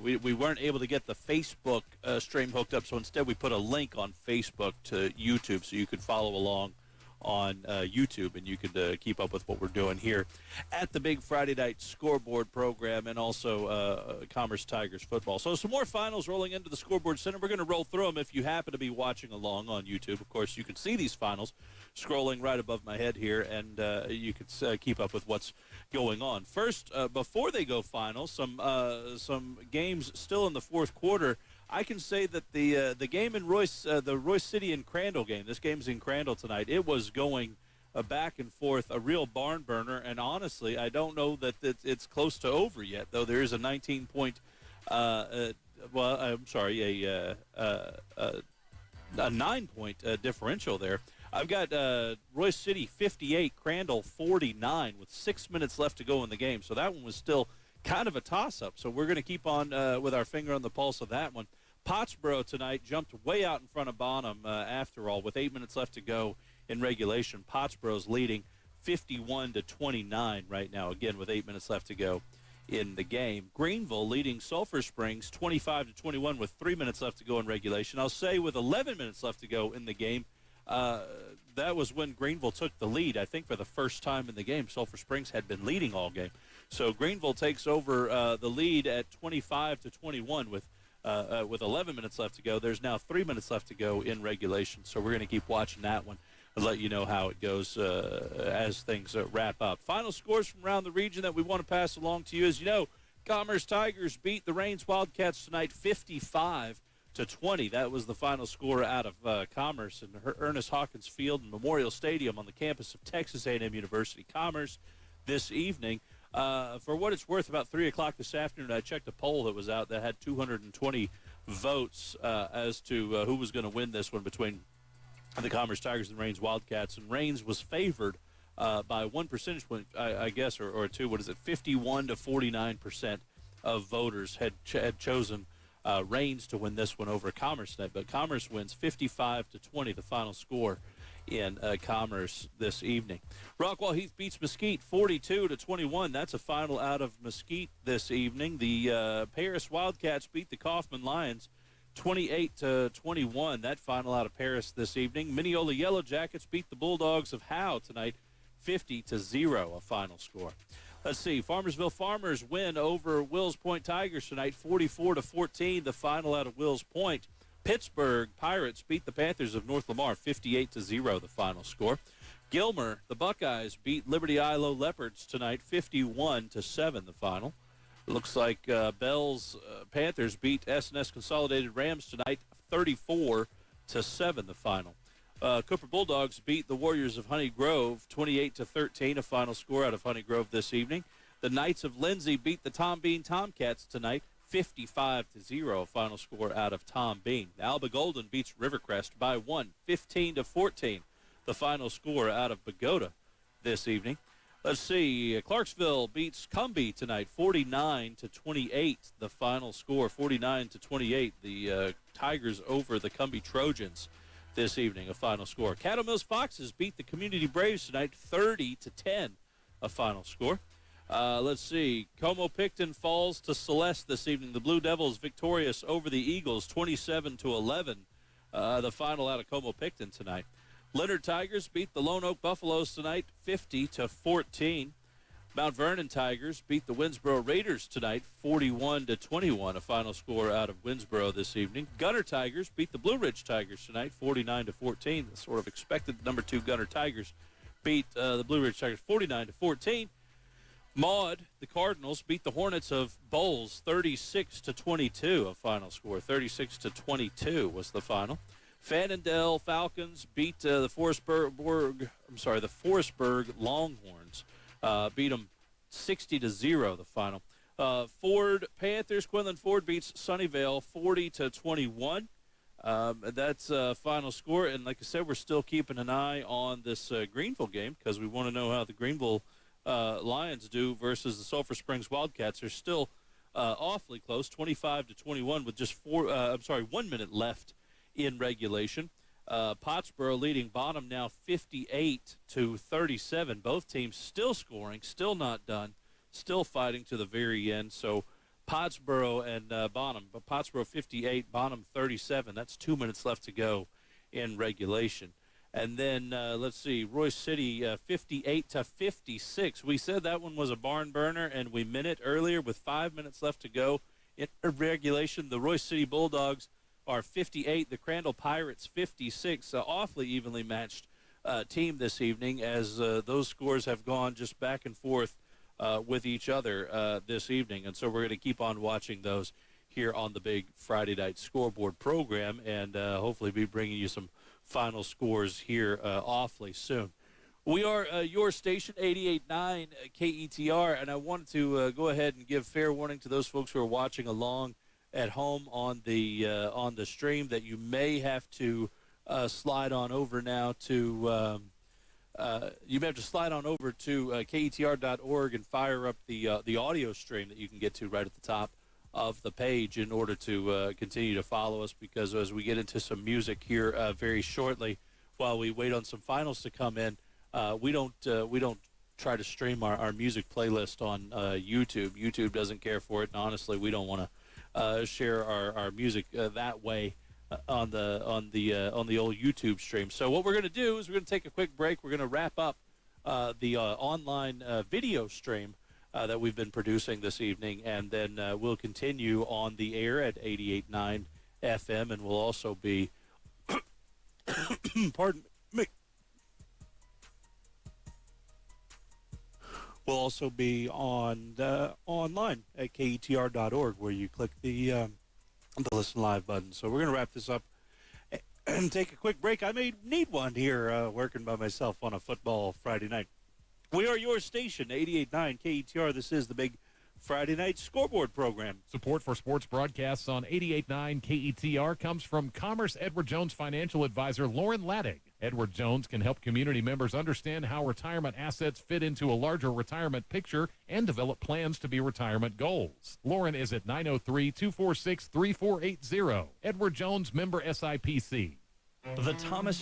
we weren't able to get the Facebook stream hooked up, so instead we put a link on Facebook to YouTube so you could follow along on YouTube and you could keep up with what we're doing here at the big Friday night scoreboard program and also Commerce Tigers football. So some more finals rolling into the Scoreboard Center. We're going to roll through them if you happen to be watching along on YouTube. Of course, you can see these finals scrolling right above my head here, and you can keep up with what's going on. First, before they go final, some games still in the fourth quarter. I can say that the game in Royce, the Royce City and Crandall game, this game's in Crandall tonight, it was going a back and forth, a real barn burner. And honestly, I don't know that it's close to over yet, though there is a 19-point, a 9-point differential there. I've got Royce City 58, Crandall 49 with 6 minutes left to go in the game. So that one was still kind of a toss-up. So we're going to keep on with our finger on the pulse of that one. Pottsboro tonight jumped way out in front of Bonham after all with 8 minutes left to go in regulation. Pottsboro's leading 51-29 right now, again with 8 minutes left to go in the game. Greenville leading Sulphur Springs 25-21 with 3 minutes left to go in regulation. I'll say with 11 minutes left to go in the game, that was when Greenville took the lead. I think for the first time in the game, Sulphur Springs had been leading all game. So Greenville takes over the lead at 25-21 with 11 minutes left to go. There's now 3 minutes left to go in regulation. So we're going to keep watching that one and let you know how it goes as things wrap up. Final scores from around the region that we want to pass along to you. As you know, Commerce Tigers beat the Rains Wildcats tonight 55-20. That was the final score out of Commerce and Ernest Hawkins Field and Memorial Stadium on the campus of Texas A&M University. Commerce this evening. For what it's worth, about 3 o'clock this afternoon, I checked a poll that was out that had 220 votes as to who was going to win this one between the Commerce Tigers and Rains Wildcats. And Rains was favored by 1 percentage point, I guess, or two. What is it? 51 to 49% of voters had chosen Rains to win this one over Commerce tonight. But Commerce wins 55-20, the final score in Commerce this evening. Rockwall Heath beats Mesquite 42-21. That's a final out of Mesquite this evening. The Paris Wildcats beat the Kaufman Lions 28-21. That final out of Paris this evening. Mineola Yellow Jackets beat the Bulldogs of Howe tonight 50-0, a final score. Let's see. Farmersville Farmers win over Wills Point Tigers tonight 44-14, the final out of Wills Point. Pittsburgh Pirates beat the Panthers of North Lamar 58-0, the final score. Gilmer, the Buckeyes, beat Liberty Ilo Leopards tonight 51-7, the final. Looks like Bell's Panthers beat S&S Consolidated Rams tonight 34-7, the final. Cooper Bulldogs beat the Warriors of Honey Grove 28-13, a final score out of Honey Grove this evening. The Knights of Lindsay beat the Tom Bean Tomcats tonight 55-0, a final score out of Tom Bean. Alba Golden beats Rivercrest by 1, 15-14, the final score out of Bogota this evening. Let's see. Clarksville beats Cumbie tonight 49-28, the final score 49-28. The Tigers over the Cumbie Trojans this evening, a final score. Cattle Mills Foxes beat the Community Braves tonight 30-10, a final score. Let's see. Como-Picton falls to Celeste this evening. The Blue Devils victorious over the Eagles 27-11, the final out of Como-Picton tonight. Leonard Tigers beat the Lone Oak Buffaloes tonight 50-14. Mount Vernon Tigers beat the Winsboro Raiders tonight 41-21, a final score out of Winsboro this evening. Gunner Tigers beat the Blue Ridge Tigers tonight 49-14. The sort of expected number 2 Gunner Tigers beat the Blue Ridge Tigers 49-14. Maud, the Cardinals, beat the Hornets of Bowles 36-22, a final score. 36-22 was the final. Fannondale Falcons beat the Forestburg Longhorns. Beat them 60-0, the final. Ford Panthers, Quinlan Ford beats Sunnyvale 40-21. That's final score. And like I said, we're still keeping an eye on this Greenville game because we want to know how the Greenville Lions do versus the Sulphur Springs Wildcats. They're still awfully close, 25-21 with just 1 minute left in regulation. Pottsboro leading Bonham now 58-37. Both teams still scoring, still not done, still fighting to the very end. So Pottsboro and Bonham, but Pottsboro 58, Bonham 37. That's 2 minutes left to go in regulation. And then let's see, Royce City 58-56. We said that one was a barn burner, and we meant it earlier with 5 minutes left to go in regulation. The Royce City Bulldogs are 58. The Crandall Pirates 56. Awfully evenly matched team this evening as those scores have gone just back and forth with each other this evening. And so we're going to keep on watching those here on the big Friday night scoreboard program and hopefully be bringing you some final scores here awfully soon. We are your station, 88.9 KETR, and I wanted to go ahead and give fair warning to those folks who are watching along at home on the stream that you may have to slide on over now to you may have to slide on over to KETR.org and fire up the audio stream that you can get to right at the top of the page in order to continue to follow us, because as we get into some music here very shortly, while we wait on some finals to come in, we don't try to stream our music playlist on YouTube. YouTube doesn't care for it, and honestly, we don't want to share our music that way on the old YouTube stream. So what we're going to do is we're going to take a quick break. We're going to wrap up the online video stream that we've been producing this evening, and then we'll continue on the air at 88.9 FM, and we'll also be pardon me. We'll also be on online at KETR.org, where you click the Listen Live button. So we're going to wrap this up and take a quick break. I may need one here working by myself on a football Friday night. We are your station, 88.9 KETR. This is the big Friday night scoreboard program. Support for sports broadcasts on 88.9 KETR comes from Commerce Edward Jones financial advisor Lauren Laddig. Edward Jones can help community members understand how retirement assets fit into a larger retirement picture and develop plans to be retirement goals. Lauren is at 903-246-3480. Edward Jones, member SIPC. The Thomas